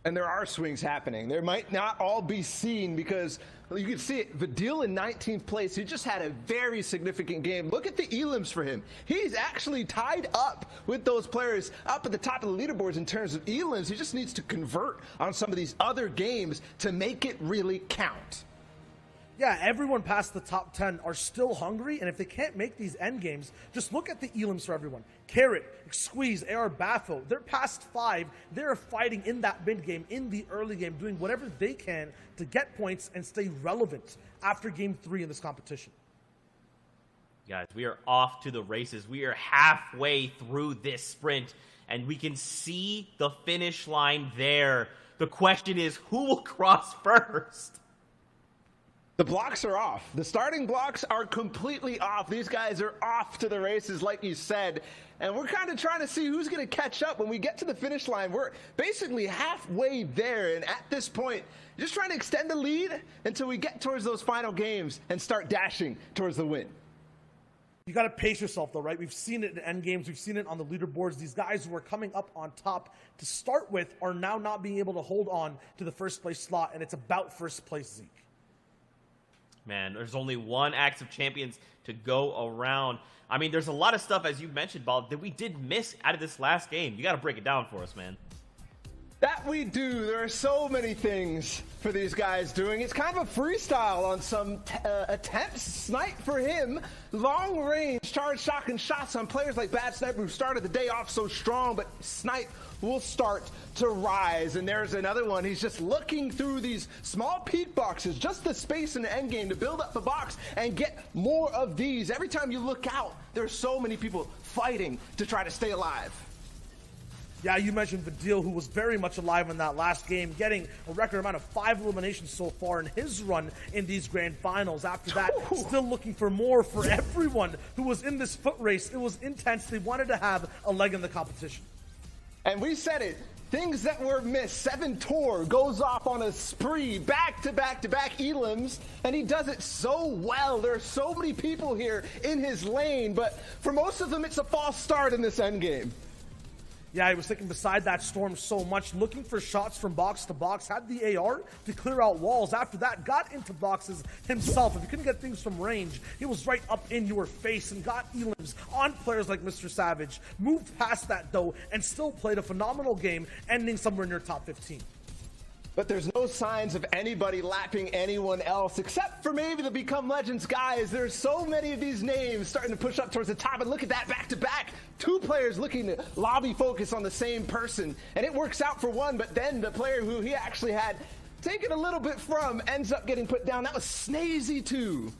And there are swings happening. There might not all be seen because you can see it. Vidil in 19th place, he just had a very significant game. Look at the elims for him. He's actually tied up with those players up at the top of the leaderboards in terms of elims. He just needs to convert on some of these other games to make it really count. Yeah, everyone past the top 10 are still hungry, and if they can't make these end games, just look at the elims for everyone. Carrot, Squeeze, AR Baffo, they're past 5. They're fighting in that mid game, in the early game, doing whatever they can to get points and stay relevant after game 3 in this competition. Guys, we are off to the races. We are halfway through this sprint, and we can see the finish line there. The question is, who will cross first? The blocks are off. The starting blocks are completely off. These guys are off to the races, like you said. And we're kind of trying to see who's going to catch up when we get to the finish line. We're basically halfway there. And at this point, just trying to extend the lead until we get towards those final games and start dashing towards the win. You got to pace yourself, though, right? We've seen it in end games. We've seen it on the leaderboards. These guys who are coming up on top to start with are now not being able to hold on to the first place slot. And it's about first place Zeke. Man, there's only one Axe of Champions to go around. I mean, there's a lot of stuff, as you mentioned, Ball, that we did miss out of this last game. You got to break it down for us, man. That we do. There are so many things for these guys doing. It's kind of a freestyle on some attempts. Snipe for him. Long range charge shotgun shots on players like Bad Sniper who started the day off so strong, but Snipe will start to rise. And there's another one. He's just looking through these small peak boxes, just the space in the end game to build up the box and get more of these. Every time you look out, there's so many people fighting to try to stay alive. Yeah, you mentioned Vidil, who was very much alive in that last game, getting a record amount of 5 eliminations so far in his run in these grand finals. After that, still looking for more for everyone who was in this foot race. It was intense. They wanted to have a leg in the competition. And we said it. Things that were missed. 7 Tor goes off on a spree, back-to-back-to-back elims, and he does it so well. There are so many people here in his lane, but for most of them, it's a false start in this endgame. Yeah, he was sticking beside that storm so much, looking for shots from box to box, had the AR to clear out walls. After that, got into boxes himself. If you couldn't get things from range, he was right up in your face and got elims on players like Mr. Savage. Moved past that, though, and still played a phenomenal game, ending somewhere near top 15. But there's no signs of anybody lapping anyone else, except for maybe the Become Legends guys. There's so many of these names starting to push up towards the top, and look at that back-to-back. 2 players looking to lobby focus on the same person, and it works out for one, but then the player who he actually had taken a little bit from ends up getting put down. That was Snazy too.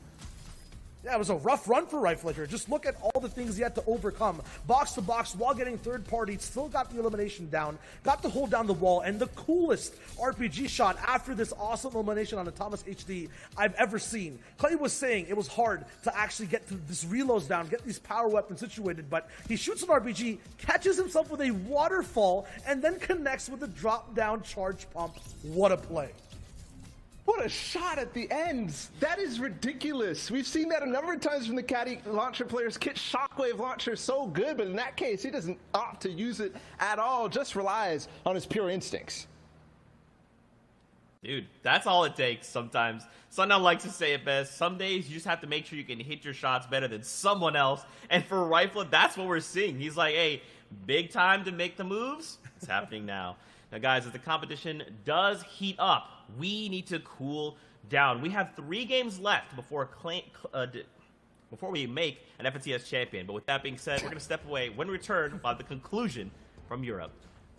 Yeah, it was a rough run for Rifle here. Just look at all the things he had to overcome. Box to box while getting third party. Still got the elimination down. Got to hold down the wall. And the coolest RPG shot after this awesome elimination on the Thomas HD I've ever seen. Clay was saying it was hard to actually get to this reloads down, get these power weapons situated. But he shoots an RPG, catches himself with a waterfall, and then connects with a drop down charge pump. What a play. What a shot at the end. That is ridiculous. We've seen that a number of times from the Caddy launcher players. Kit Shockwave launcher so good, but in that case, he doesn't opt to use it at all, just relies on his pure instincts. Dude, that's all it takes sometimes. Sundown likes to say it best. Some days you just have to make sure you can hit your shots better than someone else. And for Rifle, that's what we're seeing. He's like, hey, big time to make the moves. It's happening now. Now, guys, as the competition does heat up, we need to cool down. We have 3 games left before we make an FNCS champion. But with that being said, we're going to step away. When we return, we'll have the conclusion from Europe.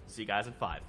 See you guys in 5.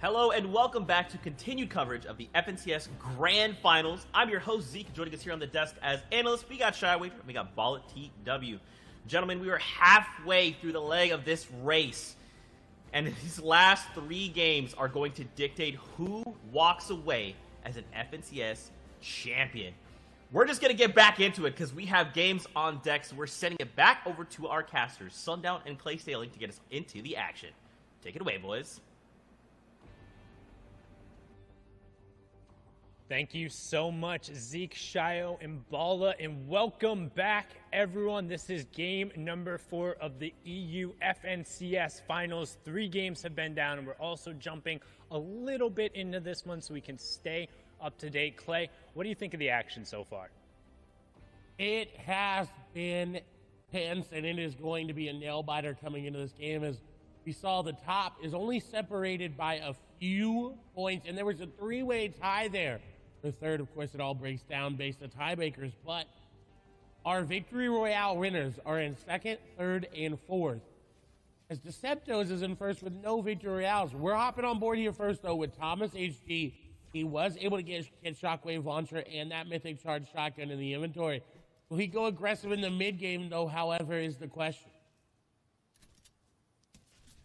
Hello and welcome back to continued coverage of the FNCS Grand Finals. I'm your host Zeke, joining us here on the desk as analyst. We got Shyway, we got Ball at TW. Gentlemen, we are halfway through the leg of this race, and these last 3 games are going to dictate who walks away as an FNCS champion. We're just going to get back into it because we have games on deck, so we're sending it back over to our casters, Sundown and Clay Sailing, to get us into the action. Take it away, boys. Thank you so much, Zeke, Shio, and Bala, and welcome back, everyone. This is game number 4 of the EU FNCS Finals. 3 games have been down, and we're also jumping a little bit into this one so we can stay up to date. Clay, what do you think of the action so far? It has been tense, and it is going to be a nail-biter coming into this game. As we saw, the top is only separated by a few points, and there was a 3-way tie there. The third, of course, it all breaks down based on tiebreakers, but our Victory Royale winners are in 2nd, 3rd, and 4th. As Deceptos is in 1st with no Victory Royales. We're hopping on board here first, though, with Thomas HD. He was able to get Shockwave Launcher and that Mythic Charge Shotgun in the inventory. Will he go aggressive in the mid-game, though, however, is the question.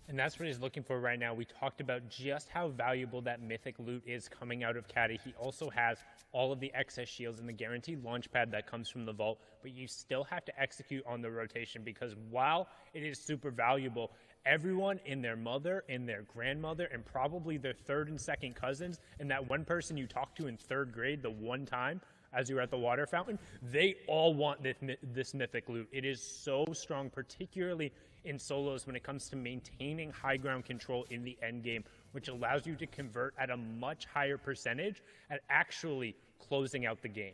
And that's what he's looking for right now. We talked about just how valuable that mythic loot is coming out of Caddy. He also has all of the excess shields and the guaranteed launch pad that comes from the vault, but you still have to execute on the rotation because while it is super valuable, everyone and their mother and their grandmother and probably their 3rd and 2nd cousins and that one person you talked to in 3rd grade the one time as you were at the water fountain, they all want this mythic loot. It is so strong, particularly in solos when it comes to maintaining high ground control in the end game, which allows you to convert at a much higher percentage at actually closing out the game.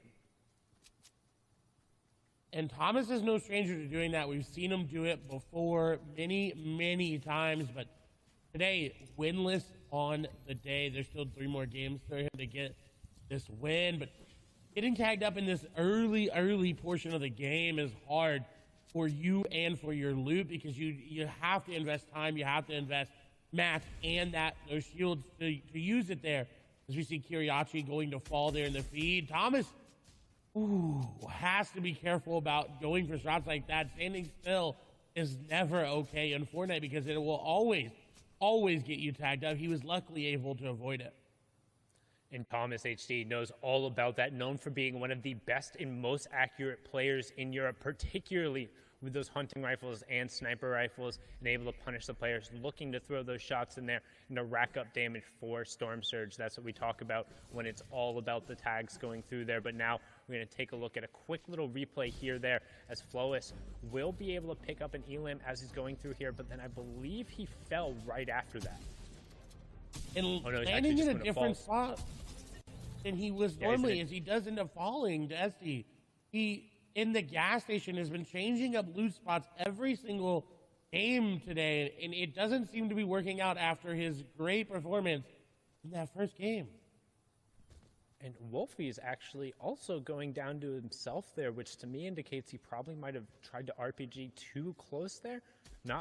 And Thomas is no stranger to doing that. We've seen him do it before many times, but today, winless on the day. There's still 3 more games for him to get this win, but getting tagged up in this early portion of the game is hard for you and for your loot because you have to invest time, you have to invest math and those shields to use it there. As we see Kiriachi going to fall there in the feed. Thomas has to be careful about going for shots like that. Standing still is never okay in Fortnite because it will always get you tagged up. He was luckily able to avoid it. And Thomas HD knows all about that, known for being one of the best and most accurate players in Europe, particularly with those hunting rifles and sniper rifles, and able to punish the players looking to throw those shots in there and to rack up damage for Storm Surge. That's what we talk about when it's all about the tags going through there. But now we're going to take a look at a quick little replay here there as Flois will be able to pick up an elim as he's going through here, but then I believe he fell right after that. And landing in a different spot than he was normally, as he does end up falling to SD. He, in the gas station, has been changing up loot spots every single game today, and it doesn't seem to be working out after his great performance in that first game. And Wolfie is actually also going down to himself there, which to me indicates he probably might have tried to RPG too close there.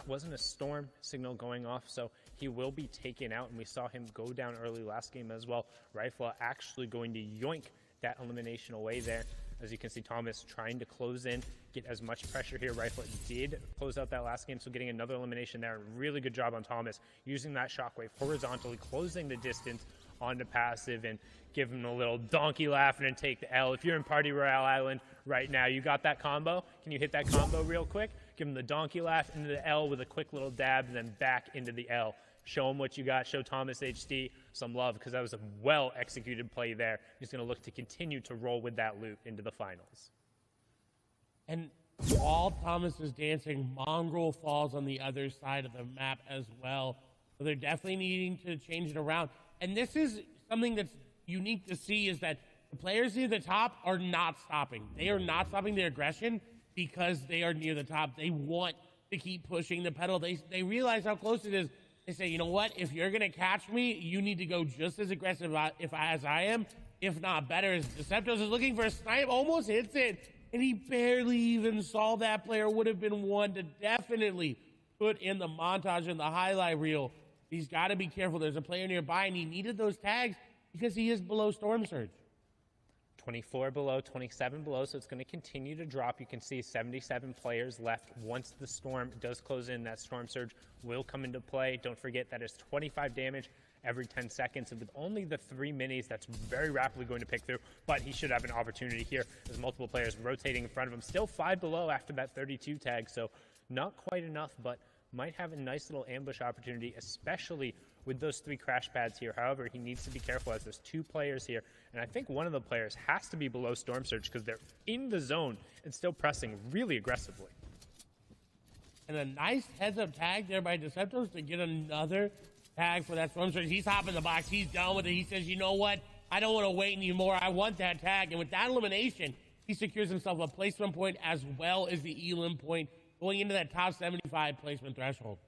Wasn't a storm signal going off, so he will be taken out, and we saw him go down early last game as well. Rifle actually going to yoink that elimination away there. As you can see, Thomas trying to close in, get as much pressure here. Rifle did close out that last game, so getting another elimination there. Really good job on Thomas, using that shockwave horizontally, closing the distance onto passive and give him a little donkey laugh and take the L. If you're in Party Royale Island right now, you got that combo? Can you hit that combo real quick? Give him the donkey laugh into the L with a quick little dab and then back into the L. Show him what you got. Show Thomas HD some love because that was a well-executed play there. He's going to look to continue to roll with that loot into the finals. And while Thomas is dancing, Mongrel falls on the other side of the map as well. So they're definitely needing to change it around. And this is something that's unique to see is that the players near the top are not stopping. They are not stopping their aggression because they are near the top. They want to keep pushing the pedal. They realize how close it is. They say, you know what? If you're going to catch me, you need to go just as aggressive as I am, if not better. As Deceptos is looking for a snipe, almost hits it, and he barely even saw that player. Would have been one to definitely put in the montage and the highlight reel He's got to be careful. There's a player nearby, and he needed those tags because he is below Storm Surge. 24 below, 27 below, so it's going to continue to drop. You can see 77 players left. Once the storm does close in, that Storm Surge will come into play. Don't forget that is 25 damage every 10 seconds. And with only the 3 minis, that's very rapidly going to pick through, but he should have an opportunity here. There's multiple players rotating in front of him. Still 5 below after that 32 tag, so not quite enough, but might have a nice little ambush opportunity, especially with those 3 crash pads here. However, he needs to be careful as there's 2 players here, and I think one of the players has to be below Storm Surge because they're in the zone and still pressing really aggressively. And a nice heads-up tag there by Deceptos to get another tag for that Storm Surge. He's hopping the box. He's done with it. He says, you know what? I don't want to wait anymore. I want that tag. And with that elimination, he secures himself a placement point as well as the elim point going into that top 75 placement threshold.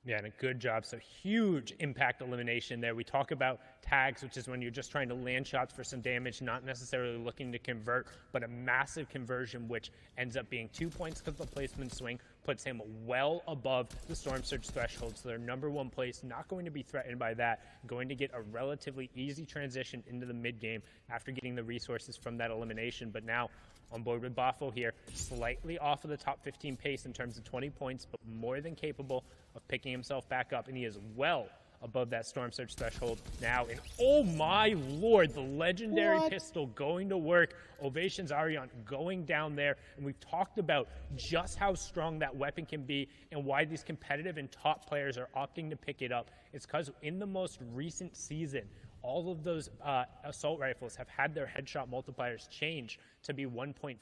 Yeah, and a good job. So huge impact elimination there. We talk about tags, which is when you're just trying to land shots for some damage, not necessarily looking to convert, but a massive conversion, which ends up being 2 points because the placement swing puts him well above the Storm Surge threshold. So their number 1 place, not going to be threatened by that, going to get a relatively easy transition into the mid game after getting the resources from that elimination. But now on board with Bafo here, slightly off of the top 15 pace in terms of 20 points, but more than capable of picking himself back up, and he is well above that Storm Surge threshold now. And oh my lord, the legendary pistol going to work. Ovations Arion going down there, and we've talked about just how strong that weapon can be and why these competitive and top players are opting to pick it up. It's because in the most recent season, all of those assault rifles have had their headshot multipliers change to be 1.5.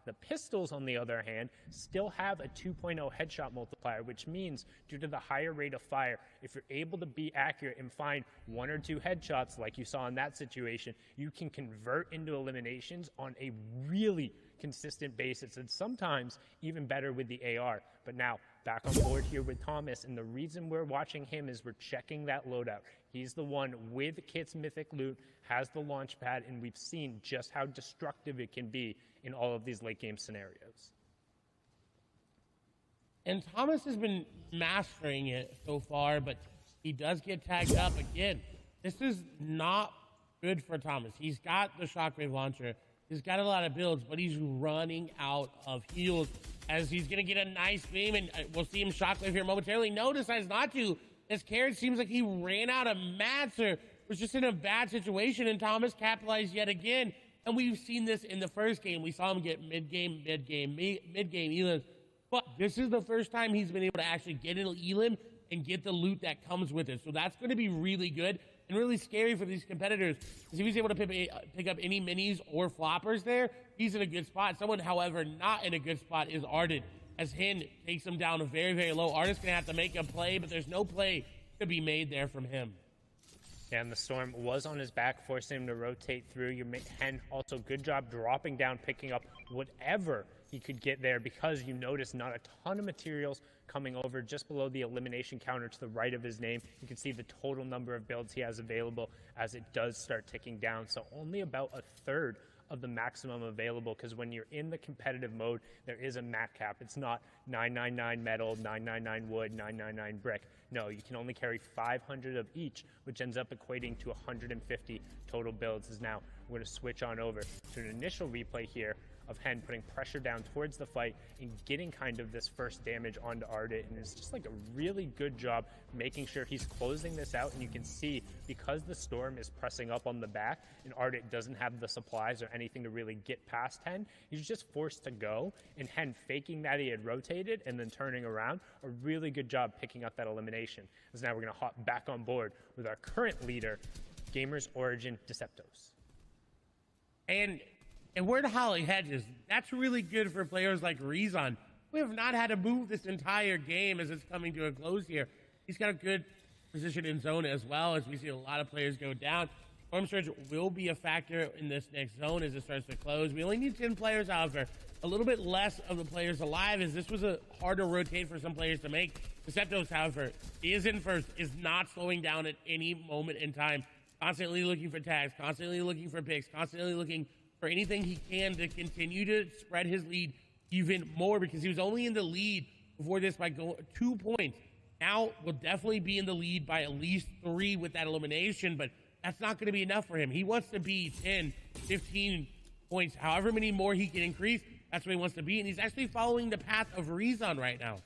The pistols, on the other hand, still have a 2.0 headshot multiplier, which means due to the higher rate of fire, if you're able to be accurate and find 1 or 2 headshots like you saw in that situation, you can convert into eliminations on a really consistent basis, and sometimes even better with the AR. But now back on board here with Thomas, and the reason we're watching him is we're checking that loadout. He's the one with Kit's mythic loot, has the launch pad, and we've seen just how destructive it can be in all of these late game scenarios. And Thomas has been mastering it so far, but he does get tagged up again. This is not good for Thomas. He's got the shockwave launcher. He's got a lot of builds, but he's running out of heals as he's going to get a nice beam, and we'll see him shockwave here momentarily. No, decides not to. As Carrot seems like he ran out of mats or was just in a bad situation, and Thomas capitalized yet again. And we've seen this in the first game. We saw him get mid-game elims. But this is the first time he's been able to actually get an elim and get the loot that comes with it. So that's going to be really good and really scary for these competitors. Because if he's able to pick up any minis or floppers there, he's in a good spot. Someone, however, not in a good spot is Arden, as Hin takes him down very, very low. Arden's going to have to make a play, but there's no play to be made there from him. Yeah, and the storm was on his back, forcing him to rotate through. Hen also good job dropping down, picking up whatever he could get there, because you notice not a ton of materials coming over just below the elimination counter to the right of his name. You can see the total number of builds he has available as it does start ticking down. So only about a third of the maximum available, because when you're in the competitive mode, there is a mat cap. It's not 999 metal, 999 wood, 999 brick. No, you can only carry 500 of each, which ends up equating to 150 total builds. Is now we're going to switch on over to an initial replay here of Hen putting pressure down towards the fight and getting kind of this first damage onto Ardit, and it's just like a really good job making sure he's closing this out. And you can see, because the storm is pressing up on the back and Ardit doesn't have the supplies or anything to really get past Hen, he's just forced to go, and Hen faking that he had rotated and then turning around, a really good job picking up that elimination. As now we're going to hop back on board with our current leader, Gamers Origin Deceptos. And we're to Holly Hedges. That's really good for players like Rezon, who have not had to move this entire game as it's coming to a close here. He's got a good position in zone as well, as we see a lot of players go down. Storm Surge will be a factor in this next zone as it starts to close. We only need 10 players, however. A little bit less of the players alive, as this was a harder rotate for some players to make. Deceptos, however, is in first, is not slowing down at any moment in time. Constantly looking for tags, constantly looking for picks, constantly looking for anything he can to continue to spread his lead even more, because he was only in the lead before this by 2 points. now will definitely be in the lead by at least 3 with that elimination, but that's not going to be enough for him. He wants to be 10, 15 points, however many more he can increase. That's what he wants to be, and he's actually following the path of Rezon right now.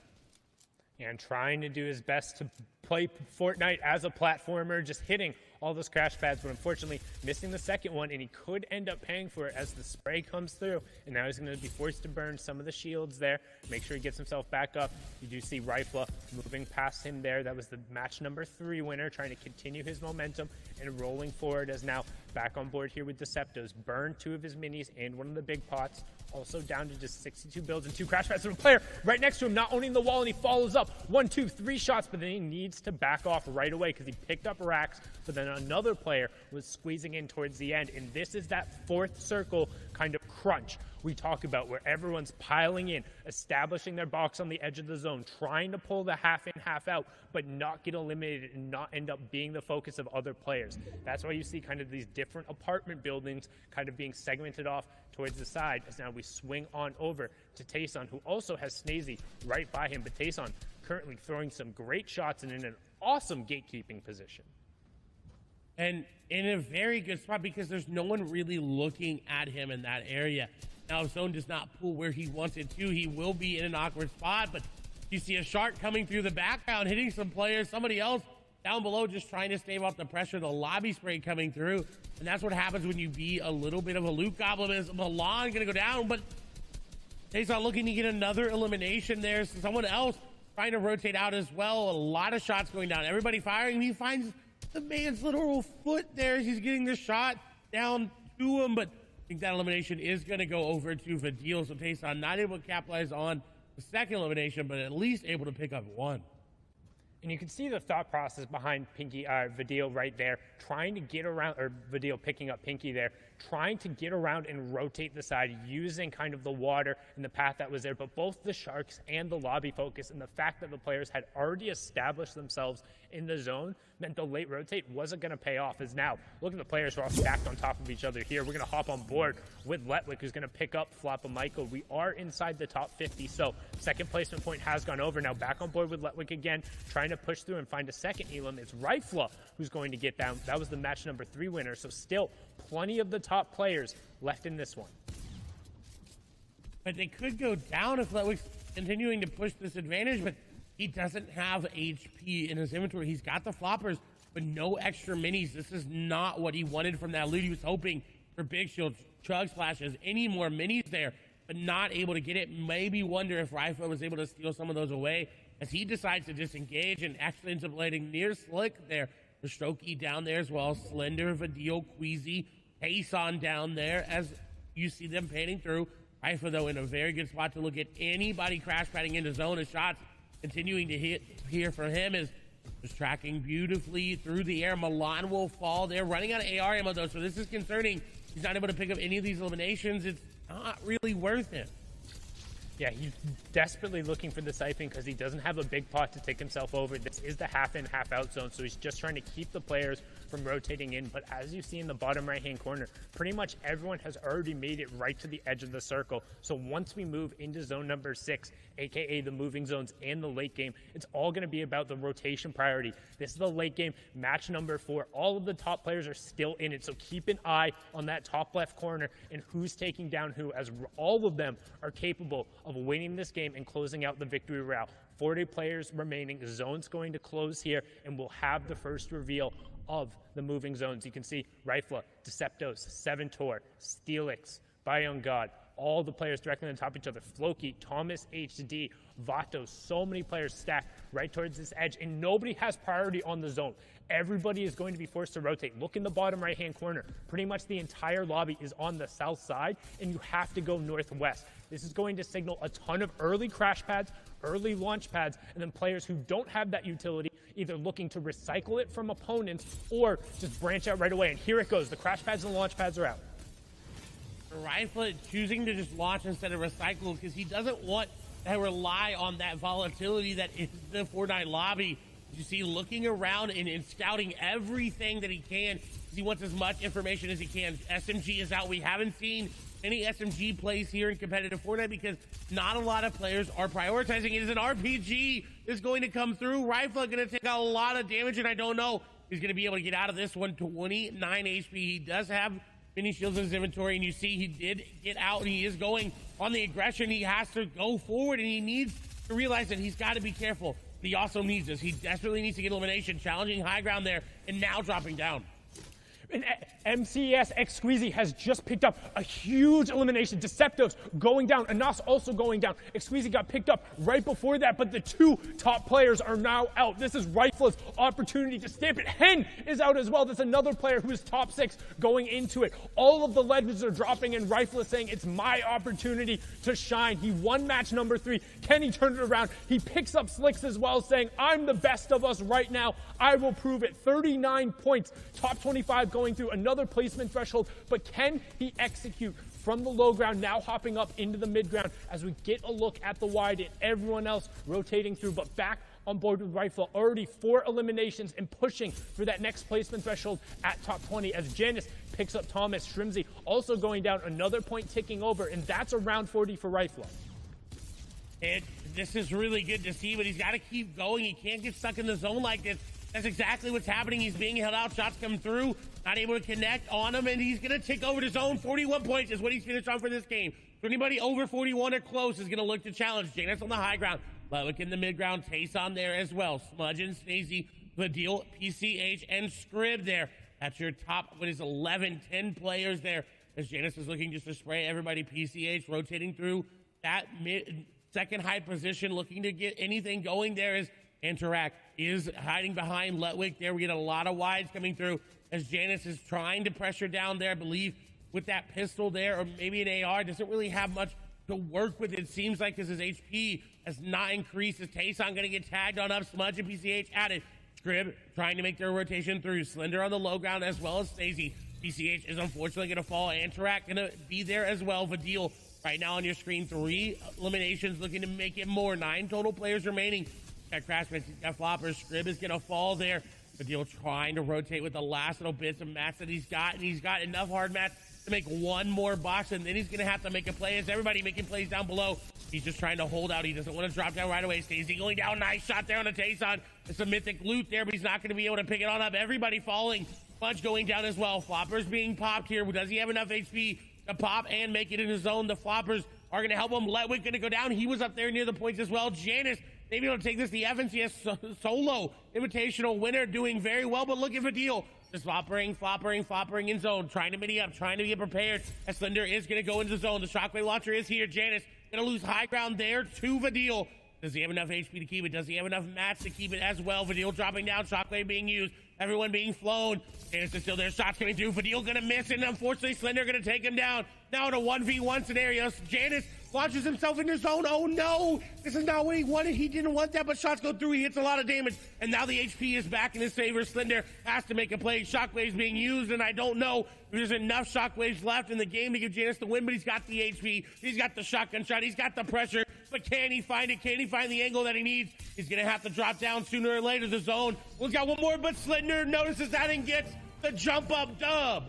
And trying to do his best to play Fortnite as a platformer, just hitting all those crash pads, but unfortunately missing the second one, and he could end up paying for it as the spray comes through, and now he's going to be forced to burn some of the shields there, make sure he gets himself back up. You do see Rifla moving past him there. That was the match number 3 winner, trying to continue his momentum and rolling forward as now back on board here with Deceptos. Burned 2 of his minis and one of the big pots, also down to just 62 builds and 2 crash pads from a player right next to him, not owning the wall, and he follows up 1, 2, 3 shots, but then he needs to back off right away because he picked up racks, but then another player was squeezing in towards the end, and this is that 4th circle kind of crunch we talk about, where everyone's piling in, establishing their box on the edge of the zone, trying to pull the half in, half out, but not get eliminated and not end up being the focus of other players. That's why you see kind of these different apartment buildings kind of being segmented off towards the side, as now we swing on over to Tayson, who also has Snazy right by him, but Tayson currently throwing some great shots and in an awesome gatekeeping position. And in a very good spot because there's no one really looking at him in that area. Now, if Zone does not pull where he wants it to, he will be in an awkward spot, but you see a shark coming through the background, hitting some players, somebody else down below just trying to stave off the pressure, the lobby spray coming through, and that's what happens when you be a little bit of a loot goblin. Is Milan gonna go down, but he's not looking to get another elimination there, so someone else trying to rotate out as well. A lot of shots going down, everybody firing. He finds the man's literal foot there. He's getting the shot down to him, but I think that elimination is going to go over to Vidil. So Tayson not able to capitalize on the second elimination, but at least able to pick up 1. And you can see the thought process behind Vidil right there, trying to get around, or Vidil picking up Pinky there, trying to get around and rotate the side using kind of the water and the path that was there. But both the Sharks and the lobby focus and the fact that the players had already established themselves in the zone meant the late rotate wasn't going to pay off. As now, look at the players who are all stacked on top of each other here. We're going to hop on board with Letwick, who's going to pick up Floppa Michael. We are inside the top 50, so second placement point has gone over. Now back on board with Letwick again, trying to push through and find a second Elam. It's Rifla who's going to get down. That was the match number 3 winner, so still plenty of the top players left in this one. But they could go down if Letwick's continuing to push this advantage, but he doesn't have HP in his inventory. He's got the floppers, but no extra minis. This is not what he wanted from that loot. He was hoping for big shields, chug splashes, any more minis there, but not able to get it. Maybe wonder if Rifle was able to steal some of those away as he decides to disengage and actually ends up landing near Slick there. The Strokey down there as well. Slender, Vidil, Queasy, Tayson down there as you see them panning through. Rifle, though, in a very good spot to look at anybody crash padding into zone of shots. Continuing to hit here for him is just tracking beautifully through the air. Milan will fall. They're running out of AR ammo, though, so this is concerning. He's not able to pick up any of these eliminations. It's not really worth it. Yeah, he's desperately looking for the siphon because he doesn't have a big pot to take himself over. This is the half in, half out zone, so he's just trying to keep the players from rotating in. But as you see in the bottom right-hand corner, pretty much everyone has already made it right to the edge of the circle. So once we move into zone number 6, aka the moving zones and the late game, it's all going to be about the rotation priority. This is the late game, match number 4. All of the top players are still in it, so keep an eye on that top left corner and who's taking down who, as all of them are capable of winning this game and closing out the victory route. 40 players remaining. The zone's going to close here, and we'll have the first reveal of the moving zones. You can see Rifla, Deceptos, 7 Tor, Steelix, Bion God, all the players directly on top of each other. Floki, Thomas HD, Vato, so many players stacked right towards this edge, and nobody has priority on the zone. Everybody is going to be forced to rotate. Look in the bottom right-hand corner. Pretty much the entire lobby is on the south side, and you have to go northwest. This is going to signal a ton of early crash pads, early launch pads, and then players who don't have that utility either looking to recycle it from opponents or just branch out right away. And here it goes. The crash pads and the launch pads are out. Rifle choosing to just launch instead of recycle because he doesn't want to rely on that volatility that is the Fortnite lobby. You see, looking around and scouting everything that he can. He wants as much information as he can. SMG is out. We haven't seen any SMG plays here in competitive Fortnite because not a lot of players are prioritizing it. As an RPG is going to come through. Rifle going to take a lot of damage, and I don't know if he's going to be able to get out of this one. 29 HP. He does have mini shields in his inventory, and you see he did get out, and he is going on the aggression. He has to go forward, and he needs to realize that he's got to be careful. But he also needs this. He desperately needs to get elimination, challenging high ground there, and now dropping down. And MCS-X-Squeezy has just picked up a huge elimination. Deceptos going down. Anas also going down. X-Squeezy got picked up right before that, but the two top players are now out. This is Rifle's opportunity to stamp it. Hen is out as well. That's another player who is top 6 going into it. All of the legends are dropping, and Rifle is saying, it's my opportunity to shine. He won match number 3. Can he turn it around? He picks up Slicks as well, saying, I'm the best of us right now. I will prove it. 39 points. Top 25 going through another placement threshold, but can he execute from the low ground, now hopping up into the mid ground as we get a look at the wide and everyone else rotating through, but back on board with Rifle. Already 4 eliminations and pushing for that next placement threshold at top 20 as Janice picks up Thomas. Shrimsy also going down, another point ticking over, and that's around 40 for Rifle. This is really good to see, but he's got to keep going. He can't get stuck in the zone like this. That's exactly what's happening. He's being held out. Shots come through. Not able to connect on him, and he's going to tick over the zone. 41 points is what he's finished on for this game. So anybody over 41 or close is going to look to challenge. Janus on the high ground. Ludwig in the mid ground. Tayson there as well. Smudge and Snazy, Vadil, PCH, and Scrib there. That's your top, 11, 10 players there. As Janus is looking just to spray everybody. PCH rotating through that second high position, looking to get anything going there as Interact is hiding behind Ludwig there. We get a lot of wides coming through as Janice is trying to pressure down there. I believe with that pistol there, or maybe an AR, doesn't really have much to work with. It seems like because his HP has not increased. Is Tayson going to get tagged on up? Smudge and PCH added. Scrib trying to make their rotation through. Slender on the low ground as well as Stacey. PCH is unfortunately going to fall. Interact going to be there as well. Vadil right now on your screen. 3 eliminations, looking to make it more. 9 total players remaining. Got Craftsman, got Floppers. Scrib is going to fall there. Vadil trying to rotate with the last little bits of mats that he's got, and he's got enough hard mats to make one more box, and then he's going to have to make a play. As everybody making plays down below, he's just trying to hold out. He doesn't want to drop down right away. Stacey going down. Nice shot there on the Tayson. It's a mythic loot there, but he's not going to be able to pick it on up. Everybody falling. Fudge going down as well. Floppers being popped here. Does he have enough HP to pop and make it in his zone? The Floppers are going to help him. Ludwig going to go down. He was up there near the points as well. Janice maybe able to take this. The FNCS solo invitational winner doing very well, but look at Vadil. Just floppering in zone, trying to mini up, trying to get prepared. As Slender is going to go into the zone. The shockwave launcher is here. Janice going to lose high ground there to Vadil. Does he have enough HP to keep it? Does he have enough mats to keep it as well? Vadil dropping down, shockwave being used. Everyone being flown. Janice is still there. Shots coming through. Vadil going to miss, and unfortunately Slender going to take him down. Now in a 1v1 scenario, Janice launches himself into zone. Oh no, this is not what he wanted. He didn't want that, but shots go through. He hits a lot of damage, and now the HP is back in his favor. Slender has to make a play. Shockwaves being used, and I don't know if there's enough shockwaves left in the game to give Janice the win, but he's got the HP. He's got the shotgun shot. He's got the pressure, but can he find it? Can he find the angle that he needs? He's going to have to drop down sooner or later. The zone. We've got one more, but Slender notices that and gets the jump up dub.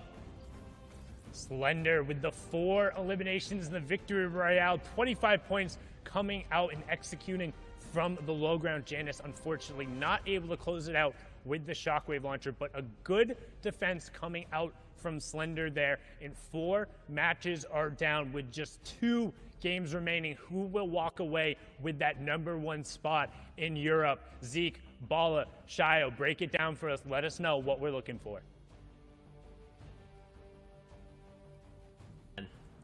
Slender with the 4 eliminations in the victory royale, 25 points coming out and executing from the low ground. Janice unfortunately not able to close it out with the shockwave launcher, but a good defense coming out from Slender there. And 4 matches are down with just 2 games remaining. Who will walk away with that #1 spot in Europe? Zeke, Bala, Shio, break it down for us. Let us know what we're looking for.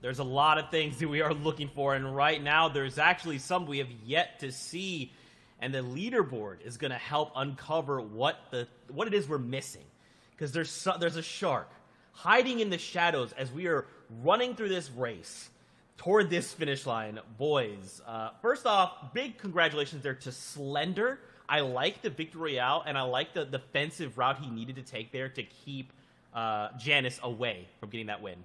There's a lot of things that we are looking for, and right now there's actually some we have yet to see, and the leaderboard is going to help uncover what it is we're missing, because there's a shark hiding in the shadows as we are running through this race toward this finish line. Boys, first off, big congratulations there to Slender. I like the victory royale, and I like the defensive route he needed to take there to keep Janice away from getting that win.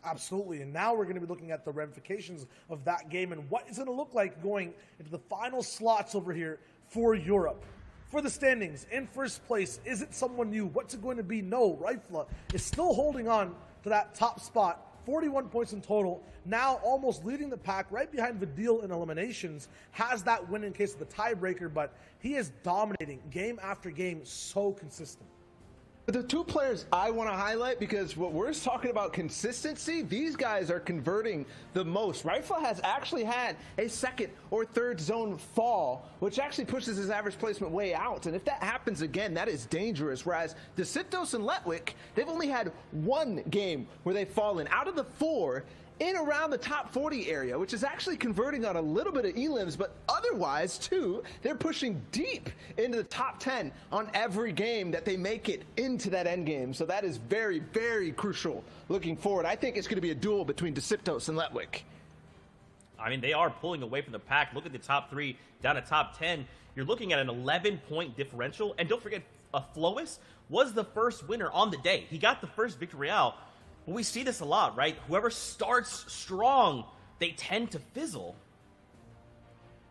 Absolutely, and now we're going to be looking at the ramifications of that game and what it's going to look like going into the final slots over here for Europe. For the standings, in first place, is it someone new? What's it going to be? No, Rifla is still holding on to that top spot. 41 points in total, now almost leading the pack, right behind Vidil in eliminations, has that win in case of the tiebreaker, but he is dominating game after game, so consistent. But the two players I want to highlight, because what we're talking about consistency, these guys are converting the most. Rifle has actually had a second or third zone fall, which actually pushes his average placement way out. And if that happens again, that is dangerous. Whereas Desitos and Letwick, they've only had one game where they've fallen out of the 4 in around the top 40 area, which is actually converting on a little bit of elims, but otherwise too, they're pushing deep into the top 10 on every game that they make it into that end game. So that is very, very crucial looking forward. I think it's going to be a duel between Desitos and Letwick. I mean, they are pulling away from the pack. Look at the top 3 down to top 10. You're looking at an 11-point differential. And don't forget, Flois was the first winner on the day. He got the first victory royale. But we see this a lot, right? Whoever starts strong, they tend to fizzle.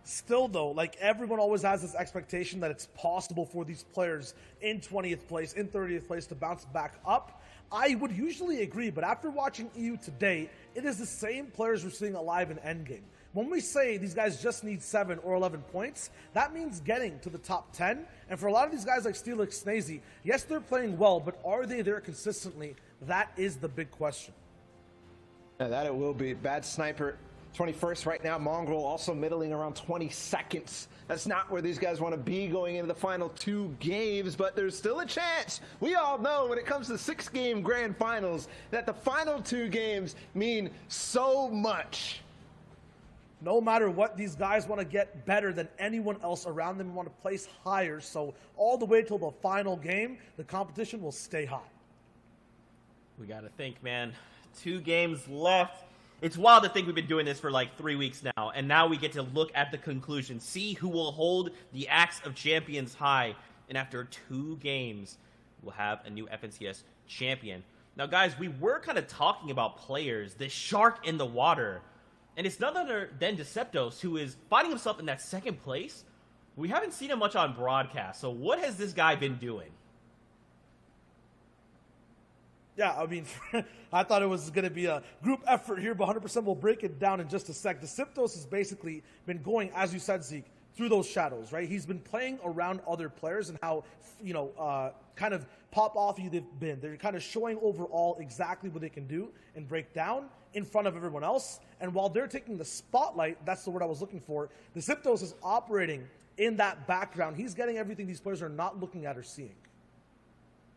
Still though, like everyone always has this expectation that it's possible for these players in 20th place, in 30th place to bounce back up. I would usually agree, but after watching EU today, it is the same players we're seeing alive in endgame. When we say these guys just need 7 or 11 points, that means getting to the top 10. And for a lot of these guys like Steelix, Snazy, yes, they're playing well, but are they there consistently? That is the big question. Yeah, that it will be. Bad Sniper, 21st right now. Mongrel also middling around 22nd. That's not where these guys want to be going into the final 2 games, but there's still a chance. We all know when it comes to 6-game grand finals that the final 2 games mean so much. No matter what, these guys want to get better than anyone else around them and want to place higher. So all the way till the final game, the competition will stay high. We got to think, man. 2 games left. It's wild to think we've been doing this for like 3 weeks now, and now we get to look at the conclusion, see who will hold the Axe of Champions high, and after 2 games, we'll have a new FNCS champion. Now, guys, we were kind of talking about players, the shark in the water, and it's none other than Desitos, who is finding himself in that 2nd place. We haven't seen him much on broadcast, so what has this guy been doing? Yeah, I mean, I thought it was going to be a group effort here, but 100% we'll break it down in just a sec. Desitos has basically been going, as you said, Zeke, through those shadows, right? He's been playing around other players and how, you know, kind of pop-offy they've been. They're kind of showing overall exactly what they can do and break down in front of everyone else. And while they're taking the spotlight, that's the word I was looking for, Desitos is operating in that background. He's getting everything these players are not looking at or seeing.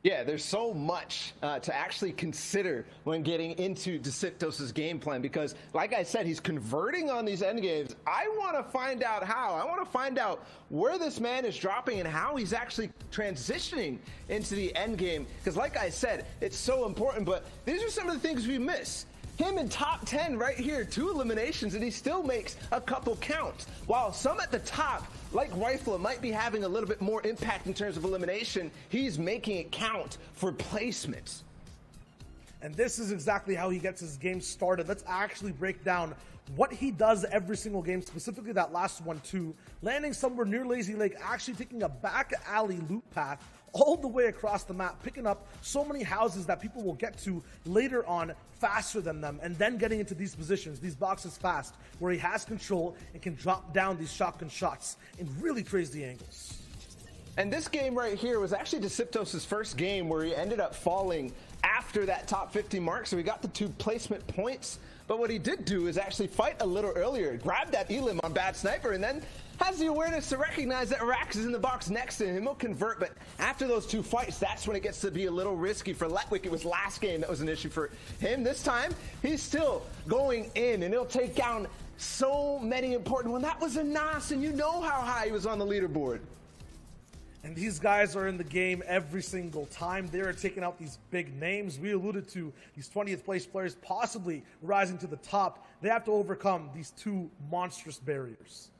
Yeah, there's so much to actually consider when getting into Desitos' game plan because, like I said, he's converting on these end games. I want to find out how. I want to find out where this man is dropping and how he's actually transitioning into the end game because, like I said, it's so important, but these are some of the things we miss. Him in top 10 right here, 2 eliminations, and he still makes a couple count. While some at the top, like Rifle, might be having a little bit more impact in terms of elimination, he's making it count for placements. And this is exactly how he gets his game started. Let's actually break down what he does every single game, specifically that last one too. Landing somewhere near Lazy Lake, actually taking a back alley loop path all the way across the map, picking up so many houses that people will get to later on faster than them, and then getting into these positions, these boxes fast, where he has control and can drop down these shotgun shots in really crazy angles. And this game right here was actually Desitos' first game where he ended up falling after that top 50 mark, so he got the 2 placement points. But what he did do is actually fight a little earlier, grab that elim on Bad Sniper, and then has the awareness to recognize that Rax is in the box next to him. He'll convert, but after those 2 fights, that's when it gets to be a little risky for Letwick. It was last game that was an issue for him. This time, he's still going in, and he'll take down so many important ones. That was a Nas, and you know how high he was on the leaderboard. And these guys are in the game every single time. They are taking out these big names. We alluded to these 20th place players possibly rising to the top. They have to overcome these 2 monstrous barriers.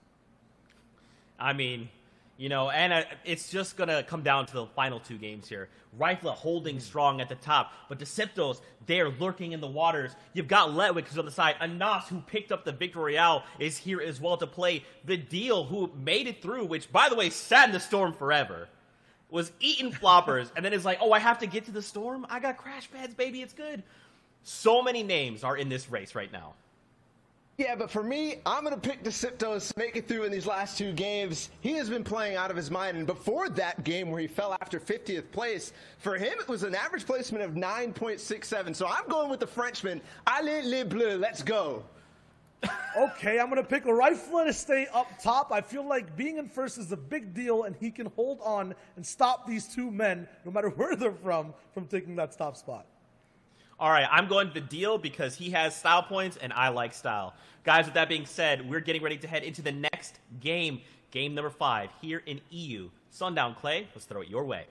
I mean, You know, and it's just going to come down to the final two games here. Rifle holding strong at the top, but Deceptos, they're lurking in the waters. You've got Letwick who's on the side. Anas, who picked up the Victory Royale, is here as well to play. The Deal, who made it through, which, by the way, sat in the storm forever, was eating floppers, and then is like, oh, I have to get to the storm? I got crash pads, baby, it's good. So many names are in this race right now. Yeah, but for me, I'm going to pick Deceptos to make it through in these last two games. He has been playing out of his mind, and before that game where he fell after 50th place, for him it was an average placement of 9.67. So I'm going with the Frenchman. Allez les bleus, let's go. Okay, I'm going to pick a Rifle to stay up top. I feel like being in first is a big deal, and he can hold on and stop these two men, no matter where they're from taking that top spot. All right, I'm going to The Deal because he has style points and I like style. Guys, with that being said, we're getting ready to head into the next game, game number 5 here in EU. Sundown Clay, let's throw it your way.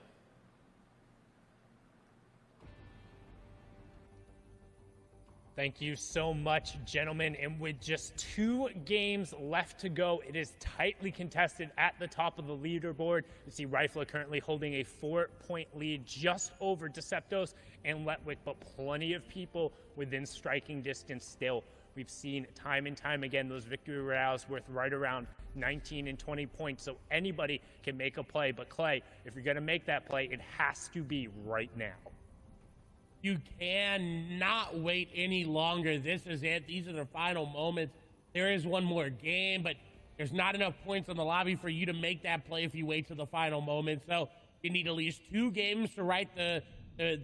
Thank you so much, gentlemen. And with just 2 games left to go, it is tightly contested at the top of the leaderboard. You see Rifle currently holding a 4-point lead just over Deceptos and Letwick, but plenty of people within striking distance still. We've seen time and time again those victory royales worth right around 19 and 20 points, so anybody can make a play. But Clay, if you're going to make that play, it has to be right now. You cannot wait any longer. This is it. These are the final moments. There is one more game, but there's not enough points on the lobby for you to make that play if you wait to the final moment. So you need at least 2 games to write the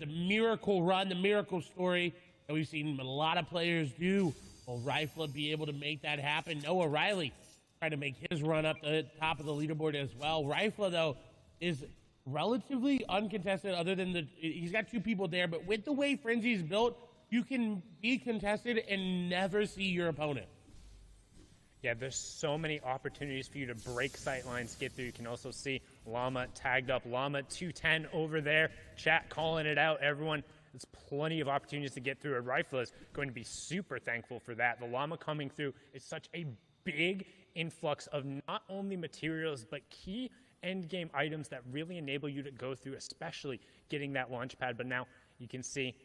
miracle run, the miracle story that we've seen a lot of players do. Will Rifle be able to make that happen? Noah Riley trying to make his run up the top of the leaderboard as well. Rifle, though, is relatively uncontested other than he's got 2 people there, but with the way Frenzy's built, you can be contested and never see your opponent. Yeah, there's so many opportunities for you to break sight lines, get through. You can also see Llama tagged up. Llama 210 over there. Chat calling it out. Everyone, there's plenty of opportunities to get through. A Rifle is going to be super thankful for that. The Llama coming through is such a big influx of not only materials, but key end game items that really enable you to go through, especially getting that launch pad. But now you can see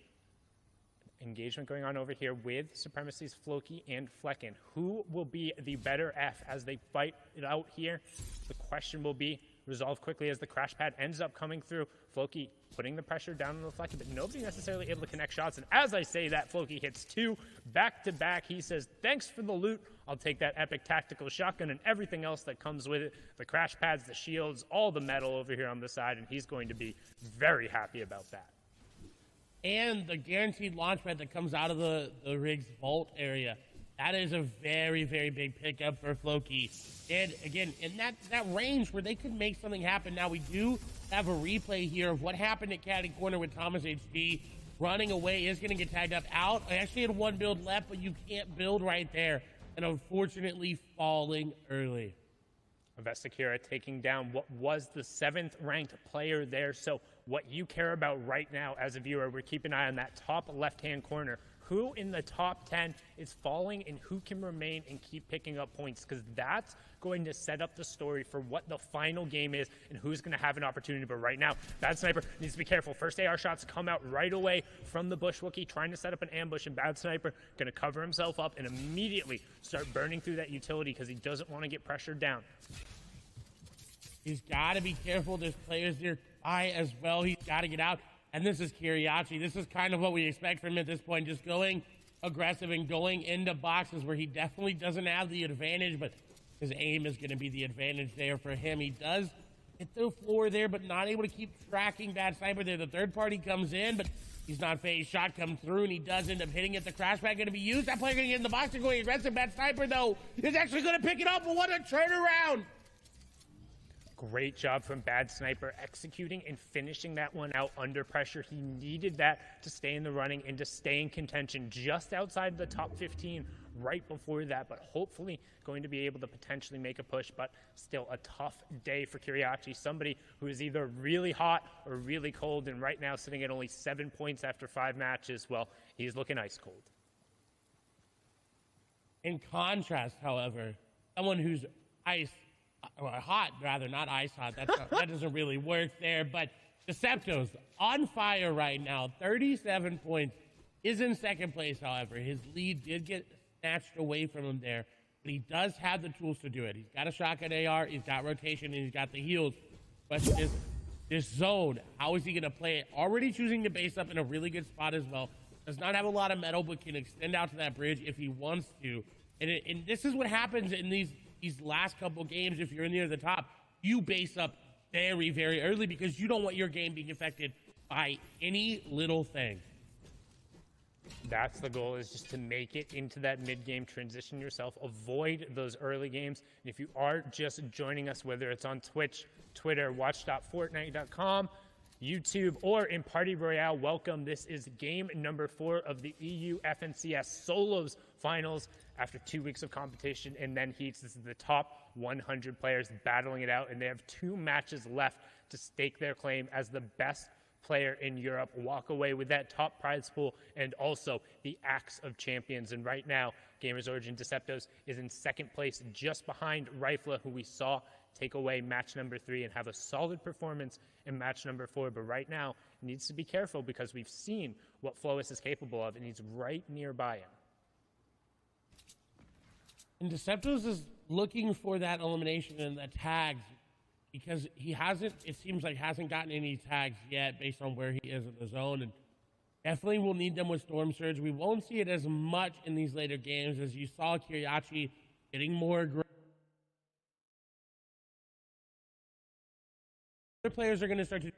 engagement going on over here with Supremacy's Floki and Flecken. Who will be the better F as they fight it out here? The question will be resolved quickly as the crash pad ends up coming through. Floki putting the pressure down on the Flecken, but nobody necessarily able to connect shots. And as I say that, Floki hits 2 back-to-back. He says, thanks for the loot. I'll take that epic tactical shotgun and everything else that comes with it. The crash pads, the shields, all the metal over here on the side, and he's going to be very happy about that. And the guaranteed launch pad that comes out of the rig's vault area. That is a very, very big pickup for Floki. And again, in that range where they could make something happen. Now we do have a replay here of what happened at Caddy Corner with Thomas HD. Running away is going to get tagged up out. I actually had 1 build left, but you can't build right there. And unfortunately falling early. Vestakira taking down what was the 7th ranked player there. So what you care about right now as a viewer, we're keeping an eye on that top left-hand corner. Who in the top 10 is falling and who can remain and keep picking up points, because that's going to set up the story for what the final game is and who's going to have an opportunity. But right now, Bad Sniper needs to be careful. First AR shots come out right away from the bush Wookiee, trying to set up an ambush, and Bad Sniper going to cover himself up and immediately start burning through that utility because he doesn't want to get pressured down. He's got to be careful. There's players nearby as well. He's got to get out. And this is Kiriachi. This is kind of what we expect from him at this point, just going aggressive and going into boxes where he definitely doesn't have the advantage, but his aim is going to be the advantage there for him. He does hit the floor there, but not able to keep tracking Bad Sniper there. The third party comes in, but he's not phased. Shot comes through, and he does end up hitting it. The crash pad going to be used. That player going to get in the box and going aggressive. Bad Sniper, though, is actually going to pick it up, but what a turnaround! Great job from Bad Sniper executing and finishing that one out under pressure. He needed that to stay in the running and to stay in contention just outside the top 15 right before that, but hopefully going to be able to potentially make a push. But still a tough day for Kiriachi, somebody who is either really hot or really cold, and right now sitting at only 7 points after 5 matches. Well, he's looking ice cold. In contrast, however, someone who's ice or hot rather, not ice hot. That doesn't really work there. But Decepto's on fire right now. 37 points. Is in second place, however. His lead did get snatched away from him there, but he does have the tools to do it. He's got a shotgun AR, he's got rotation, and he's got the heals. Question is, this zone, how is he going to play it? Already choosing to base up in a really good spot as well. Does not have a lot of metal, but can extend out to that bridge if he wants to. And this is what happens in these last couple games. If you're near the top, you base up very, very early because you don't want your game being affected by any little thing. That's the goal, is just to make it into that mid-game, transition yourself, avoid those early games. And if you are just joining us, whether it's on Twitch, Twitter, watch.fortnite.com, YouTube, or in Party Royale, welcome. This is game number 4 of the EU FNCS Solos Finals after 2 weeks of competition and then heats. This is the top 100 players battling it out, and they have 2 matches left to stake their claim as the best player in Europe, walk away with that top prize pool and also the Axe of Champions. And right now, Gamers Origin Deceptos is in second place, just behind Rifla, who we saw take away match number 3 and have a solid performance in match number 4. But right now, he needs to be careful because we've seen what Flois is capable of, and he's right nearby him. And Deceptos is looking for that elimination and the tags, because he hasn't, it seems like, hasn't gotten any tags yet based on where he is in the zone. And definitely will need them with Storm Surge. We won't see it as much in these later games as you saw Kiriachi getting more aggressive. Other players are going to start to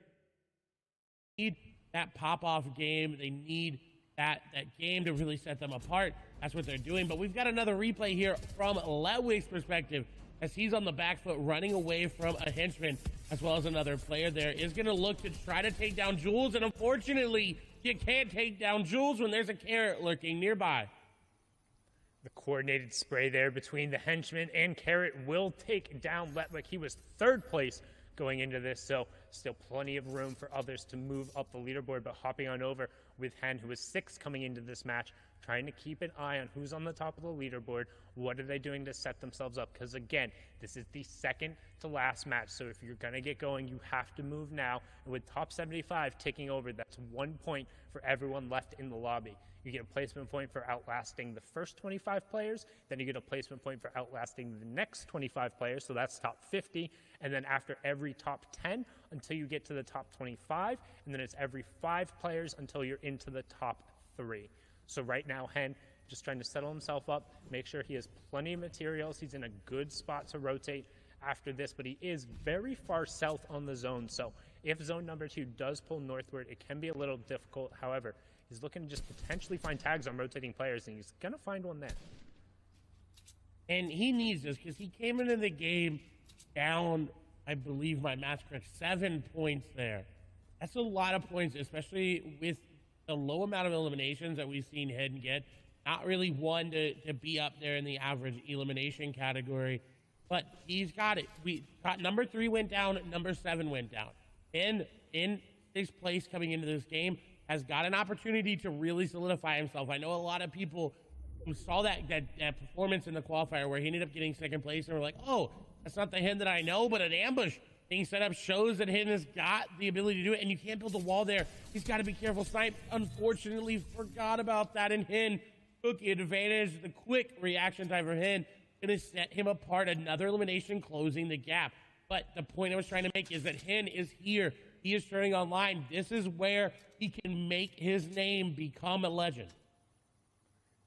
need that pop-off game. They need that game to really set them apart. That's what they're doing. But we've got another replay here from Ledwig's perspective, as he's on the back foot running away from a henchman, as well as another player there is going to look to try to take down Jules. And unfortunately, you can't take down Jules when there's a Carrot lurking nearby. The coordinated spray there between the henchman and Carrot will take down Letwick. He was third place going into this, so still plenty of room for others to move up the leaderboard. But hopping on over with Hen, who was 6th coming into this match, trying to keep an eye on who's on the top of the leaderboard. What are they doing to set themselves up? Because again, this is the second to last match, so if you're going to get going, you have to move now. And with top 75 ticking over, that's 1 point for everyone left in the lobby. You get a placement point for outlasting the first 25 players, then you get a placement point for outlasting the next 25 players, so that's top 50, and then after every top 10 until you get to the top 25, and then it's every 5 players until you're into the top 3. So right now, Hen just trying to settle himself up, make sure he has plenty of materials. He's in a good spot to rotate after this, but he is very far south on the zone. So if zone number 2 does pull northward, it can be a little difficult. However, he's looking to just potentially find tags on rotating players, and he's going to find one there. And he needs this because he came into the game down, I believe my math's correct, 7 points there. That's a lot of points, especially with the low amount of eliminations that we've seen Hen get. Not really one to be up there in the average elimination category, but he's got it. We got number 3 went down, number 7 went down. And in 6th place coming into this game, has got an opportunity to really solidify himself. I know a lot of people who saw that performance in the qualifier where he ended up getting 2nd place and were like, oh, that's not the Hen that I know, but an ambush being set up shows that Hen has got the ability to do it, and you can't build a wall there. He's got to be careful. Snipe, unfortunately, forgot about that, and Hen took advantage. The quick reaction time for Hen going to set him apart. Another elimination, closing the gap. But the point I was trying to make is that Hen is here. He is turning online. This is where he can make his name become a legend.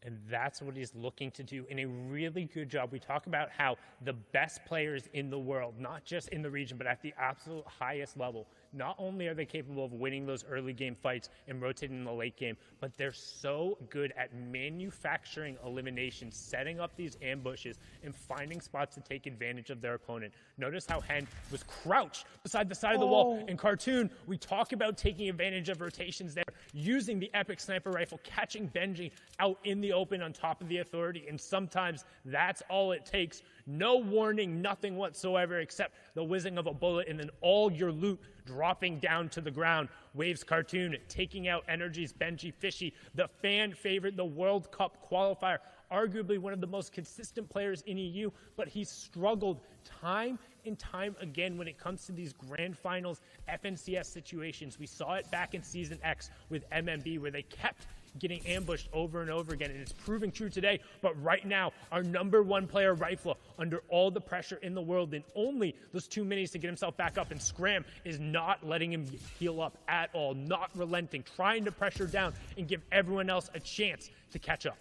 And that's what he's looking to do in a really good job. We talk about how the best players in the world, not just in the region, but at the absolute highest level, not only are they capable of winning those early game fights and rotating in the late game, but they're so good at manufacturing eliminations, setting up these ambushes, and finding spots to take advantage of their opponent. Notice how Hen was crouched beside the side of the wall. In Cartoon, we talk about taking advantage of rotations there, using the epic sniper rifle, catching Benji out in the open on top of the authority, and sometimes that's all it takes. No warning, nothing whatsoever except the whizzing of a bullet, and then all your loot dropping down to the ground. Waves Cartoon taking out Energy's Benji Fishy, the fan favorite, the World Cup qualifier, arguably one of the most consistent players in EU, but he's struggled time and time again when it comes to these grand finals FNCS situations. We saw it back in Season X with MMB, where they kept getting ambushed over and over again, and it's proving true today. But right now, our #1 player, Rifla, under all the pressure in the world and only those 2 minutes to get himself back up, and Scram is not letting him heal up at all, not relenting, trying to pressure down and give everyone else a chance to catch up.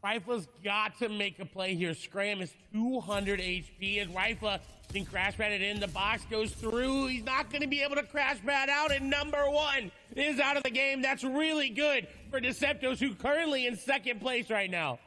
Rifla's got to make a play here. Scram is 200 HP as Rifla can crash pad it in. The box goes through. He's not going to be able to crash pad out, and #1 is out of the game. That's really good for Deceptos, who currently in second place right now.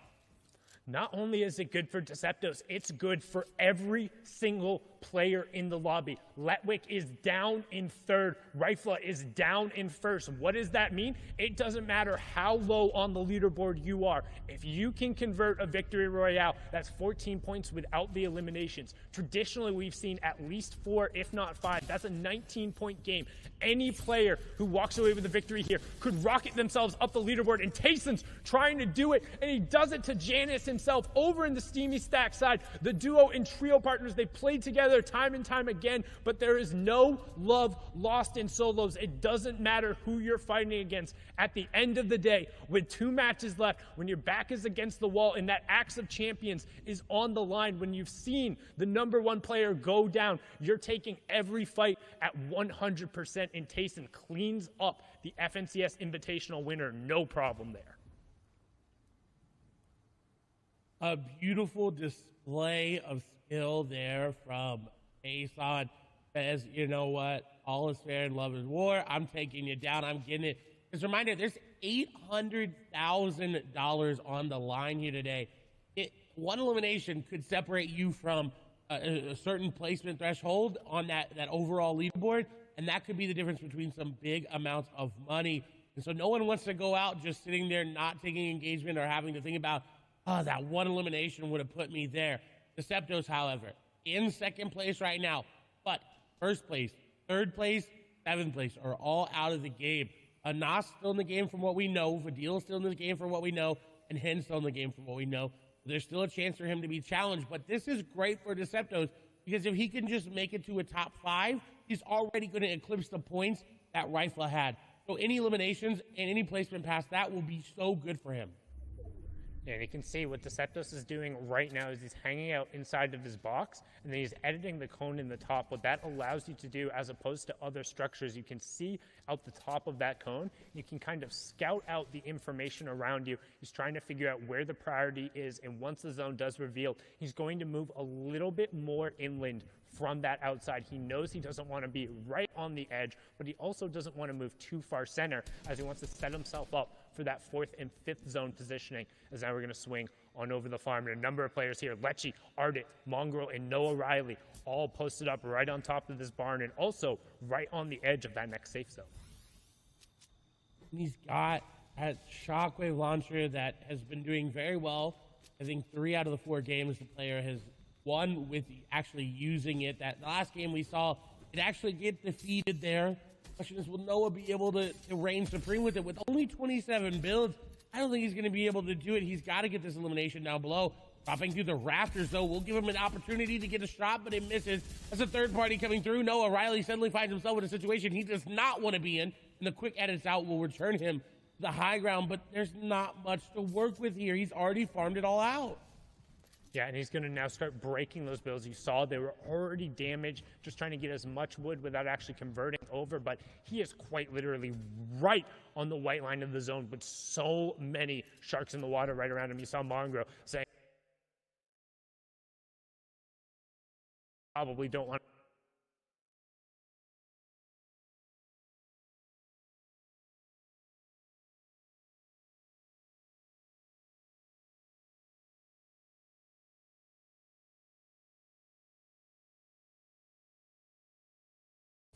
Not only is it good for Deceptos, it's good for every single player in the lobby. Letwick is down in third. Rifla is down in first. What does that mean? It doesn't matter how low on the leaderboard you are. If you can convert a victory royale, that's 14 points without the eliminations. Traditionally, we've seen at least 4, if not 5. That's a 19-point game. Any player who walks away with a victory here could rocket themselves up the leaderboard, and Tayson's trying to do it, and he does it to Janice himself over in the Steamy Stack side. The duo and trio partners, they played together time and time again, but there is no love lost in solos. It doesn't matter who you're fighting against. At the end of the day, with 2 matches left, when your back is against the wall and that Axe of Champions is on the line, when you've seen the #1 player go down, you're taking every fight at 100%, and Tayson cleans up the FNCS Invitational winner. No problem there. A beautiful display of skill there from Ason. Says, you know what, all is fair in love is war. I'm taking you down. I'm getting it. Just a reminder, there's $800,000 on the line here today. One elimination could separate you from a certain placement threshold on that overall leaderboard, and that could be the difference between some big amounts of money. And so no one wants to go out just sitting there not taking engagement or having to think about, oh, that one elimination would have put me there. Deceptos, however, in second place right now, but first place, third place, seventh place are all out of the game. Anas still in the game from what we know, Vadil still in the game from what we know, and Hen still in the game from what we know. There's still a chance for him to be challenged, but this is great for Deceptos, because if he can just make it to a top 5, he's already going to eclipse the points that Rifla had. So any eliminations and any placement past that will be so good for him. And you can see what Deceptos is doing right now is he's hanging out inside of his box, and then he's editing the cone in the top. What that allows you to do, as opposed to other structures, you can see out the top of that cone. You can kind of scout out the information around you. He's trying to figure out where the priority is, and once the zone does reveal, he's going to move a little bit more inland from that outside. He knows he doesn't want to be right on the edge, but he also doesn't want to move too far center, as he wants to set himself up for that 4th and 5th zone positioning. As now we're going to swing on over the farm, and a number of players here, Lecce, Ardit, Mongrel, and Noah Riley, all posted up right on top of this barn, and also right on the edge of that next safe zone. He's got a shockwave launcher that has been doing very well. I think 3 out of the 4 games the player has won with actually using it. That last game we saw it actually get defeated there. The question is, will Noah be able to reign supreme with it? With only 27 builds, I don't think he's going to be able to do it. He's got to get this elimination down below. Dropping through the rafters, though, will give him an opportunity to get a shot, but it misses. As a third party coming through, Noah Riley suddenly finds himself in a situation he does not want to be in, and the quick edits out will return him to the high ground, but there's not much to work with here. He's already farmed it all out. Yeah, and he's going to now start breaking those builds. You saw they were already damaged, just trying to get as much wood without actually converting over, but he is quite literally right on the white line of the zone with so many sharks in the water right around him. You saw Mongrel saying, probably don't want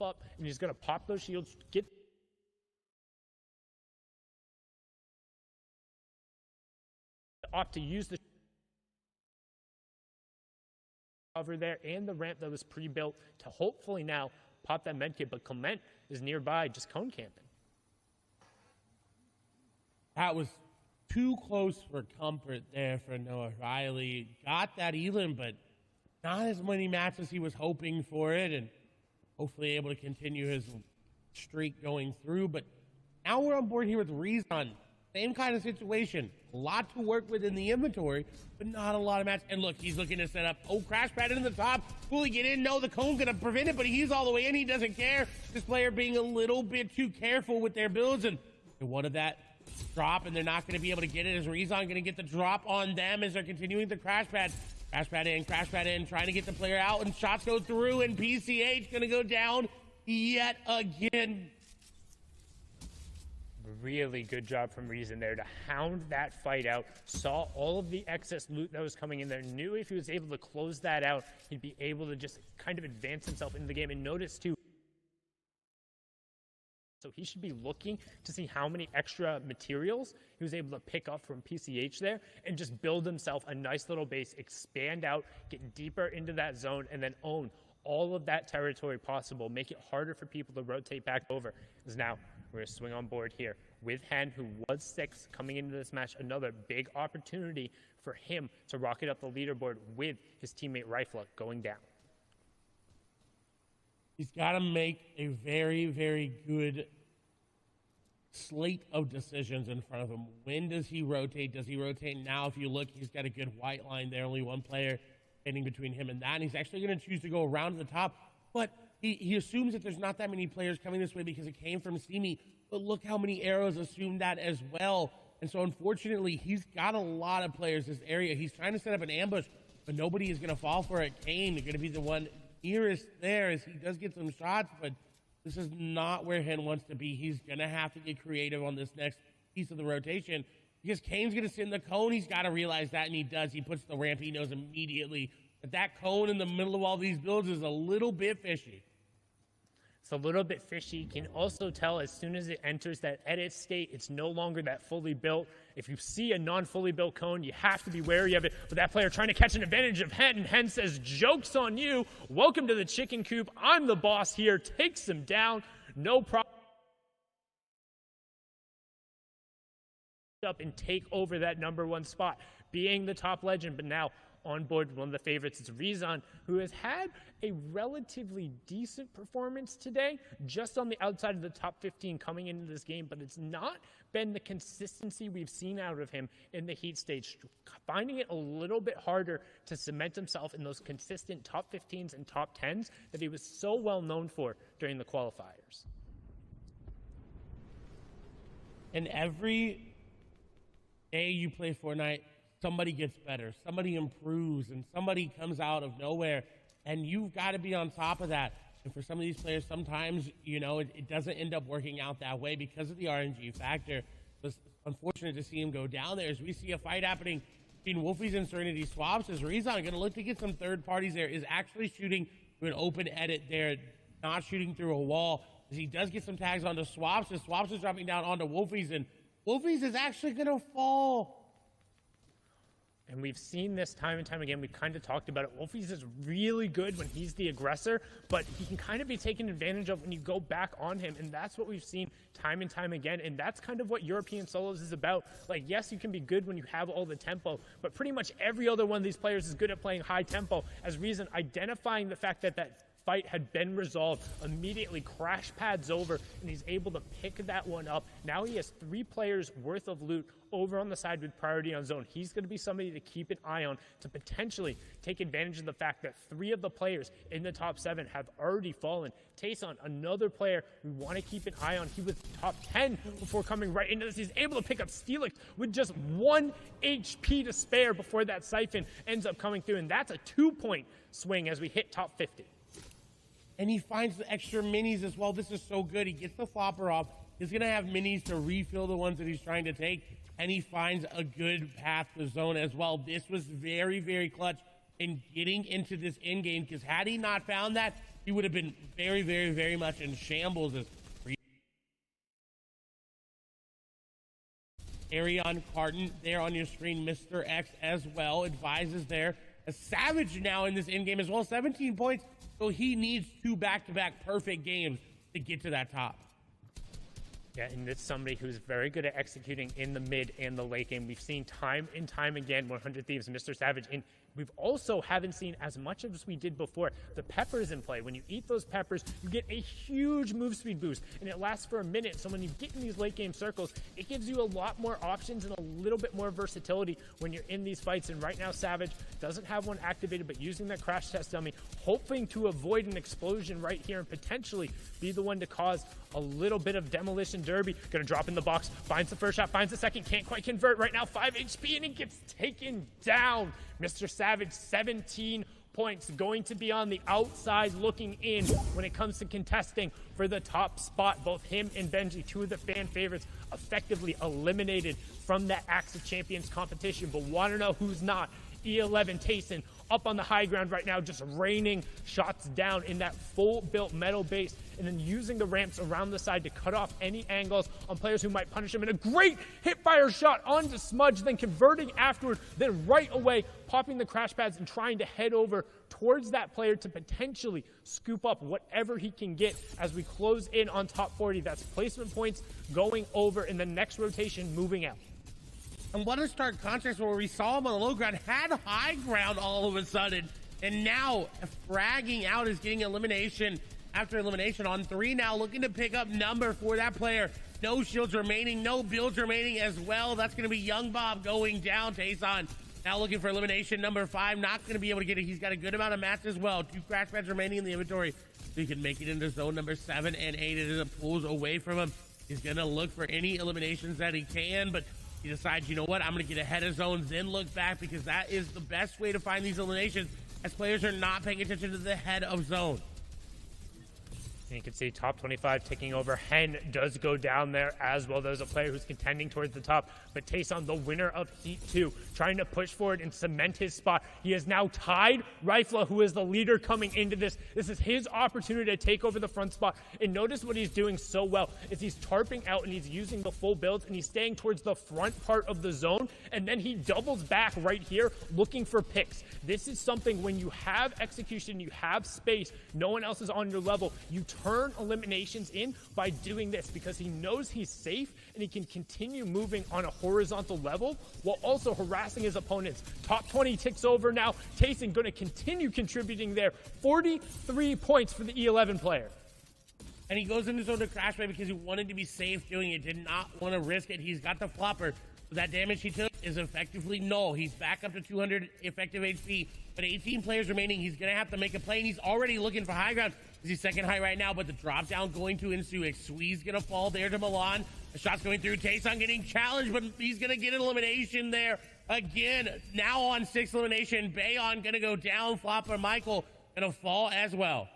up, and he's going to pop those shields, get off to use the cover there and the ramp that was pre-built to hopefully now pop that med kit, but Clement is nearby, just cone camping. That was too close for comfort there for Noah Riley. Got that Elam, but not as many matches he was hoping for it, and hopefully able to continue his streak going through. But now we're on board here with Rezon. Same kind of situation. A lot to work with in the inventory, but not a lot of matches. And look, he's looking to set up. Oh, crash pad into the top. Will he get in? No, the cone's going to prevent it, but he's all the way in. He doesn't care. This player being a little bit too careful with their builds, and they wanted that drop, and they're not going to be able to get it as Rezon going to get the drop on them as they're continuing the crash pad. Crash pad in, trying to get the player out, and shots go through, and PCH going to go down yet again. Really good job from Reason there to hound that fight out. Saw all of the excess loot that was coming in there. Knew if he was able to close that out, he'd be able to just kind of advance himself into the game. And notice too, so he should be looking to see how many extra materials he was able to pick up from PCH there and just build himself a nice little base, expand out, get deeper into that zone, and then own all of that territory possible. Make it harder for people to rotate back over. Because now we're going to swing on board here with Hen, who was 6 coming into this match. Another big opportunity for him to rocket up the leaderboard with his teammate Rifla going down. He's got to make a very, very good slate of decisions in front of him. When does he rotate? Does he rotate now? If you look, he's got a good white line there. Only one player standing between him and that. And he's actually going to choose to go around to the top. But he assumes that there's not that many players coming this way because it came from Steamy. But look how many arrows assumed that as well. And so unfortunately, he's got a lot of players this area. He's trying to set up an ambush, but nobody is going to fall for it. Kane is going to be the one nearest there as he does get some shots, but this is not where Hen wants to be. He's going to have to get creative on this next piece of the rotation because Kane's going to sit in the cone. He's got to realize that, and he does. He puts the ramp. He knows immediately that that cone in the middle of all these builds is a little bit fishy. It's a little bit fishy. You can also tell as soon as it enters that edit state, it's no longer that fully built. If you see a non-fully built cone, you have to be wary of it. But that player trying to catch an advantage of Hen, and Hen says, "Joke's on you. Welcome to the chicken coop. I'm the boss here." Takes him down. No problem. Up and take over that #1 spot, being the top legend. But now on board, one of the favorites is Rezon, who has had a relatively decent performance today, just on the outside of the top 15 coming into this game, but it's not been the consistency we've seen out of him in the heat stage, finding it a little bit harder to cement himself in those consistent top 15s and top 10s that he was so well known for during the qualifiers. And every day you play Fortnite, somebody gets better, somebody improves, and somebody comes out of nowhere, and you've got to be on top of that. And for some of these players, sometimes, you know, it doesn't end up working out that way because of the RNG factor. It's unfortunate to see him go down there as we see a fight happening between Wolfies and Serenity Swaps as Rezon going to look to get some third parties there, is actually shooting through an open edit there, not shooting through a wall, as he does get some tags onto Swaps, as Swaps is dropping down onto Wolfies, and Wolfies is actually going to fall. And we've seen this time and time again. We've kind of talked about it. Wolfies is really good when he's the aggressor, but he can kind of be taken advantage of when you go back on him. And that's what we've seen time and time again. And that's kind of what European solos is about. Like, yes, you can be good when you have all the tempo, but pretty much every other one of these players is good at playing high tempo. As Reason identifying the fact that that fight had been resolved, immediately crash pads over, and he's able to pick that one up. Now he has 3 players worth of loot over on the side with priority on zone. He's going to be somebody to keep an eye on to potentially take advantage of the fact that 3 of the players in the top 7 have already fallen. Tayson, another player we want to keep an eye on. He was top 10 before coming right into this. He's able to pick up Steelix with just 1 HP to spare before that siphon ends up coming through, and that's a 2-point swing as we hit top 50. And he finds the extra minis as well. This is so good. He gets the flopper off. He's going to have minis to refill the ones that he's trying to take. And he finds a good path to zone as well. This was very, very clutch in getting into this end game, because had he not found that, he would have been very, very, very much in shambles. As Arion Carton there on your screen, Mr. X as well, advises there. A Savage now in this end game as well. 17 points. So he needs 2 back-to-back perfect games to get to that top. Yeah, and it's somebody who's very good at executing in the mid and the late game. We've seen time and time again 100 Thieves, Mr. Savage, and we've also haven't seen as much as we did before. The peppers in play. When you eat those peppers, you get a huge move speed boost, and it lasts for a minute. So when you get in these late game circles, it gives you a lot more options and a little bit more versatility when you're in these fights. And right now, Savage doesn't have one activated, but using that crash test dummy, hoping to avoid an explosion right here and potentially be the one to cause a little bit of demolition derby. Gonna drop in the box, finds the first shot, finds the second, can't quite convert. Right now, 5 HP, and he gets taken down. Mr. Savage, 17 points, going to be on the outside looking in when it comes to contesting for the top spot. Both him and Benji, 2 of the fan favorites, effectively eliminated from that Axe of Champions competition. But want to know who's not? E11 Tayson up on the high ground right now, just raining shots down in that full built metal base, and then using the ramps around the side to cut off any angles on players who might punish him. And a great hip fire shot onto Smudge, then converting afterward, then right away popping the crash pads and trying to head over towards that player to potentially scoop up whatever he can get as we close in on top 40. That's placement points going over in the next rotation, moving out. And what a start contrast where we saw him on the low ground, had high ground all of a sudden, and now fragging out is getting elimination after elimination on 3 now, looking to pick up number for that player. No shields remaining, no builds remaining as well. That's going to be Young Bob going down. Tayson now looking for elimination number 5, not going to be able to get it. He's got a good amount of mats as well. 2 crash pads remaining in the inventory, so he can make it into zone number 7 and 8 as it pulls away from him. He's going to look for any eliminations that he can, but he decides, you know what, I'm going to get ahead of zones, then look back, because that is the best way to find these eliminations, as players are not paying attention to the head of zone. And you can see top 25 ticking over. Hen does go down there as well. There's a player who's contending towards the top. But Tayson, the winner of Heat 2, trying to push forward and cement his spot. He has now tied Rifla, who is the leader coming into this. This is his opportunity to take over the front spot. And notice what he's doing so well is he's tarping out and he's using the full builds and he's staying towards the front part of the zone. And then he doubles back right here looking for picks. This is something when you have execution, you have space, no one else is on your level, you turn eliminations in by doing this, because he knows he's safe and he can continue moving on a horizontal level while also harassing his opponents. Top 20 ticks over now. Tayson going to continue contributing there. 43 points for the E11 player. And he goes into zone to crash play because he wanted to be safe doing it, did not want to risk it. He's got the flopper. So that damage he took is effectively null. He's back up to 200 effective HP, but 18 players remaining. He's going to have to make a play, and he's already looking for high ground. He's second high right now, but the drop down going to ensue. Swee's going to fall there to Milan. The shot's going through. Tayson getting challenged, but he's going to get an elimination there. Again, now on 6th elimination. Bayon going to go down. Flopper Michael going to fall as well.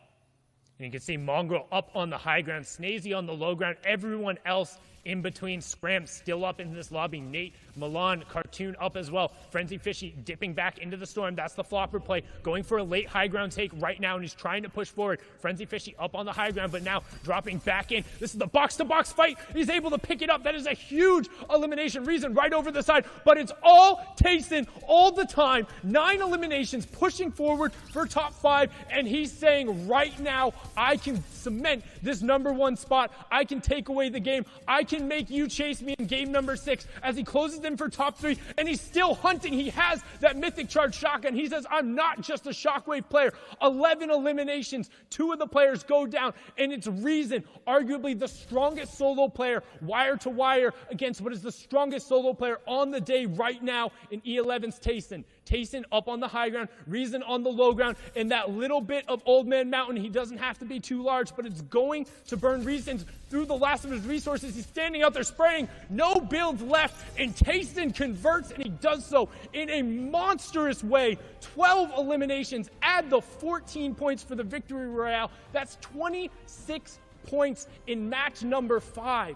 And you can see Mongrel up on the high ground, Snazy on the low ground, everyone else in between. Scram still up in this lobby. Nate, Milan, Cartoon up as well. Frenzy Fishy dipping back into the storm. That's the flopper play. Going for a late high ground take right now, and he's trying to push forward. Frenzy Fishy up on the high ground, but now dropping back in. This is the box-to-box fight. He's able to pick it up. That is a huge elimination reason right over the side, but it's all Tayson all the time. 9 eliminations, pushing forward for top 5, and he's saying right now, I can cement this number 1 spot. I can take away the game. I can make you chase me in game number 6 as he closes in for top 3, and he's still hunting. He has that mythic charge shotgun. He says, I'm not just a shockwave player. 11 eliminations, 2 of the players go down, and it's Reason, arguably the strongest solo player, wire to wire, against what is the strongest solo player on the day right now in E11's Tayson. Tayson up on the high ground, Reason on the low ground, and that little bit of Old Man Mountain, he doesn't have to be too large, but it's going to burn Reason through the last of his resources. He's standing out there spraying, no builds left, and Tayson converts, and he does so in a monstrous way. 12 eliminations, add the 14 points for the victory royale. That's 26 points in match number 5.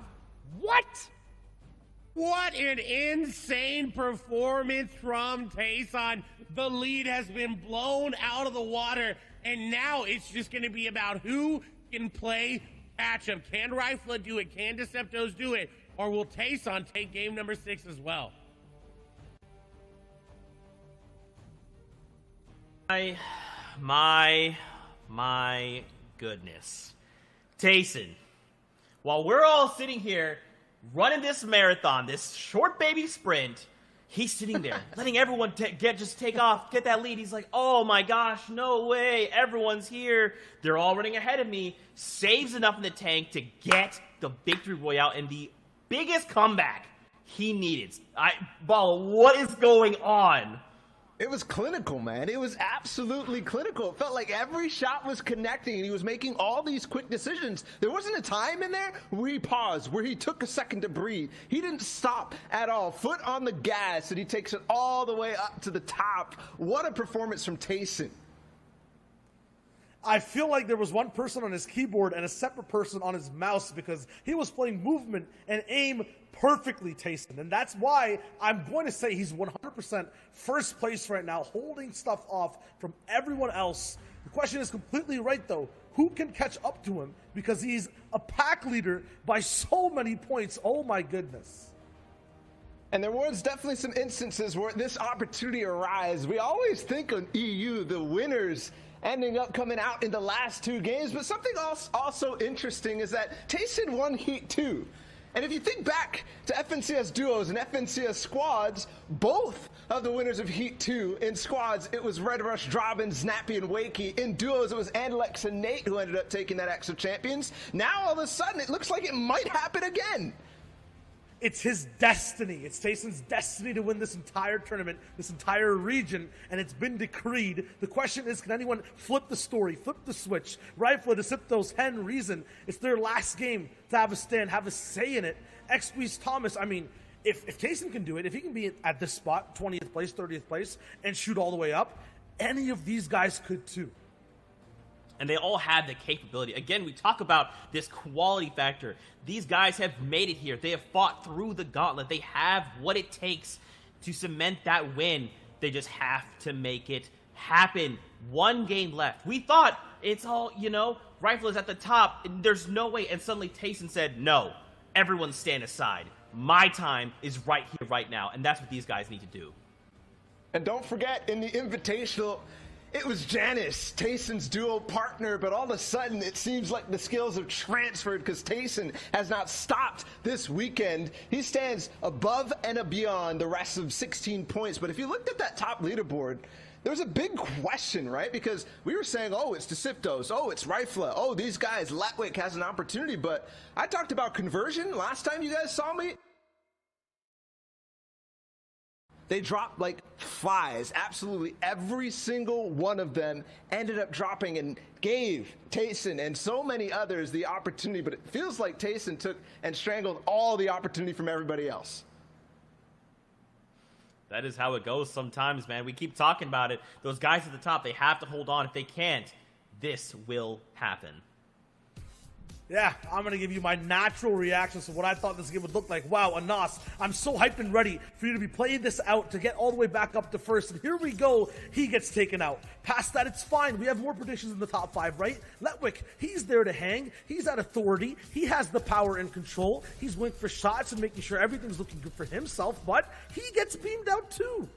What? What an insane performance from Tayson. The lead has been blown out of the water, and now it's just going to be about who can play catch-up. Can Rifla do it? Can Deceptos do it? Or will Tayson take game number 6 as well? My my goodness. Tayson, while we're all sitting here running this marathon, this short baby sprint, he's sitting there letting everyone just take off, get that lead. He's like, oh my gosh, no way, everyone's here. They're all running ahead of me. Saves enough in the tank to get the victory royale and the biggest comeback he needed. Ball, what is going on? It was clinical, man. It was absolutely clinical. It felt like every shot was connecting, and he was making all these quick decisions. There wasn't a time in there where he paused, where he took a second to breathe. He didn't stop at all. Foot on the gas, and he takes it all the way up to the top. What a performance from Tayson. I feel like there was one person on his keyboard and a separate person on his mouse because he was playing movement and aim perfectly, Tayson. And that's why I'm going to say he's 100% first place right now, holding stuff off from everyone else. The question is completely right, though. Who can catch up to him? Because he's a pack leader by so many points. Oh, my goodness. And there was definitely some instances where this opportunity arose. We always think of EU, the winners, ending up coming out in the last two games. But something else also interesting is that Tayson won Heat 2. And if you think back to FNCS duos and FNCS squads, both of the winners of Heat 2 in squads, it was Red Rush, Drobbin, Snappy, and Wakey. In duos, it was Andalex and Nate who ended up taking that X of Champions. Now, all of a sudden, it looks like it might happen again. It's his destiny. It's Tayson's destiny to win this entire tournament, this entire region, and it's been decreed. The question is, can anyone flip the story, flip the switch? Rifle, Deceptos, Hen, Reason. It's their last game to have a stand, have a say in it. XP's Thomas, I mean, if Tayson can do it, if he can be at this spot, 20th place, 30th place, and shoot all the way up, any of these guys could too. And they all had the capability. Again, we talk about this quality factor. These guys have made it here. They have fought through the gauntlet. They have what it takes to cement that win. They just have to make it happen. One game left. We thought it's all, Rifle is at the top. There's no way. And suddenly Tayson said, no, everyone stand aside. My time is right here, right now. And that's what these guys need to do. And don't forget, in the Invitational, it was Janice, Tayson's duo partner, but all of a sudden it seems like the skills have transferred because Tayson has not stopped this weekend. He stands above and beyond the rest of 16 points. But if you looked at that top leaderboard, there was a big question, right? Because we were saying, oh, it's Deceptos, oh, it's Rifle, oh, these guys, Latwick has an opportunity. But I talked about conversion last time you guys saw me. They dropped like flies. Absolutely every single one of them ended up dropping and gave Tayson and so many others the opportunity. But it feels like Tayson took and strangled all the opportunity from everybody else. That is how it goes sometimes, man. We keep talking about it. Those guys at the top, they have to hold on. If they can't, this will happen. Yeah, I'm going to give you my natural reactions to what I thought this game would look like. Wow, Anas, I'm so hyped and ready for you to be playing this out to get all the way back up to first. And here we go. He gets taken out. Past that, it's fine. We have more predictions in the top 5, right? Letwick, he's there to hang. He's at authority. He has the power and control. He's waiting for shots and making sure everything's looking good for himself. But he gets beamed out too.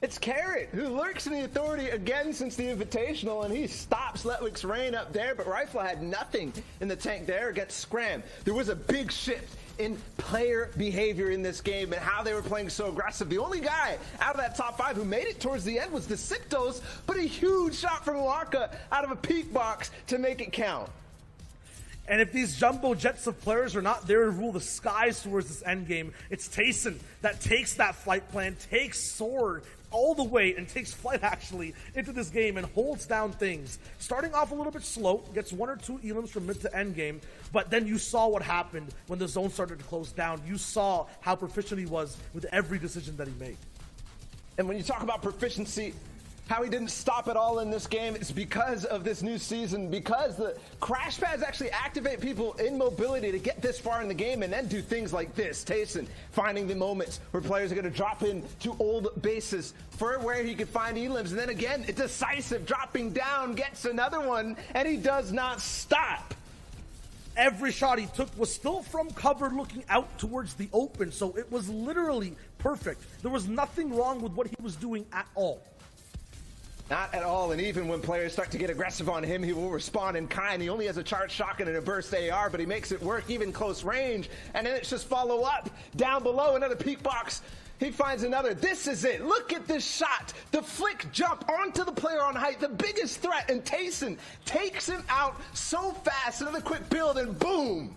It's Carrot, who lurks in the authority again since the Invitational, and he stops Letwick's reign up there, but Rifle had nothing in the tank there against Scram. There was a big shift in player behavior in this game and how they were playing so aggressive. The only guy out of that top 5 who made it towards the end was Deceptos, but a huge shot from Waka out of a peak box to make it count. And if these jumbo jets of players are not there to rule the skies towards this end game, it's Tayson that takes that flight plan, takes Sword all the way and takes flight actually into this game and holds down things. Starting off a little bit slow, gets 1 or 2 elims from mid to end game, but then you saw what happened when the zone started to close down. You saw how proficient he was with every decision that he made. And when you talk about proficiency, how he didn't stop at all in this game, it's because of this new season, because the crash pads actually activate people in mobility to get this far in the game and then do things like this. Tayson finding the moments where players are going to drop in to old bases for where he could find elims, and then again, decisive, dropping down, gets another one, and he does not stop. Every shot he took was still from cover looking out towards the open, so it was literally perfect. There was nothing wrong with what he was doing at all. Not at all, and even when players start to get aggressive on him, he will respond in kind. He only has a charged shotgun and a burst AR, but he makes it work even close range. And then it's just follow up. Down below, another peek box. He finds another. This is it. Look at this shot. The flick jump onto the player on height, the biggest threat, and Tayson takes him out so fast. Another quick build, and boom.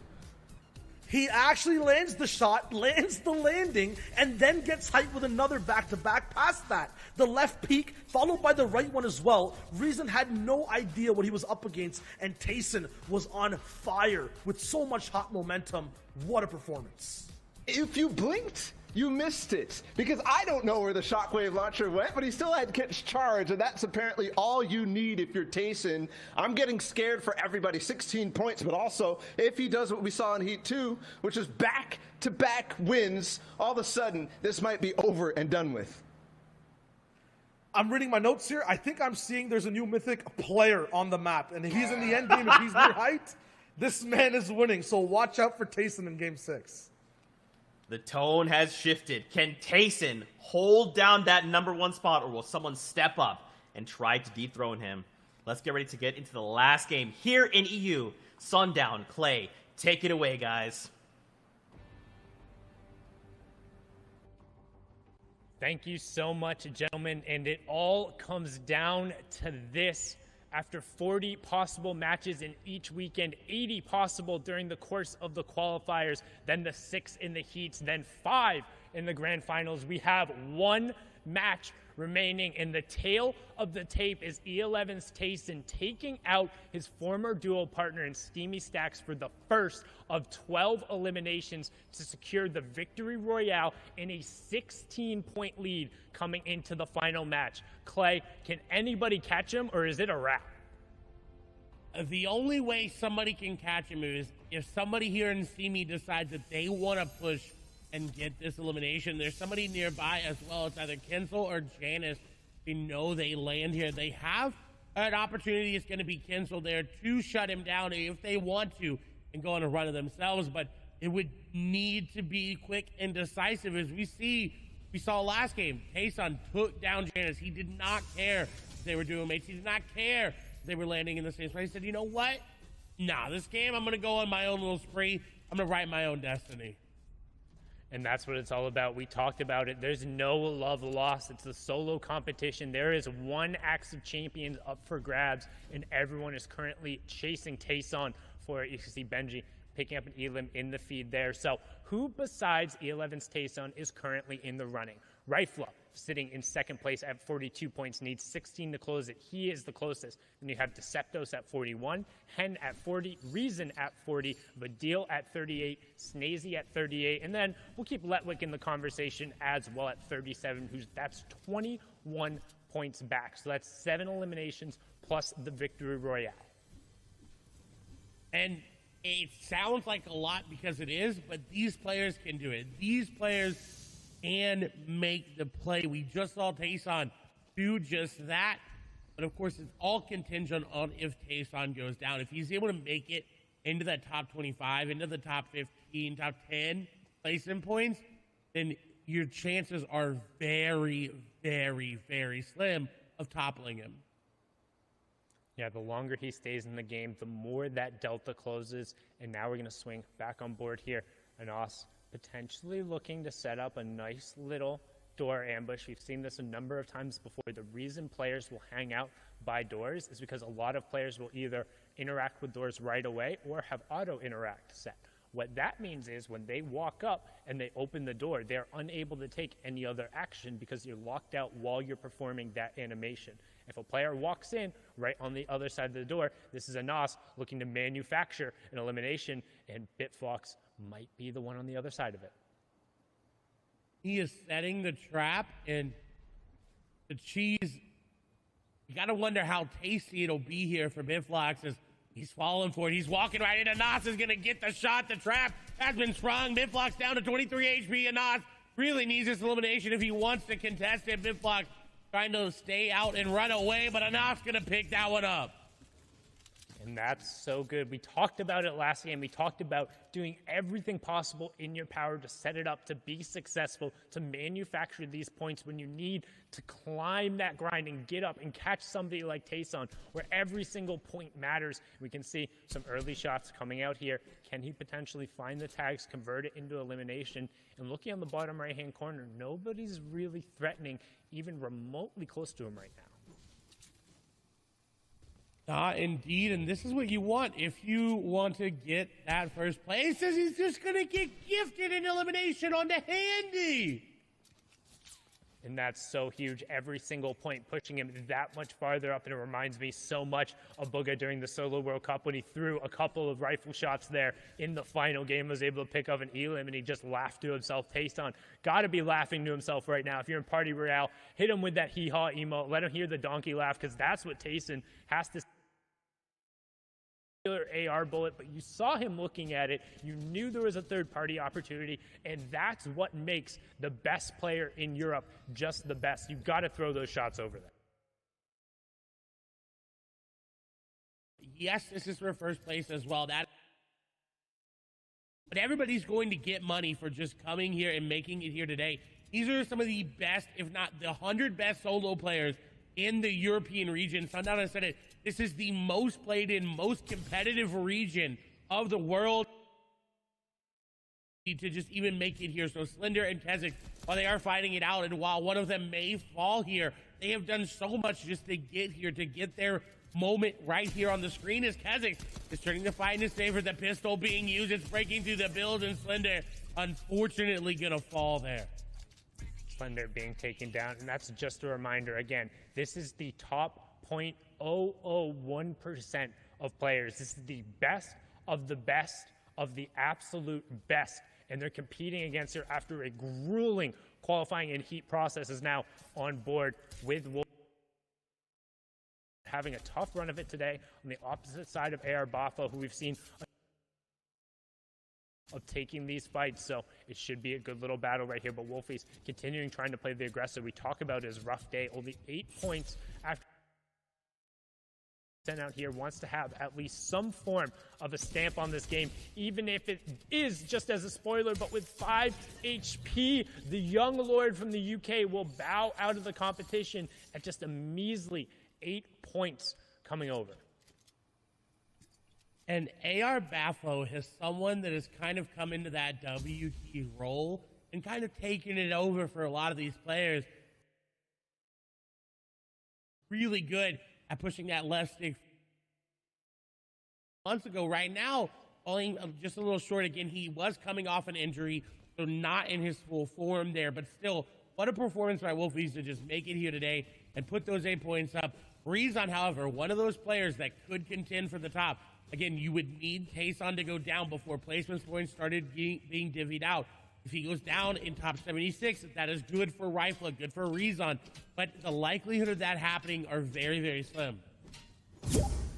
He actually lands the shot, lands the landing, and then gets hyped with another back-to-back past that. The left peak, followed by the right one as well. Reason had no idea what he was up against, and Tayson was on fire with so much hot momentum. What a performance. If you blinked, you missed it, because I don't know where the shockwave launcher went, but he still had Kit's charge, and that's apparently all you need if you're Tayson. I'm getting scared for everybody. 16 points, but also if he does what we saw in Heat 2, which is back-to-back wins, all of a sudden this might be over and done with. I'm reading my notes here. I think I'm seeing there's a new mythic player on the map, and if he's in the end game, if he's near height, this man is winning. So watch out for Tayson in Game 6. The tone has shifted. Can Tayson hold down that #1 spot, or will someone step up and try to dethrone him? Let's get ready to get into the last game here in EU. Sundown, Clay, take it away, guys. Thank you so much, gentlemen. And it all comes down to this. After 40 possible matches in each weekend, 80 possible during the course of the qualifiers, then the 6 in the heats, then 5 in the grand finals, we have 1 match remaining, and the tail of the tape is E11's Tayson taking out his former duo partner in Steamy Stacks for the first of 12 eliminations to secure the victory royale in a 16-point lead coming into the final match. Clay, can anybody catch him, or is it a wrap? The only way somebody can catch him is if somebody here in Steamy decides that they want to push and get this elimination. There's somebody nearby as well. It's either Kinsel or Janice. They know they land here. They have an opportunity. It's going to be Kinsel there to shut him down if they want to and go on a run of themselves. But it would need to be quick and decisive, as we saw last game. Tayson took down Janice. He did not care if they were doing mates. He did not care if they were landing in the same spot. He said, you know what? Nah, this game, I'm going to go on my own little spree. I'm going to write my own destiny. And that's what it's all about. We talked about it. There's no love lost. It's the solo competition. There is 1 Axe of Champions up for grabs, and everyone is currently chasing Tayson for it. You can see Benji picking up an Elim in the feed there. So who besides E11's Tayson is currently in the running? Rifla sitting in second place at 42 points, needs 16 to close it. He is the closest. Then you have Deceptos at 41, Hen at 40, Reason at 40, Vadil at 38, Snazy at 38, and then we'll keep Letwick in the conversation as well at 37, that's 21 points back. So that's 7 eliminations plus the victory royale. And it sounds like a lot because it is, but these players can do it. These players can make the play. We just saw Tayson do just that. But of course, it's all contingent on if Tayson goes down. If he's able to make it into that top 25, into the top 15, top 10 placement points, then your chances are very, very, very slim of toppling him. Yeah, the longer he stays in the game, the more that delta closes. And now we're going to swing back on board here. Anas potentially looking to set up a nice little door ambush. We've seen this a number of times before. The reason players will hang out by doors is because a lot of players will either interact with doors right away or have auto interact set. What that means is when they walk up and they open the door, they're unable to take any other action because you're locked out while you're performing that animation. If a player walks in right on the other side of the door, this is Anas looking to manufacture an elimination, and Bitfox might be the one on the other side of it. He is setting the trap, and the cheese, you got to wonder how tasty it'll be here for Bitfox as he's falling for it. He's walking right in. Anas is going to get the shot. The trap has been sprung. Bitfox down to 23 HP. Anas really needs this elimination if he wants to contest it. Bitfox trying to stay out and run away, but Anas going to pick that one up. And that's so good. We talked about it last game. We talked about doing everything possible in your power to set it up, to be successful, to manufacture these points when you need to climb that grind and get up and catch somebody like Tayson, where every single point matters. We can see some early shots coming out here. Can he potentially find the tags, convert it into elimination? And looking on the bottom right-hand corner, nobody's really threatening even remotely close to him right now. Indeed, and this is what you want if you want to get that first place. He says he's just going to get gifted an elimination on the handy. And that's so huge. Every single point pushing him that much farther up. And it reminds me so much of Booga during the Solo World Cup when he threw a couple of rifle shots there in the final game, was able to pick up an elim, and he just laughed to himself. Tayson got to be laughing to himself right now. If you're in Party Royale, hit him with that hee-haw emote. Let him hear the donkey laugh, because that's what Tayson has to AR bullet, but you saw him looking at it. You knew there was a third-party opportunity, and that's what makes the best player in Europe just the best. You've got to throw those shots over there. Yes, this is for first place as well. But everybody's going to get money for just coming here and making it here today. These are some of the best, if not the 100 best solo players in the European region. Sundowner said it. This is the most played in, most competitive region of the world to just even make it here. So Slender and Kezik, while they are fighting it out, and while one of them may fall here, they have done so much just to get here, to get their moment right here on the screen, as Kezik is turning the fight in his favor. The pistol being used, it's breaking through the build, and Slender unfortunately gonna fall there. Slender being taken down, and that's just a reminder again, this is the top 0.001% of players. This is the best of the absolute best, and they're competing against her after a grueling qualifying and heat process. Is now on board with Wolf, having a tough run of it today on the opposite side of AR Bafo, who we've seen of taking these fights, so it should be a good little battle right here. But Wolfie's continuing trying to play the aggressor. We talk about his rough day, only 8 points after sent out here, wants to have at least some form of a stamp on this game, even if it is just as a spoiler. But with 5 HP, the young lord from the UK will bow out of the competition at just a measly 8 points coming over. And AR Bafo is someone that has kind of come into that WT role and kind of taken it over for a lot of these players. Really good at pushing that left stick. Months ago, right now, falling just a little short again. He was coming off an injury, so not in his full form there, but still, what a performance by Wolfies to just make it here today and put those 8 points up. Rezon, however, one of those players that could contend for the top. Again, you would need Tayson to go down before placements points started being divvied out. If he goes down in top 76, that is good for Rifla, good for Rezon, but the likelihood of that happening are very, very slim.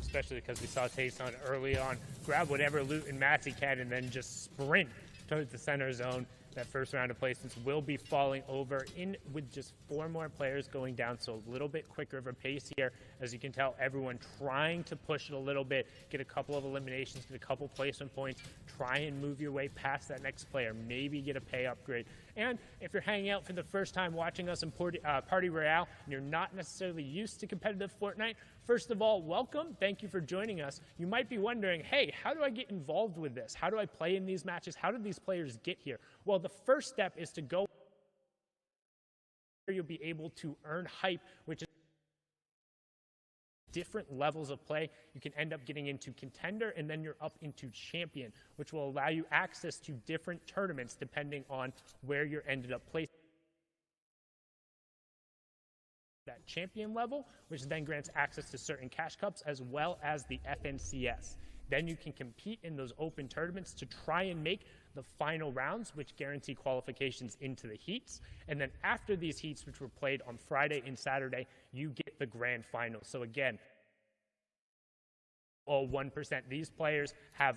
Especially because we saw Tayson early on grab whatever loot and mats he can and then just sprint towards the center zone. That first round of placements will be falling over in with just 4 more players going down, so a little bit quicker of a pace here. As you can tell, everyone trying to push it a little bit, get a couple of eliminations, get a couple placement points, try and move your way past that next player, maybe get a pay upgrade. And if you're hanging out for the first time watching us in Party Royale and you're not necessarily used to competitive Fortnite, first of all, welcome. Thank you for joining us. You might be wondering, hey, how do I get involved with this? How do I play in these matches? How did these players get here? Well, the first step is to go where you'll be able to earn hype, which is different levels of play. You can end up getting into contender, and then you're up into champion, which will allow you access to different tournaments depending on where you're ended up placed. That champion level, which then grants access to certain cash cups as well as the FNCS. Then you can compete in those open tournaments to try and make the final rounds, which guarantee qualifications into the heats. And then after these heats, which were played on Friday and Saturday, you get the grand final. So again, all 1%. These players have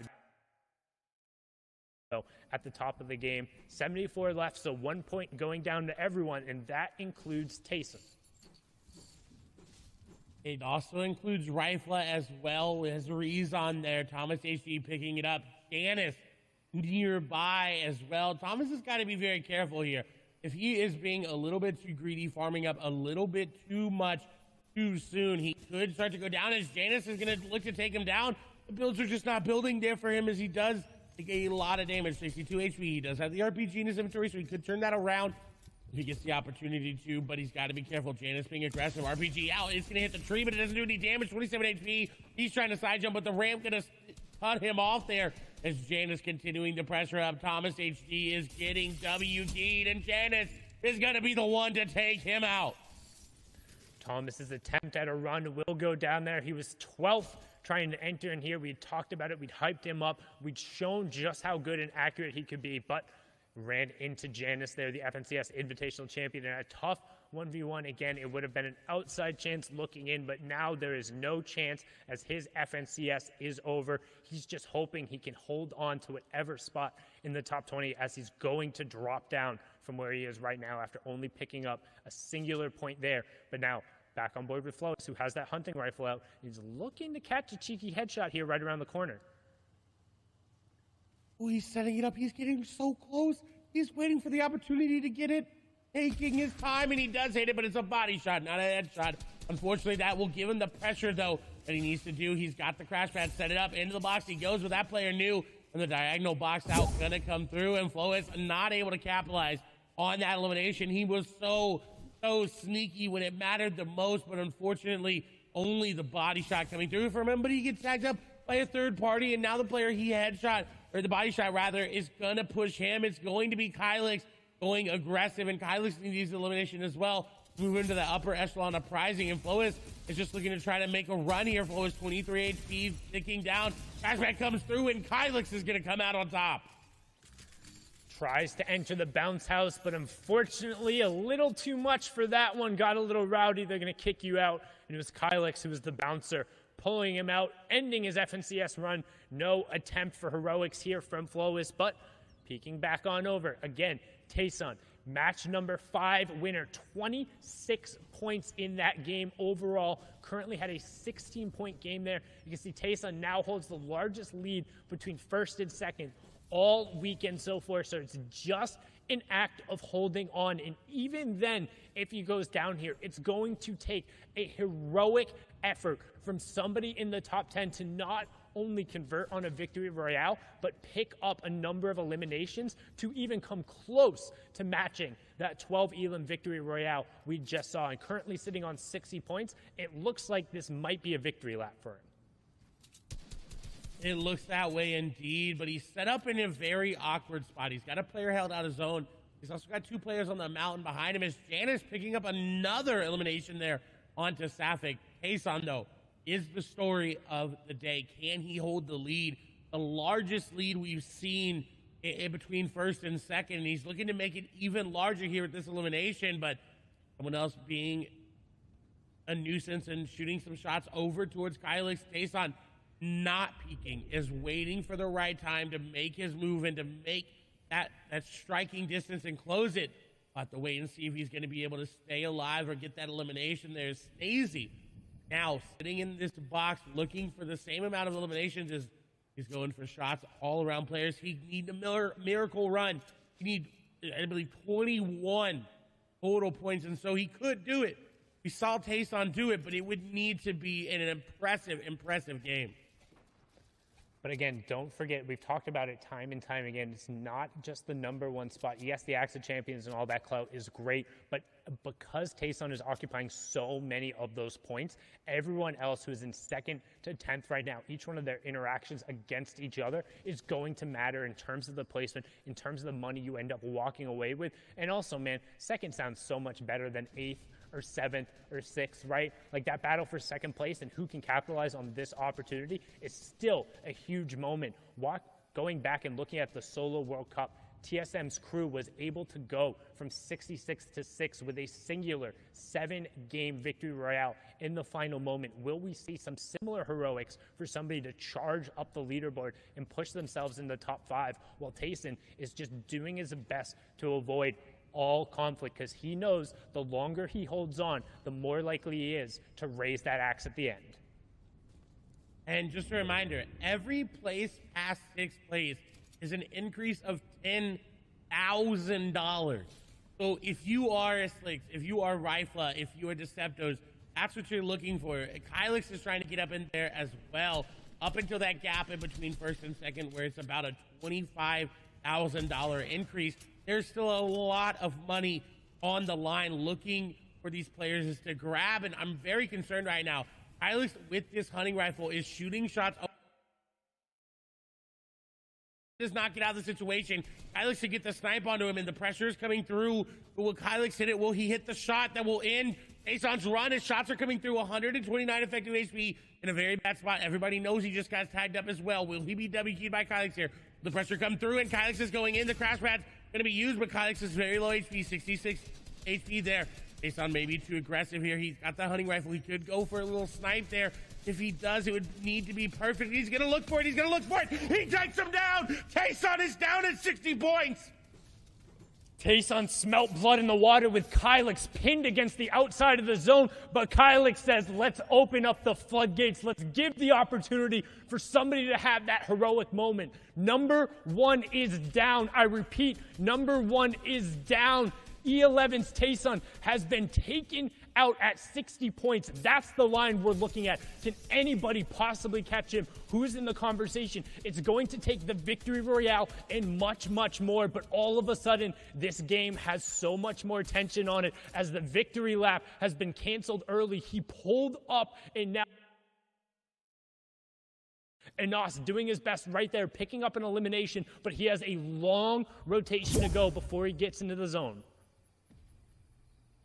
at the top of the game, 74 left, so 1 point going down to everyone, and that includes Tayson. It also includes Rifla as well as Reese on there. Thomas HD picking it up. Janice nearby as well. Thomas has got to be very careful here. If he is being a little bit too greedy, farming up a little bit too much too soon, he could start to go down as Janice is going to look to take him down. The builds are just not building there for him as he does take a lot of damage. 62 HP. He does have the RPG in his inventory, so he could turn that around if he gets the opportunity to, but he's got to be careful. Janice being aggressive. RPG out. It's going to hit the tree, but it doesn't do any damage. 27 HP. He's trying to side jump, but the ramp going to cut him off there as Janice continuing to pressure up. Thomas HD is getting WT'd, and Janice is going to be the one to take him out. Thomas's attempt at a run will go down there. He was 12th trying to enter in here. We had talked about it. We'd hyped him up. We'd shown just how good and accurate he could be, but ran into Janice there, the FNCS Invitational Champion, in a tough 1v1. Again, it would have been an outside chance looking in, but now there is no chance as his FNCS is over. He's just hoping he can hold on to whatever spot in the top 20 as he's going to drop down from where he is right now after only picking up a singular point there. But now back on board with Flowis, who has that hunting rifle out. He's looking to catch a cheeky headshot here right around the corner. Oh, he's setting it up. He's getting so close. He's waiting for the opportunity to get it, taking his time, and he does hit it, but it's a body shot, not a headshot. Unfortunately, that will give him the pressure, though, that he needs to do. He's got the crash pad, set it up, into the box. He goes with that player new, and the diagonal box out going to come through, and Flowis not able to capitalize on that elimination. He was so sneaky when it mattered the most, but unfortunately, only the body shot coming through from him, but he gets tagged up by a third party, and now the player he headshot, or the body shot rather, is gonna push him. It's going to be Kylix going aggressive, and Kylix needs elimination as well. Move into the upper echelon of prizing, and Flowis is just looking to try to make a run here. Flowis 23 HP, ticking down. Cashback comes through, and Kylix is gonna come out on top. Tries to enter the bounce house, but unfortunately a little too much for that one. Got a little rowdy. They're going to kick you out. And it was Kylix who was the bouncer, pulling him out, ending his FNCS run. No attempt for heroics here from Flowis, but peeking back on over. Again, Tayson, match number 5 winner, 26 points in that game overall. Currently had a 16-point game there. You can see Tayson now holds the largest lead between first and second all weekend so far, so it's just an act of holding on. And even then, if he goes down here, it's going to take a heroic effort from somebody in the top 10 to not only convert on a victory royale, but pick up a number of eliminations to even come close to matching that 12 elim victory royale we just saw. And currently sitting on 60 points, it looks like this might be a victory lap for him. It looks that way indeed, but he's set up in a very awkward spot. He's got a player held out of zone. He's also got 2 players on the mountain behind him as Janice picking up another elimination there onto Sapphic. Tayson, though, is the story of the day. Can he hold the lead? The largest lead we've seen in between first and second, and he's looking to make it even larger here with this elimination, but someone else being a nuisance and shooting some shots over towards Kylix. Tayson not peeking, is waiting for the right time to make his move and to make that striking distance and close it. We'll have to wait and see if he's going to be able to stay alive or get that elimination. There's Stacey now sitting in this box looking for the same amount of eliminations as he's going for shots all around players. He needs a miracle run. He needs, I believe, 21 total points, and so he could do it. We saw Tayson do it, but it would need to be in an impressive game. But again, don't forget, we've talked about it time and time again. It's not just the #1 spot. Yes, the Axe of Champions and all that clout is great, but because Tayson is occupying so many of those points, everyone else who's in 2nd to 10th right now, each one of their interactions against each other is going to matter in terms of the placement, in terms of the money you end up walking away with. And also, man, 2nd sounds so much better than 8th or 7th or 6th, right? Like that battle for 2nd place and who can capitalize on this opportunity is still a huge moment. Going back and looking at the Solo World Cup, TSM's crew was able to go from 66 to 6 with a singular 7-game victory royale in the final moment. Will we see some similar heroics for somebody to charge up the leaderboard and push themselves in the top 5 while Tayson is just doing his best to avoid all conflict because he knows the longer he holds on, the more likely he is to raise that axe at the end. And just a reminder, every place past 6th place is an increase of $10,000. So if you are a Slicks, if you are Rifla, if you are Deceptos, that's what you're looking for. Kylix is trying to get up in there as well, up until that gap in between first and second, where it's about a $25,000 increase. There's still a lot of money on the line looking for these players to grab, and I'm very concerned right now. Kylix, with this hunting rifle, is shooting shots. Does not get out of the situation. Kylix should get the snipe onto him, and the pressure is coming through. But will Kylix hit it? Will he hit the shot that will end Tason's run? His shots are coming through. 129 effective HP in a very bad spot. Everybody knows he just got tagged up as well. Will he be WQ'd by Kylix here? The pressure come through, and Kylix is going in. The crash pad's going to be used, but Kylix is very low HP, 66 HP there. Tason may be too aggressive here. He's got the hunting rifle. He could go for a little snipe there. If he does, it would need to be perfect. He's going to look for it. He's going to look for it. He takes him down. Tason is down at 60 points. Tason smelt blood in the water with Kylix pinned against the outside of the zone, but Kylix says, let's open up the floodgates. Let's give the opportunity for somebody to have that heroic moment. Number 1 is down. I repeat, number 1 is down. E11's Tason has been taken out at 60 points. That's the line we're looking at. Can anybody possibly catch him? Who's in the conversation? It's going to take the victory royale and much, much more. But all of a sudden, this game has so much more tension on it as the victory lap has been canceled early. He pulled up, and now Anas doing his best right there, picking up an elimination, but he has a long rotation to go before he gets into the zone.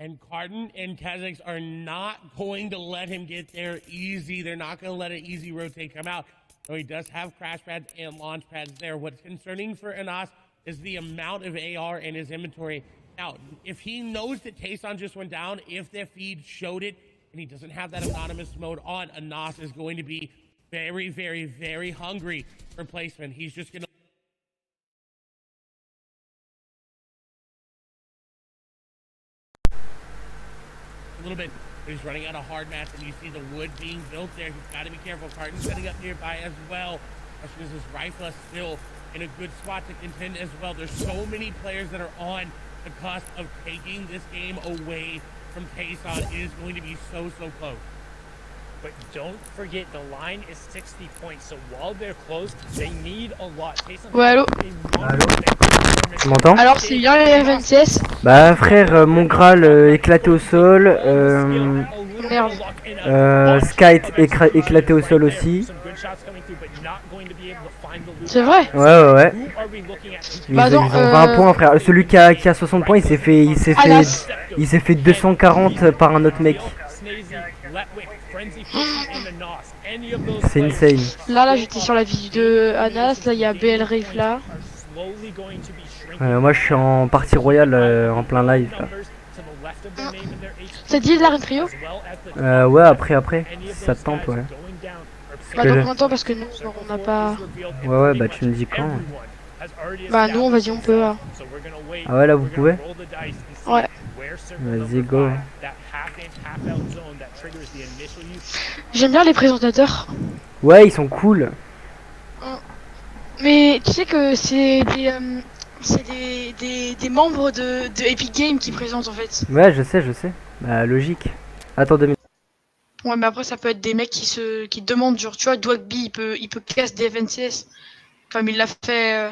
And Cardin and Kazakh are not going to let him get there easy. They're not going to let an easy rotate come out. So he does have crash pads and launch pads there. What's concerning for Anas is the amount of AR in his inventory. Now, if he knows that Tason just went down, if their feed showed it, and he doesn't have that anonymous mode on, Anas is going to be very, very, very hungry for placement. He's just going to a little bit, but he's running out of hard mats, and you see the wood being built there. He's got to be careful. Carton's setting up nearby as well. Especially as his rifle is still in a good spot to contend as well. There's so many players that are on the cusp of taking this game away from Tason. It is going to be so, so close. But don't forget, the line is 60 points, so while they're close, they need a lot. Ouais, allô? Tu m'entends? Alors, c'est bien les FNCS? Bah frère, mon Graal éclaté au sol, Merde. Skype éclaté au sol aussi. C'est vrai? Ouais. Bah Ils non, ont 20 points frère. Celui qui a 60 points, il s'est fait 240 par un autre mec. C'est insane. Là, j'étais sur la vidéo de Anas. Là, il y a BL Riff là. Moi, je suis en partie royale en plein live là. Ça te dit de la trio? Ouais, après, ça te tente, ouais. Bah, dans combien de temps? Parce que nous, on n'a pas. Ouais, bah tu me dis quand. Bah, nous, vas-y, on peut. Hein. Ah ouais, là vous pouvez? Ouais. Vas-y, go. J'aime bien les présentateurs. Ouais, ils sont cool. Mais tu sais que c'est des membres de Epic Games qui présentent en fait. Ouais, je sais. Bah, logique. Attends 2 minutes. Ouais, mais après, ça peut être des mecs qui demandent, genre, tu vois, Dwagby, il peut casse des FNCS. Comme il l'a fait.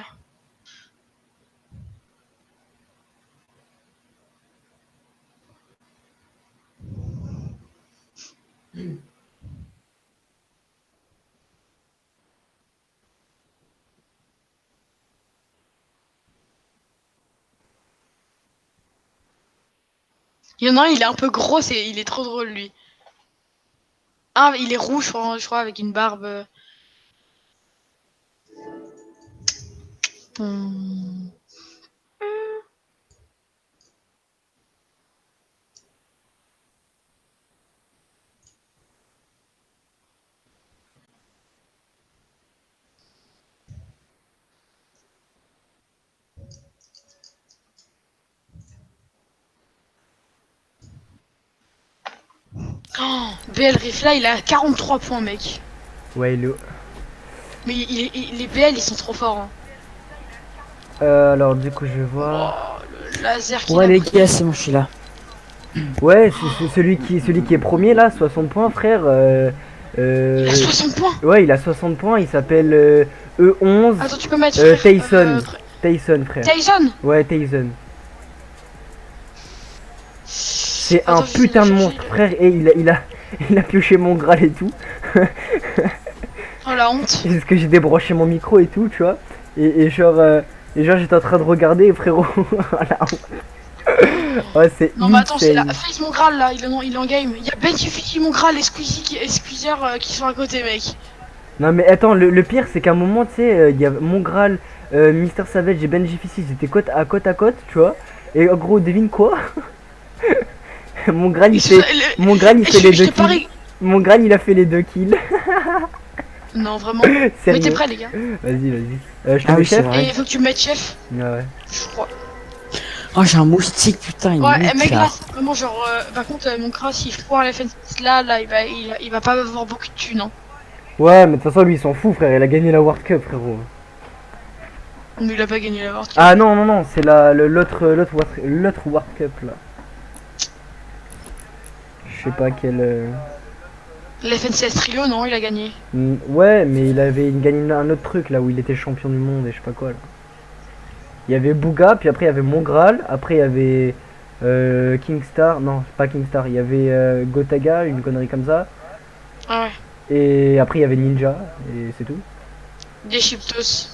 Il y en a un, il est un peu gros, il est trop drôle lui. Ah, il est rouge, je crois, avec une barbe. Oh, BL Riff là, il a 43 points, mec. Ouais, il est... Mais les BL, ils sont trop forts. Hein. Alors, du coup, je vais voir... Oh, le laser qu'il Ouais a les pris. gars, c'est bon, je suis là. Ouais, c'est celui qui est premier, là, 60 points, frère. Il a 60 points. Ouais, il a 60 points, il s'appelle E11 Attends, tu peux mettre... Tyson. Tyson, frère. Tyson. Ouais, Tyson. C'est un Attends, j'essaie putain de chercher monstre, frère, et il a pioché mon Graal et tout. Oh la honte. Parce que j'ai débranché mon micro et tout, tu vois. Et genre j'étais en train de regarder, frérot. Voilà. Ouais, c'est Non mais attends, c'est insane. la Face mon Graal là, il est en game. Il y a Benji mon Graal et Squeezer qui sont à côté, mec. Non mais attends, le pire c'est qu'à un moment, tu sais, il y a mon Graal, Mister Savage et Benji Fissi, ils étaient côte à côte, tu vois. Et en gros, devine quoi? Mon Graal il fait les 2 kills. Mon Graal il a fait les 2 kills. Non, vraiment. Sérieux. Mettez prêt, les gars. Vas-y. Je te Ah mets oui, c'est chef. vrai. Et il faut que tu me mettes chef, Ouais. je crois. Oh, j'ai un moustique, putain, il Ouais, me mec, là. là, vraiment, genre, par contre, mon crash, s'il foire la fence là, il va pas avoir beaucoup de thunes, hein. Ouais, mais de toute façon, lui il s'en fout, frère. Il a gagné la World Cup, frérot. Mais il a pas gagné la World Cup. Ah non, c'est l'autre World Cup là. Je sais pas quel. La FNCS Trio, non, il a gagné. Ouais, mais il gagné un autre truc là où il était champion du monde et je sais pas quoi là. Il y avait Bouga, puis après il y avait Mon Graal, après il y avait Kingstar, non, pas Kingstar, il y avait Gotaga, une connerie comme ça. Ah ouais. Et après il y avait Ninja, et c'est tout. Des Chiptos.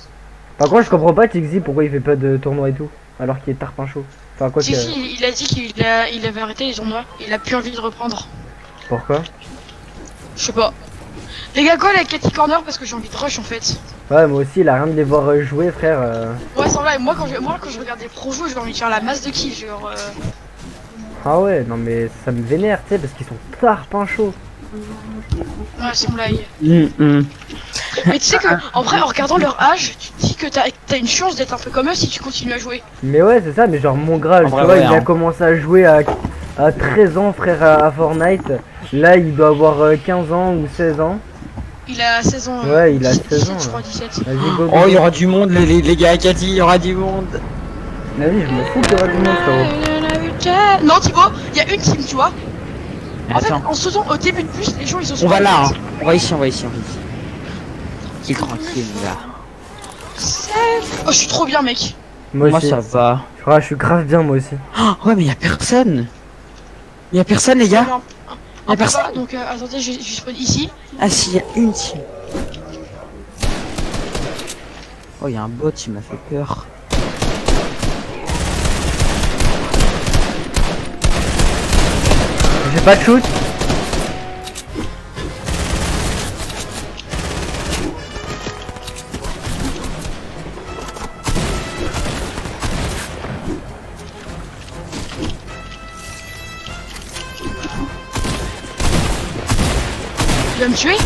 Par contre, je comprends pas Tixi pourquoi il fait pas de tournoi et tout, alors qu'il est tarpin chaud. Enfin, quoi que. Si, il a dit qu'il avait arrêté les tournois. Il a plus envie de reprendre. Pourquoi? Je sais pas. Les gars, quoi, la Cathy Corner parce que j'ai envie de rush en fait. Ouais, moi aussi, il a rien de les voir jouer, frère. Ouais, sans blague, moi quand je regarde des pros jouer, j'ai envie de faire la masse de kiff, genre. Ah ouais, non mais ça me vénère, tu sais, parce qu'ils sont tarpin chauds. Ouais, sans blague. Mm. Mais tu sais que, en vrai, en regardant leur âge, tu te dis que t'as une chance d'être un peu comme eux si tu continues à jouer. Mais ouais, c'est ça, mais genre mon Graal, En tu vrai, vois, ouais, il a hein. commencé à jouer à 13 ans, frère, à Fortnite. Là, il doit avoir 15 ans ou 16 ans. Il a 16 ans. Ouais, il a 17, 16 ans, je crois, là. 17. Vas-y, go, Oh, il y go. aura du monde, les gars, Cathy, il y aura du monde. Vas-y, je me fous qu'il y aura du monde, frérot. Non, Thibaut, il y a une team, tu vois. En fait, Attends, en se faisant au début de plus, les gens ils se sont. on va là, hein. On va ici. Qui est tranquille, là. Oh, je suis trop bien, mec. Moi Moi, aussi. ça va. Je suis grave bien, moi aussi. Oh, ouais, mais y a personne. Y a personne, les gars. Un peu personne. bas, donc attendez, je spawn ici. Ah, si, y a une team. Oh, y a un bot, il m'a fait peur. J'ai pas de shoot. Tu vas me tuer?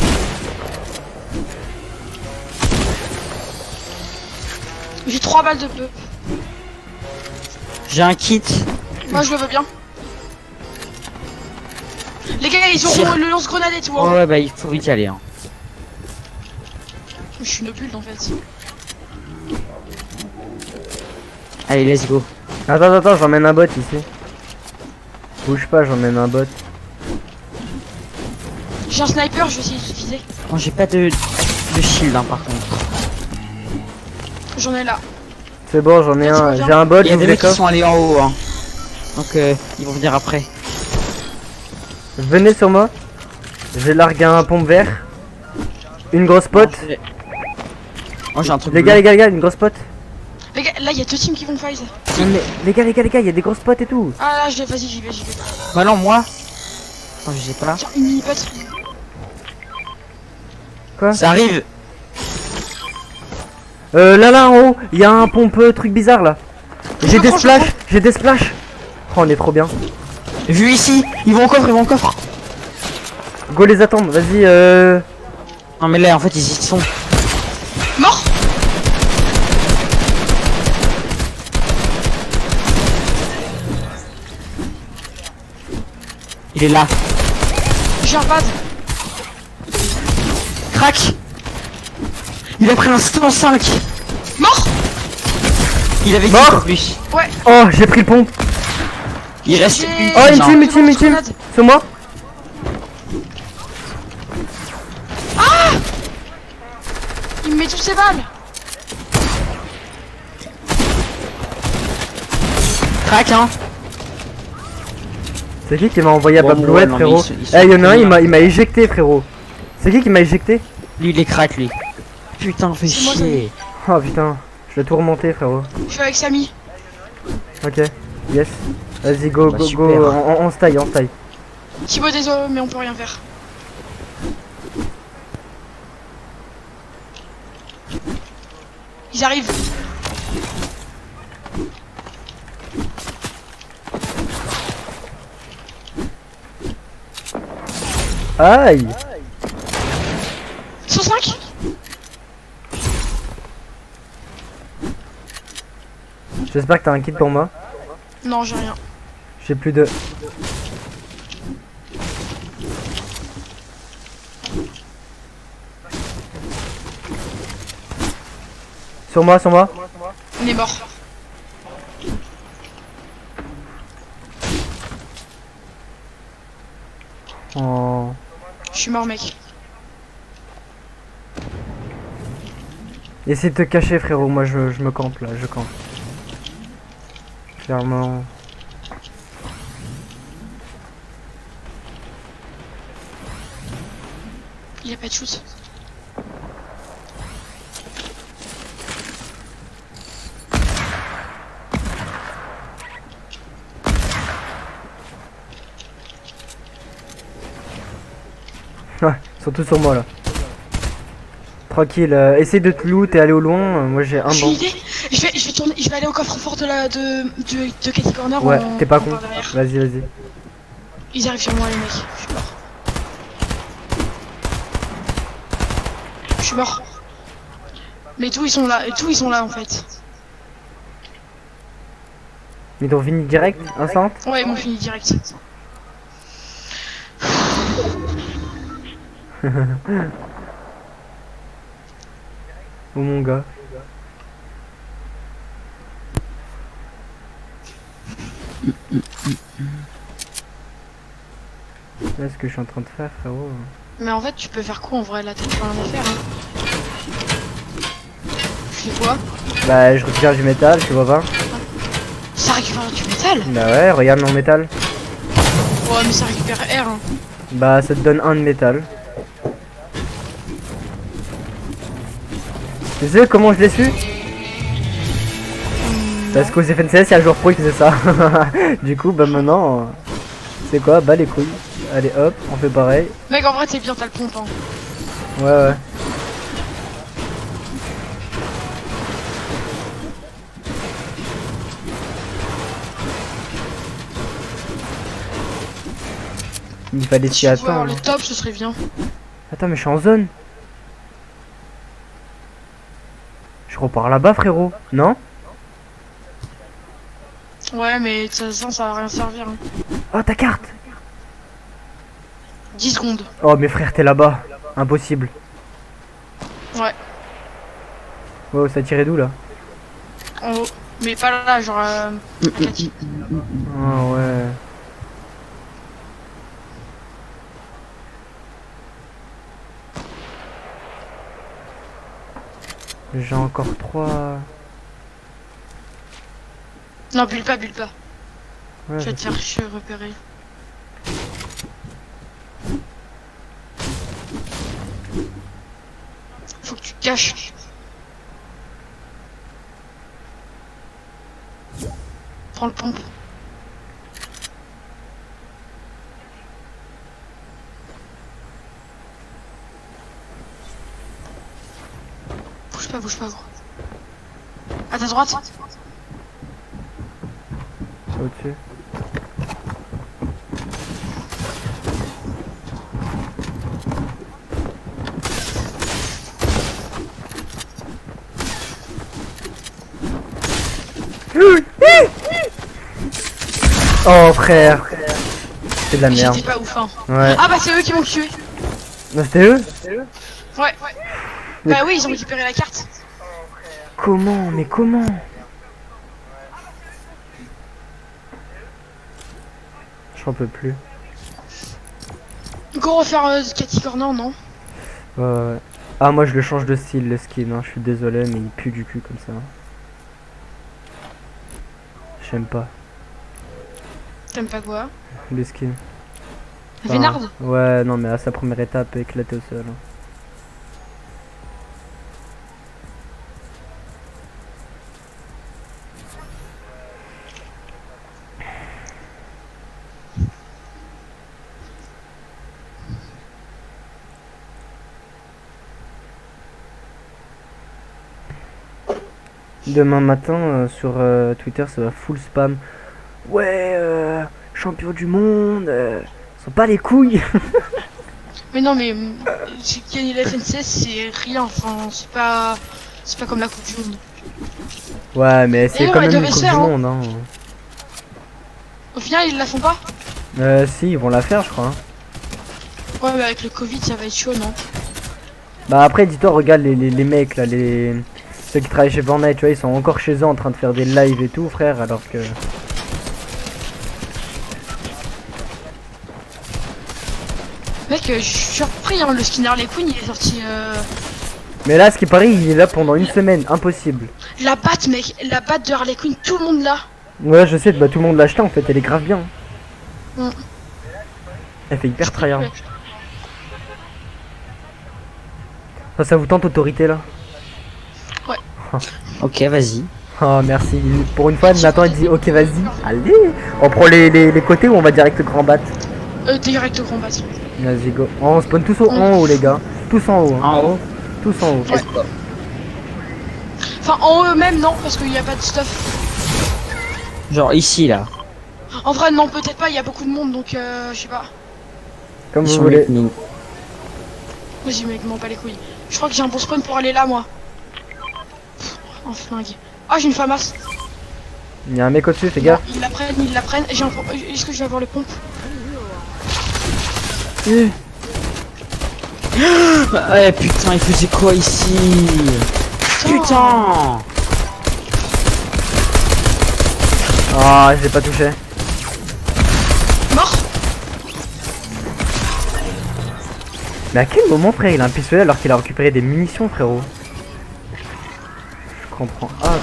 J'ai 3 balles de peu. J'ai un kit. Moi je le veux bien. Les gars, ils Tire. auront le lance-grenade et tout. Oh, Hein. ouais, bah, il faut vite y aller, hein. Je suis une bulle en fait. Allez, let's go. Attends, j'emmène un bot ici. Bouge pas, j'emmène un bot. J'ai un sniper, je vais essayer de viser. Bon, j'ai pas de shield, hein, par contre. J'en ai là. C'est bon, j'en ai Vas-y, un. reviens. J'ai un bot, Il y a j'ouvre des les mecs qui coffres. sont allés en haut, hein. Donc, ils vont venir après. Venez sur moi. J'ai largué un pompe vert. Une grosse pote. Oh, j'ai un truc. Les gars, une grosse pote. Les gars, là il y a 2 teams qui vont fight. Non, mais les gars, il y a des grosses potes et tout. Ah là, vas-y, j'y vais. Bah non, moi. Attends, je sais pas. Tiens, une mini-pote. Quoi? Ça arrive. Là en haut, il y a un pompe truc bizarre là. J'ai des splash. Oh, on est trop bien. Vu ici. Ils vont au coffre, Go les attendre, vas-y. Non, mais là, en fait, ils y sont. Mort. Il est là. J'ai un pad. Crac. Il a pris un 105. Mort. Il avait dit Mort. en plus. Ouais. Oh, j'ai pris le pont. Il reste J'ai- une. Oh, une Non. team, une team, une team. Grenade. C'est moi. Il me met toutes ses balles. Crac, hein. C'est qui m'a envoyé à Bon, Bablouette, ouais, non, mais frérot? ils sont Eh, y'en a un, connus, il m'a éjecté, frérot. C'est qui m'a éjecté? Lui, il est crack, lui. Putain, fais C'est moi, chier. Oh putain, je vais tout remonter, frérot. Je suis avec Samy. Ok, yes. Vas-y, go, Bah, go, super. go. On se taille, on se taille. Thibaut, désolé, mais on peut rien faire. Ils arrivent. Aïe! 105. J'espère que t'as un kit pour moi. Non, j'ai rien. J'ai plus de. Sur moi, sur moi. On est mort. Oh. Je suis mort, mec. Essaye de te cacher, frérot. Moi, je me campe là, je campe. Clairement. Il a pas de shoot. Ouais, ils sont tous sur moi là. Tranquille, essaye de te loot et aller au loin. Moi j'ai un J'ai bon. une idée. Je vais tourner. Je vais aller au coffre-fort de Katy Corner. Ouais, en- t'es pas en con. par derrière. Vas-y, vas-y. Ils arrivent sur moi, les mecs. Je suis mort. Je suis mort. Mais tous ils sont là. Tous ils sont là en fait. Ils t'ont fini direct, instant. Ouais, ils m'ont fini direct. Oh mon gars. Là, ce que je suis en train de faire, frérot. Mais en fait, tu peux faire quoi en vrai là? T'as pas rien à faire. Hein. Je fais quoi? Bah, je récupère du métal, tu vois pas? Ça récupère du métal? Bah ouais, regarde mon métal. Ouais, mais ça récupère R. Hein. Bah, ça te donne un de métal. Tu sais comment je l'ai su? Parce qu'aux FNCS, il y a un joueur pro qui faisait ça. Du coup, bah maintenant, c'est quoi? Bah les couilles. Allez hop, on fait pareil. Mec, en vrai, t'es bien, t'as le pompe. Hein. Ouais, ouais. Il fallait s'y Si tu pouvais avoir attendre. le top, ce serait bien. Attends, mais je suis en zone. Je repars là-bas, frérot. Non? Ouais, mais de toute façon, ça va rien servir. Hein. Oh, ta carte! 10 secondes. Oh, mes frères, t'es là-bas. Impossible. Ouais, Oh, ça a tiré d'où là? en haut. Mais pas là, genre. À Cathy. Ah ouais. J'ai encore 3. Non, bulle pas, bulle pas. Ouais, Je vais te faire repérer. Faut que tu te caches. Prends le pompe. Bouge pas, gros. À ta droite. c'est au-dessus. Oh frère. C'est de la merde. J'étais pas ouf, hein. Ouais. Ah bah c'est eux qui m'ont tué. Non, c'était eux? Ouais. Mais- Bah oui, ils ont récupéré la carte. Comment? Mais comment? J'en peux plus. Go refaire Cathy Corner, non? Ouais. Ah, moi je le change de style, le skin, hein. Je suis désolé, mais il pue du cul comme ça. J'aime pas. T'aimes pas quoi? Le skin. Vénard? Ouais, non, mais à sa première étape, éclaté au sol. Hein. Demain matin sur Twitter ça va full spam. Ouais, champion du monde, sont pas les couilles. Mais non, mais gagner la FNCS c'est rien, enfin c'est pas comme la Coupe du Monde. Ouais, mais c'est D'ailleurs, quand elle même une devait coupe se du faire, hein. monde. Hein. Au final ils la font pas? Si, ils vont la faire, je crois. Hein. Ouais, mais avec le Covid ça va être chaud, non? Bah après, dis-toi, regarde les mecs là, ceux qui travaillent chez Fortnite, tu vois, ils sont encore chez eux en train de faire des lives et tout, frère, alors que... Mec, je suis surpris, hein, le skin Harley Quinn il est sorti. Mais là, ce qui paraît, il est là pendant une semaine, impossible. La batte, mec, la batte de Harley Quinn, tout le monde là. Ouais, je sais, bah tout le monde l'a acheté en fait, elle est grave bien. Mm. Elle fait hyper tryhard. Ça vous tente autorité là? Ouais. Ok, vas-y. Oh merci, pour une fois Nathan il dit ok vas-y, allez. On prend les côtés ou on va direct grand bat? Direct au combat. Vas-y go. Oh, on spawn tous en haut les gars. Tous en haut. Hein. En haut. Tous en haut. Ouais. Enfin en eux même non, parce qu'il n'y a pas de stuff. Genre ici là. En vrai non, peut-être pas, il y a beaucoup de monde donc je sais pas. Comme vous Sur voulez. le Vas-y mec, m'en pas les couilles. Je crois que j'ai un bon spawn pour aller là moi. Pff, un flingue. Ah j'ai une famasse. Il y a un mec au-dessus, fais Bon, gaffe. ils la prennent. Est-ce que je vais avoir le pompe? Ouais putain, il faisait quoi ici? Putain. Ah, j'ai pas touché. Mort. Mais à quel moment frère il a un pistolet alors qu'il a récupéré des munitions frérot? Je comprends. Ah.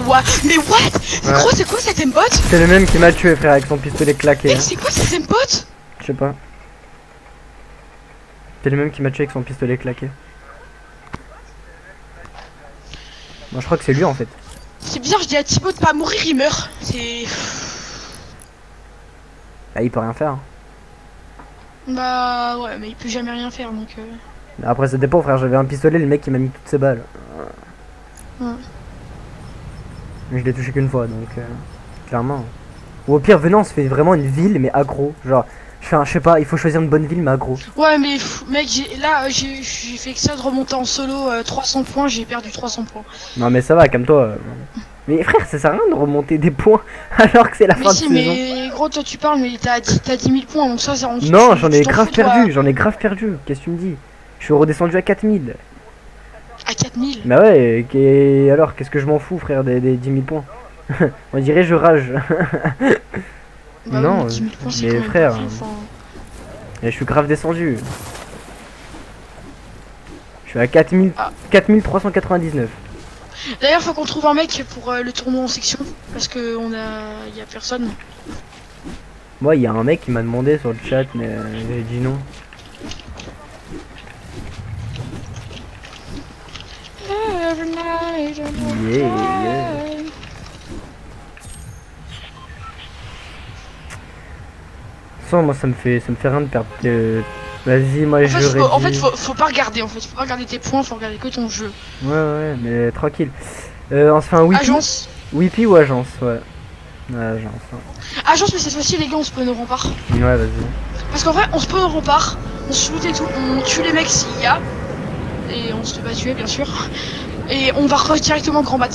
Ouais. Mais what? Mais Ouais. gros, c'est quoi cet aimbot? C'est le même qui m'a tué frère avec son pistolet claqué. Mec, Hein. c'est quoi cet aimbot? Je sais pas. C'est le même qui m'a tué avec son pistolet claqué. Moi je crois que c'est lui en fait. C'est bizarre, je dis à Thibaut de pas mourir, il meurt. C'est. Ah il peut rien faire. Hein. Bah ouais, mais il peut jamais rien faire donc. Après ça dépend frère, j'avais un pistolet, le mec il m'a mis toutes ses balles. Ouais. Mais je l'ai touché qu'une fois donc clairement. Ou au pire venez on se fait vraiment une ville mais aggro. Genre je sais pas, il faut choisir une bonne ville mais aggro. Ouais, mais mec, j'ai fait que ça de remonter en solo 300 points, j'ai perdu 300 points. Non mais ça va, calme-toi. Mais frère ça sert à rien de remonter des points alors que c'est la Mais fin si, de saison. mais gros, toi tu parles, mais t'as 10 000 points donc ça, c'est en Non j'en ai grave perdu, qu'est-ce que tu me dis? Je suis redescendu à 4000. À 4000. Bah ouais, alors qu'est-ce que je m'en fous frère des 10 000 points. On dirait je rage. Bah non, oui, 10 000 points, c'est mais quand même frère, pas fou, enfin. Et je suis grave descendu. Je suis à 4000, Ah. 4399. D'ailleurs, faut qu'on trouve un mec pour le tournoi en section, parce que y a personne. Moi, il y a un mec qui m'a demandé sur le chat, mais j'ai dit non. Sans moi ça me fait rien de perdre. Vas-y, moi je réduis. En fait, faut pas regarder. En fait, faut pas regarder tes points, faut regarder que ton jeu. Ouais, mais tranquille. On se fait un Whippy. Agence. Whippy ou agence, ouais. Agence. Hein. Agence, mais cette fois-ci, les gars, on spawn au rempart. Ouais, vas-y. Parce qu'en vrai, on spawn au rempart, on se shoot et tout, on tue les mecs s'il y a. Et on se fait pas tuer, bien sûr. Et on va directement grand bat.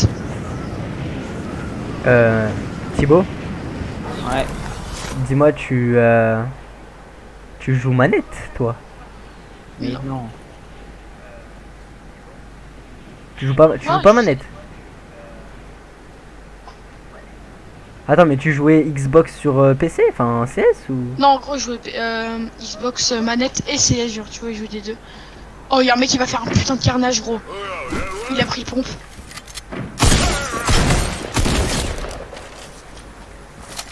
Thibaut, Ouais. dis-moi, tu joues manette, toi? Mais non. Tu joues pas manette? Attends, mais tu jouais Xbox sur PC, enfin CS ou? Non, en gros, je jouais Xbox manette et CS, genre, tu vois, je jouais des deux. Oh, y'a un mec qui va faire un putain de carnage, gros. Il a pris pompe.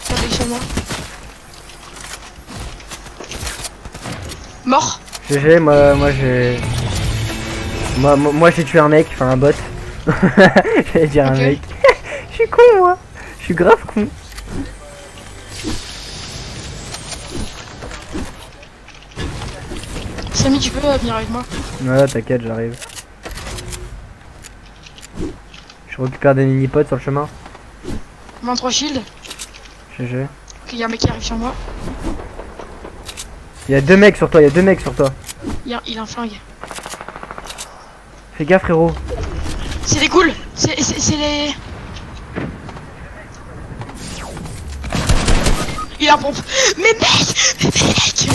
Regardez sur moi. Mort. GG, moi j'ai... Moi j'ai tué un mec, enfin un bot. J'allais dire un Ok. mec. Je suis con, moi. Je suis grave con. Samy, tu peux venir avec moi? Ouais, t'inquiète, j'arrive. Je récupère des mini-pods sur le chemin. 23 shield. GG. Ok, y'a un mec qui arrive sur moi. Il y a deux mecs sur toi, Il a un flingue. Fais gaffe, frérot. C'est des ghouls. C'est les... Il a un pompe. Mais mec. Ça me fait chier.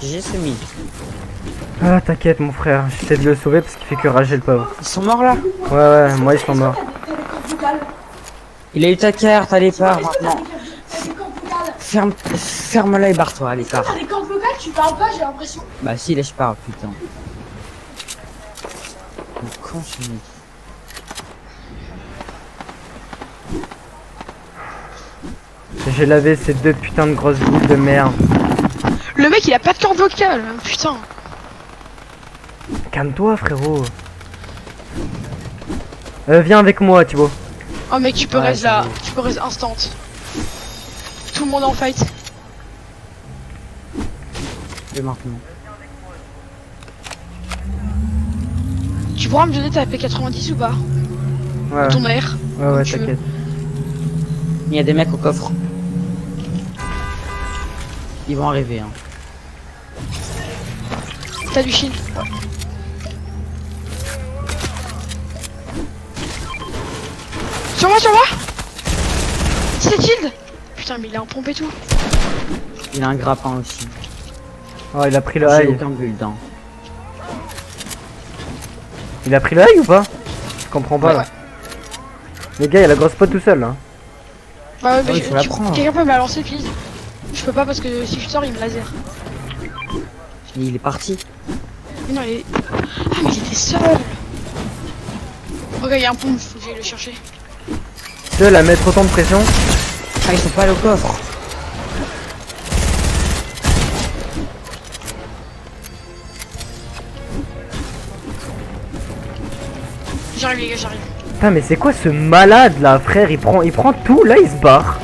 J'ai semi. Ah, t'inquiète, mon frère. J'essaie de le sauver parce qu'il fait que rager, le pauvre. Ils sont morts là? Ouais, moi ils sont morts. Il a eu ta carte à l'écart maintenant. Ferme-la et barre-toi à l'écart. T'as des cordes vocales, tu parles pas, j'ai l'impression. Bah si, là je parle, putain. Mais con ce mec. J'ai lavé ces deux putains de grosses boules de merde. Le mec, il a pas de corde vocale, putain. Calme-toi, frérot. Viens avec moi, Thibaut. Oh mec, tu peux Ouais, raise là, j'avoue. tu peux raise instant. Tout le monde en fight. Et maintenant. Tu pourras me donner ta P90 ou pas? Ouais, Ou ton air? ouais, tu veux. t'inquiète. Il y a des mecs au coffre. Ils vont arriver hein. T'as du shield. Sur moi. C'est shield. Putain, mais il a un pompe et tout. Il a un grappin aussi. Oh, il a pris le J'ai high. aucun bulletin. Il a pris le high ou pas? Je comprends pas Ouais. là. Les gars, il y a la grosse pote tout seul là. Bah ouais, il faut la prendre. quelqu'un peut me la lancer, please. Je peux pas parce que si je sors, il me laser. Et il est parti. Mais non, il est... Ah, mais il était seul. Ok, il y a un pompe, faut que j'aille le chercher. Seul à mettre autant de pression. Ah, ils sont pas allés au coffre. J'arrive les gars, j'arrive. Putain, mais c'est quoi ce malade là, frère? Il prend tout, là il se barre.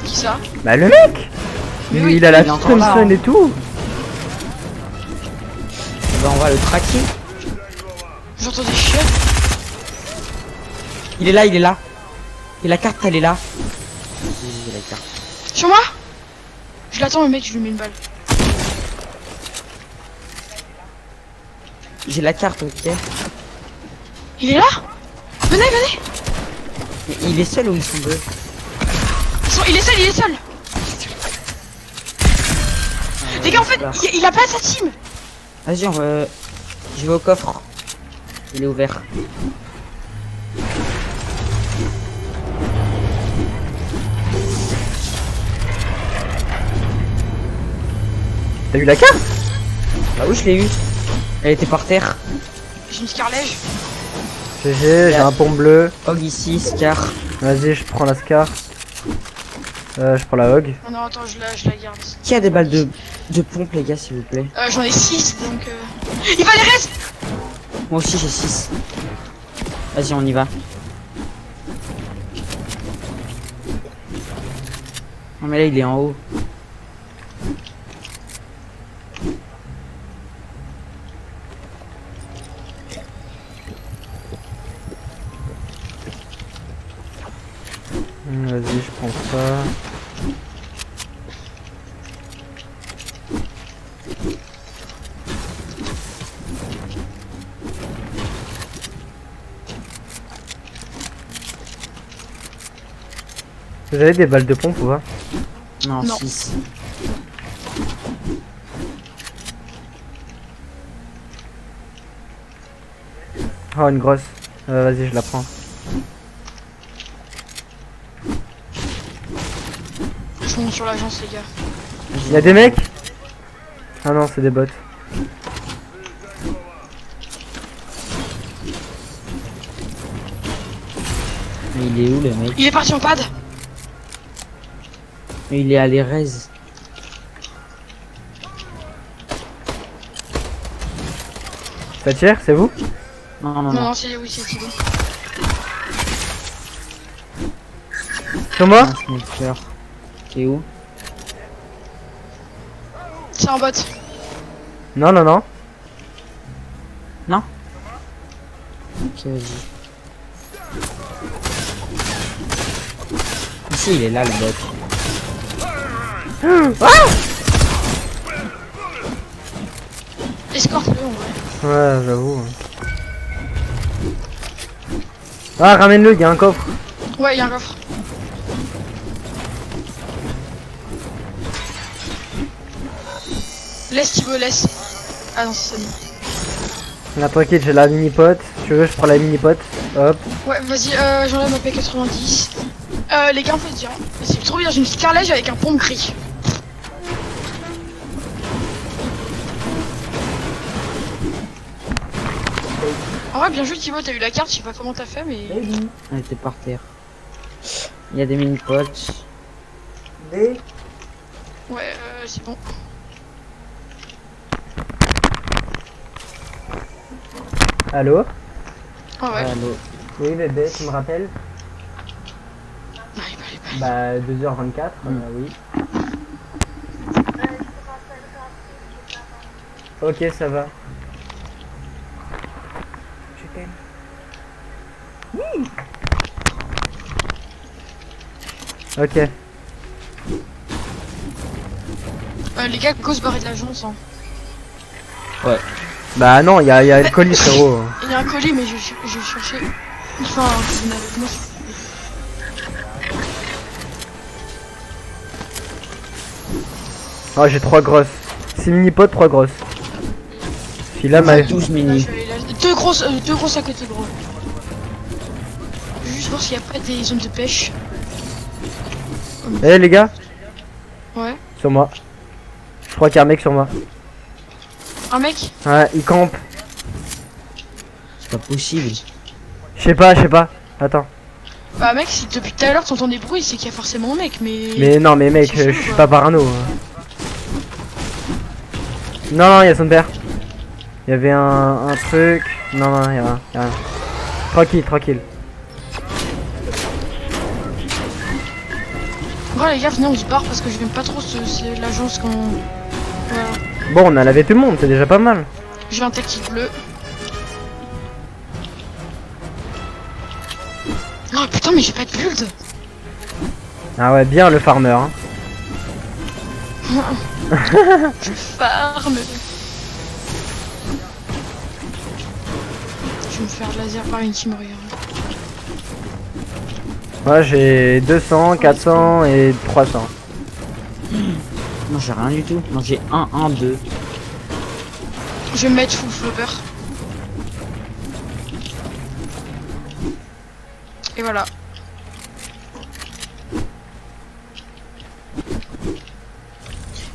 Qui ça? Bah le mec, Mais il, oui, il a la il est encore là, Thompson hein. et tout. Bah, on va le traquer. J'entends des chiottes. Il est là. Et la carte, elle est là. J'ai la carte. Sur moi? Je l'attends, le mec, je lui mets une balle. J'ai la carte, ok. Il est là? Venez. Mais il est seul ou ils sont deux? Il est seul. Les gars, en fait, il a pas sa team. Vas-y, on va... Je vais au coffre. Il est ouvert. T'as eu la carte? Bah oui, je l'ai eu. Elle était par terre. J'ai une scarlège. GG, j'ai un pont bleu. Hog ici, Scar. Vas-y, je prends la Scar. Je prends la Hog. Oh non, attends, je la garde. Qui a des balles de pompe, les gars, s'il vous plaît? J'en ai 6 donc. Il va les restes. Moi aussi, j'ai 6. Vas-y, on y va. Non, mais là, il est en haut. Vas-y, je prends ça. Vous avez des balles de pompe ou pas? Non, Non. 6. Oh, une grosse. Vas-y, je la prends. Je monte sur l'agence, les gars. Y'a des mecs? Ah non, c'est des bots. Mais il est où, le mec? Il est parti en pad. Mais il est à l'Erez. Ça tire, c'est vous? Non, non, Non, non. non, c'est oui, c'est Thibaut. Sur moi? Un sniper. T'es où? C'est un bot. Non, non, non. Non? Ok, vas-y. Ici, il est là, le bot. Escorte-le en vrai. Ouais, j'avoue. Ah, ramène-le, il y a un coffre. Ouais, il y a un coffre. Laisse Thibaut, laisse. Ah non, c'est Sony. Là, tranquille, j'ai la mini-pote. Si tu veux, je prends la mini-pote. Hop. Ouais, vas-y, j'enlève ma P90. Les gars, en fait, c'est trop bien, j'ai une scarlège avec un pompe gris. En vrai, bien joué Thibaut, t'as eu la carte, je sais pas comment t'as fait, mais... Elle était par terre. Il y a des mini-potes. Ouais, c'est bon. Allô? Ah ouais. Allô. Oui, bébé, tu me rappelles? Ah, il va. Bah, 2h24, oui. Ok, ça va. Je t'aime. Ok. Les gars, go se barrer de l'agence. Hein. Ouais. Bah non, il y a le colis, frérot. Il y a un colis, mais je cherchais. Enfin, vous n'avez avec moi. Oh, j'ai 3 grosses. 6 mini-potes, 3 grosses. Si là, ma... 12 Là, mini. je vais aller là. Deux grosses à côté, gros. Je vais juste voir s'il n'y a pas des zones de pêche. Eh les gars, Ouais. sur moi. Je crois qu'il y a un mec sur moi. Un mec? Ouais, il campe. C'est pas possible. Je sais pas. Attends. Bah, mec, si depuis tout à l'heure t'entends des bruits, c'est qu'il y a forcément un mec, mais. Mais non, mais mec, C'est chaud, je suis quoi. pas parano. Non, il y a son père. Il y avait un truc. Non, il y a rien. Tranquille. Bon, les gars, venez, on se barre parce que je n'aime pas trop c'est l'agence quand. Voilà. Bon, on a lavé tout le monde, c'est déjà pas mal. J'ai un tactique bleu. Oh putain, mais j'ai pas de build! Ah ouais, bien le farmer. Hein. Je farm! Je vais me faire laser par une team, regarde. Moi j'ai 200, 400 et 300. Non, j'ai rien du tout. Non, j'ai 1, 1, 2. Je vais me mettre full flopper. Et voilà.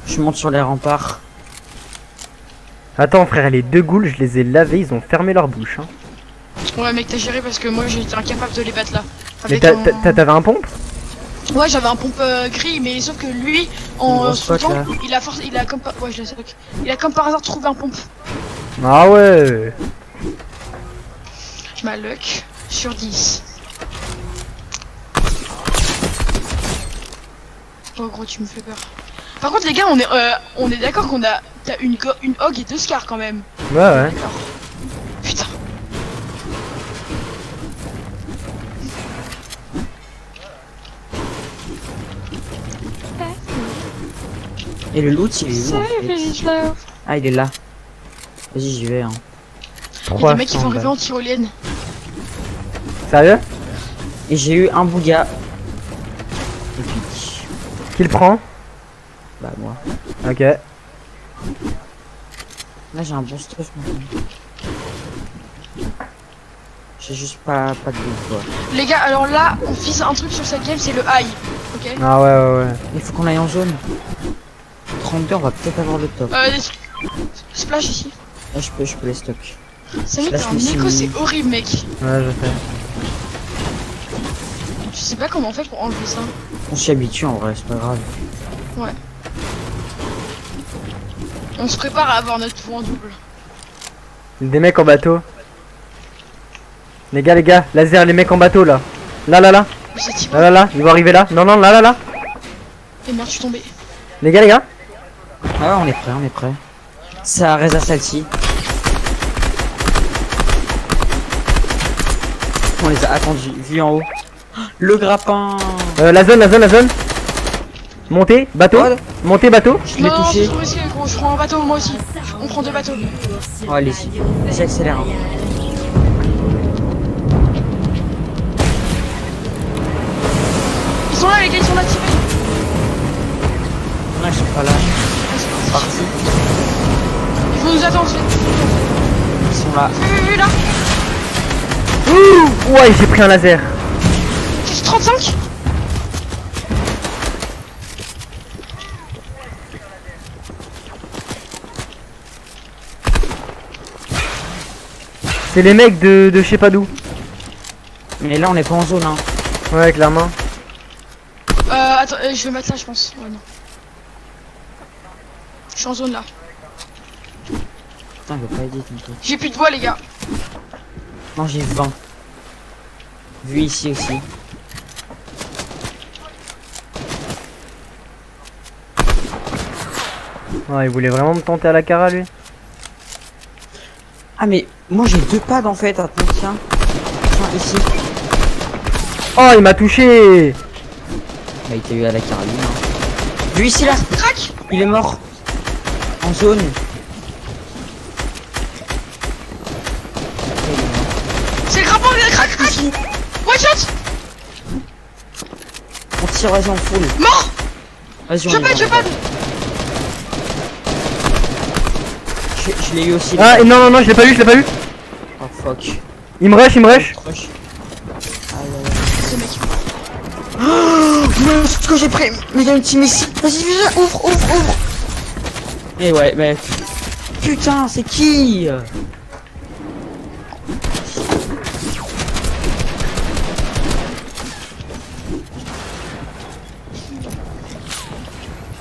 Je monte sur les remparts. Attends frère, les deux ghouls, je les ai lavés, ils ont fermé leur bouche. Hein. Ouais mec, t'as géré parce que moi j'étais incapable de les battre là. Mais Avec t'avais un pompe? Ouais, j'avais un pompe gris, mais sauf que lui, en sautant, il a comme par... Ouais, je la stock. Il a comme par hasard trouvé un pompe. Ah ouais. Je luck sur 10. Oh gros, tu me fais peur. Par contre les gars, on est d'accord qu'on a... T'as une hog et 2 scars quand même. Ouais ouais. Putain. Et le loot, il est où en fait? Ah, il est là. Vas-y, j'y vais. Hein. Il y a des mecs qui vont arriver en tyrolienne. Sérieux? Et j'ai eu un bouga. Et puis... Qui le prend? Bah, moi. Ok. Là, j'ai un bon stuff maintenant. J'ai juste pas de loot, quoi. Les gars, alors là, on vise un truc sur cette game, c'est le high. Ok. Ah ouais. Il faut qu'on aille en zone. 32, on va peut-être avoir le top. Splash ici. Là, je peux les stocks. Ça met un écho, c'est horrible, mec. Ouais, je sais. Je sais pas comment on fait pour enlever ça. On s'y habitue en vrai, c'est pas grave. Ouais. On se prépare à avoir notre tour en double. Des mecs en bateau. Les gars, laser, les mecs en bateau là. Là, Là, ils vont arriver là. Non, là. Et merde, je suis tombé. Les gars. Ah, on est prêt. Ça reste à celle-ci. On les a attendus, vu en haut. Le grappin. La zone. Montez, bateau. Montez, bateau. Je l'ai touché. Non, c'est gros, je prends un bateau, moi aussi. On prend 2 bateaux. Oh, allez-y. Vas-y, accélère. Hein. Ils sont là, les gars, ils sont là, tirés. Non, ils sont pas là. Parti. Il faut nous attendre. Ils sont là. Vu là. Ouh, ouais, j'ai pris un laser. 35. C'est les mecs de je sais pas d'où. Mais là, on est pas en zone, hein. Ouais, clairement. Attends, je vais mettre ça, je pense. Ouais, non. Je suis en zone là. Putain, je vais pas aider, t'inquiète. J'ai plus de bois, les gars. Non, j'ai 20. Vu ici aussi. Ouais, il voulait vraiment me tenter à la cara lui. Ah, mais moi j'ai 2 pads en fait. Attends, tiens. Tiens, ici. Oh, il m'a touché. Bah, il t'a eu à la cara, lui. Hein. Vu ici là. Crac. Il est mort. En zone. C'est le grappin, il a crac. One shot. On tire, vas-y, en full. Mort. Vas-y, on Je y va. pète. Je l'ai eu aussi. Ah, et non, je l'ai pas eu. Oh fuck. Il me rush. Rush. Ce mec. Oh, mais ce que j'ai pris. Mais il y a une team ici. Vas-y, ouvre. Et ouais, mais. Putain, c'est qui?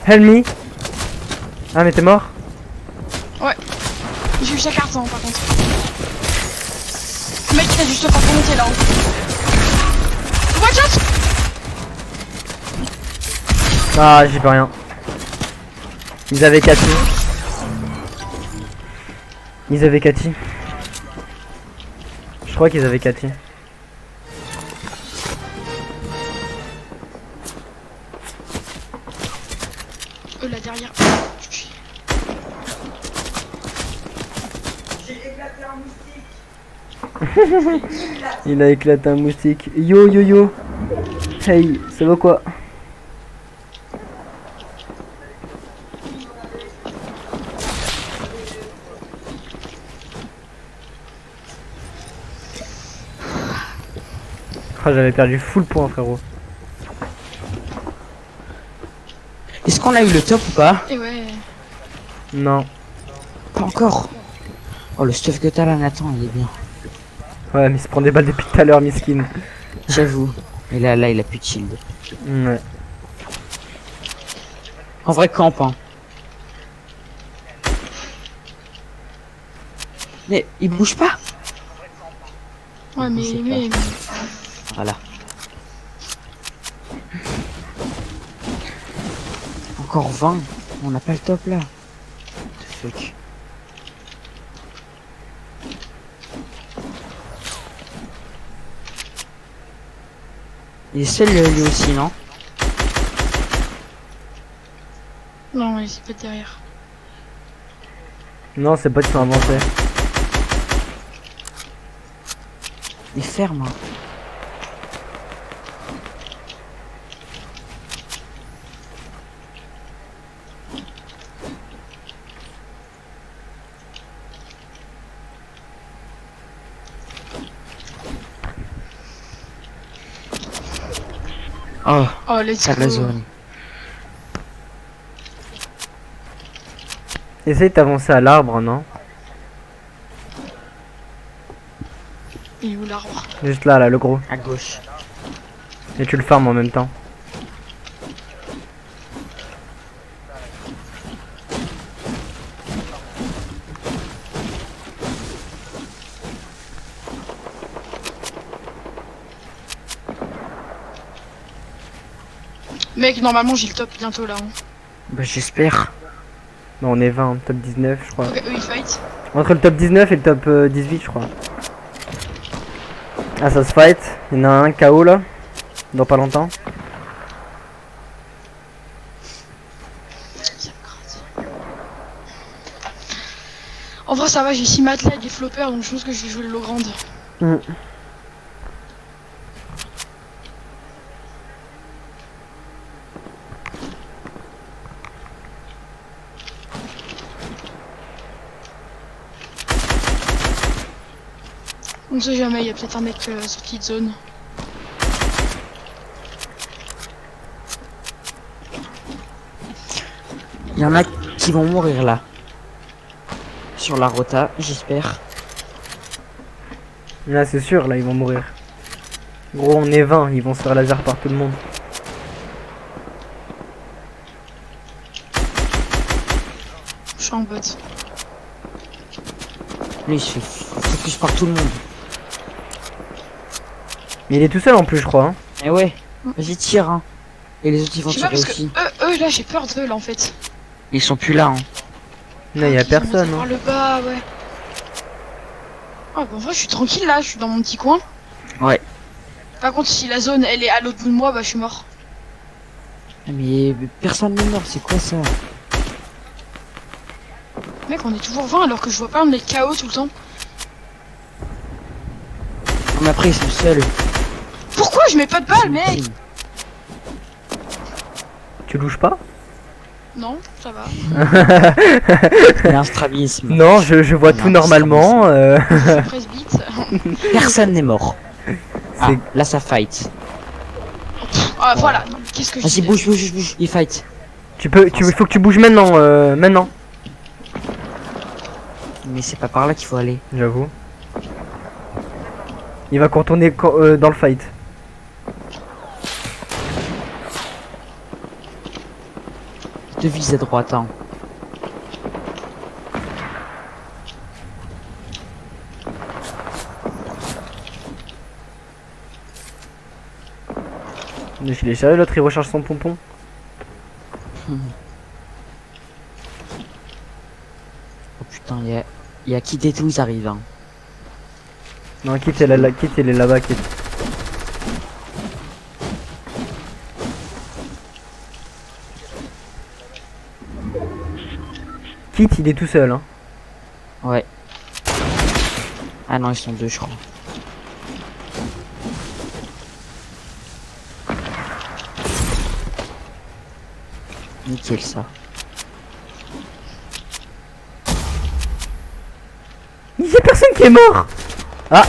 Help me. Ah, mais t'es mort? Ouais. J'ai eu sa carte hein, par contre. Le mec il a juste pas monter là. One shot. Ah, j'y peux rien. Ils avaient Cathy. Je crois qu'ils avaient Cathy. Là derrière. Il a éclaté un moustique. Yo. Hey, ça va quoi? Oh, j'avais perdu full point, frérot. Est-ce qu'on a eu le top ou pas? Et ouais. Non. Pas encore. Oh, le stuff que t'as là, Nathan, il est bien. Ouais, mais il se prend des balles depuis tout à l'heure, miskin. J'avoue. Et là, il a plus de shield. Ouais. En vrai camp, hein. Mais il bouge pas. Ouais, mais... Voilà. Encore 20. On n'a pas le top là. What the fuck. Il est seul lui aussi, non? Non, il s'est pas derrière. Non, c'est pas qu'ils sont avancés. Il ferme. Hein. Oh, Oh, let's ça go. la zone. Essaye d'avancer à l'arbre, non? Il est où l'arbre? Juste là, le gros. À gauche. Et tu le farmes en même temps. Mec, normalement j'ai le top bientôt là. Hein. Bah j'espère. Non, on est 20, top 19 je crois. Ok, eux ils fight. Entre le top 19 et le top 18 je crois. Ah, ça se fight. Il y en a un KO là. Dans pas longtemps. En vrai ça va, j'ai 6 matelas et des floppers donc je pense que je vais jouer le low grande. On sait jamais, il y a peut-être un mec sorti de zone. Il y en a qui vont mourir là. Sur la rota, j'espère. Là c'est sûr, là ils vont mourir. Gros, on est 20, ils vont se faire laser par tout le monde. Je suis en bot. Lui il se fait focus par tout le monde. Mais il est tout seul en plus je crois. Hein. Et ouais, vas-y tire hein. Et les autres ils vont Je sais pas tirer parce que aussi. eux là j'ai peur d'eux là en fait. Ils sont plus là hein. Là il y a Ils sont personne. montés par Hein. le bas, ouais. Ah bah en vrai je suis tranquille là, je suis dans mon petit coin. Ouais. Par contre si la zone elle est à l'autre bout de moi, bah je suis mort. Mais personne ne meurt, c'est quoi ça? Mec on est toujours 20 alors que je vois pas on est KO tout le temps. Mais après ils sont seuls. Pourquoi je mets pas de balle mec? Tu louches pas? Non, ça va. Il y a un strabisme. Non, je vois tout normalement. Je presbyte. Personne n'est mort. Ah, C'est- là ça fight. Ah voilà, qu'est-ce que je Vas-y dis bouge, il fight. Il faut que tu bouges maintenant, maintenant. Mais c'est pas par là qu'il faut aller. J'avoue. Il va contourner dans le fight. Je te vise à droite hein. Je l'ai sérieux, l'autre il recharge son pompon. Oh putain, il y a Kid et tout, ils arrivent hein. Non, Kit il est là-bas, Kit. Kit il est tout seul hein. Ouais. Ah non, ils sont deux je crois. Nickel ça. Il y a personne qui est mort. Ah,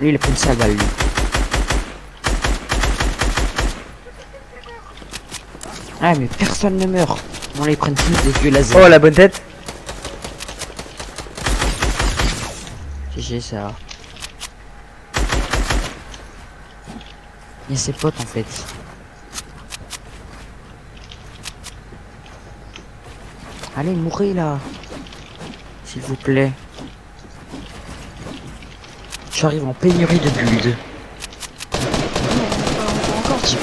Lui il a pris une sale balle lui. Ah mais personne ne meurt. Bon là ils prennent tous des vieux lasers. oh la bonne tête. GG ça. Il y a ses potes en fait. Allez, mourrez là. S'il vous plaît. J'arrive en pénurie de build. On peut encore Thibaut.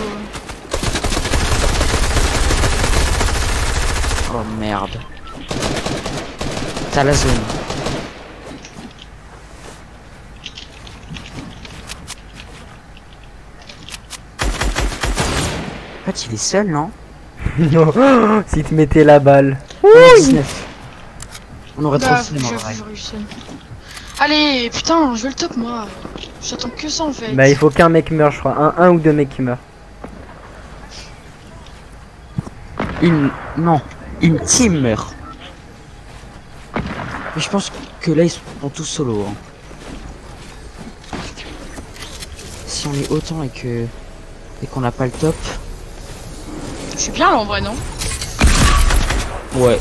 Oh merde. T'as la zone. En fait, il est seul, non? Non, si tu mettais la balle. 19. On aurait trop Bah, le seum, en vrai. j'aurais eu le seum. Allez, putain, je veux le top moi. J'attends que ça en fait. Bah, il faut qu'un mec meure, je crois. Un ou deux mecs qui meurent. Non, une team meurt. Mais je pense que là, ils sont tous solo. Hein. Si on est autant et qu'on n'a pas le top. Je suis bien là en vrai, non? Ouais.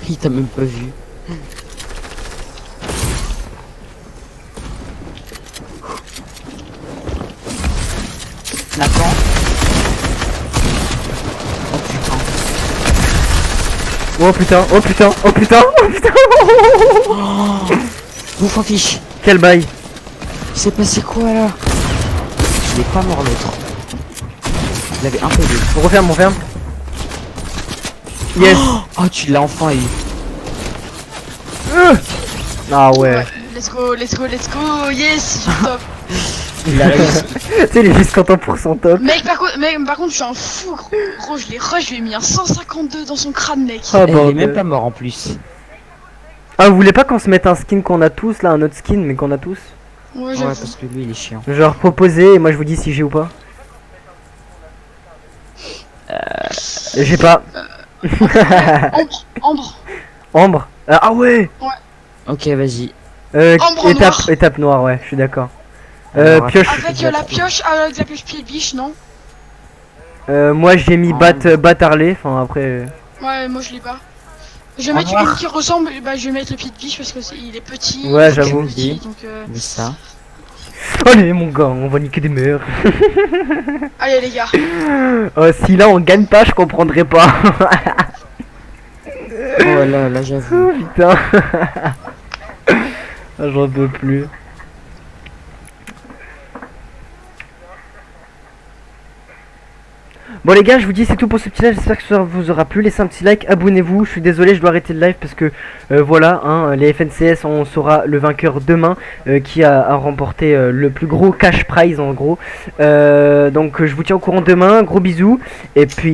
Il t'a même pas vu. Nathan. Oh putain. Oh putain, oh putain, oh putain, oh putain. Bouffe en fiche. Quel bail. Il s'est passé quoi là? Il est pas mort l'autre. Il avait un peu de. On referme, on ferme. Yes. Oh, tu l'as enfin eu. Ah ouais. Let's go, let's go, let's go, yes, j'ai le top. Il a réussi. Tu sais, il est juste content pour son top. Mec, par contre, je suis un fou, gros. Gros, je l'ai rush, je lui ai mis un 152 dans son crâne, mec. Ah, Et il est bordel. même pas mort en plus. Ah, vous voulez pas qu'on se mette un skin qu'on a tous là, un autre skin mais qu'on a tous? Ouais, Ouais, j'avoue. parce que lui il est chiant. Genre proposer et moi je vous dis si j'ai ou pas. J'ai pas. Ambre. Ambre. Ah ouais. Ok, vas-y. Ambre noir. Étape noire, ouais, je suis d'accord. Alors, Pioche. Avec la pioche pied biche, non? Moi j'ai mis bat Harley, enfin après. Ouais, moi je l'ai pas. Je vais mettre noir. une qui ressemble, bah je vais mettre le pied de biche parce que il est petit. Ouais, il est j'avoue. petit, donc Mais ça. Allez mon gars, on va niquer des meurs. Allez les gars. Si là on gagne pas, je comprendrai pas. Oh là, j'avoue. Oh putain. Ah, j'en peux plus. Bon les gars, je vous dis c'est tout pour ce petit live, j'espère que ça vous aura plu, laissez un petit like, abonnez-vous, je suis désolé je dois arrêter le live parce que voilà, hein, les FNCS on saura le vainqueur demain qui a remporté le plus gros cash prize en gros, donc je vous tiens au courant demain, gros bisous, et puis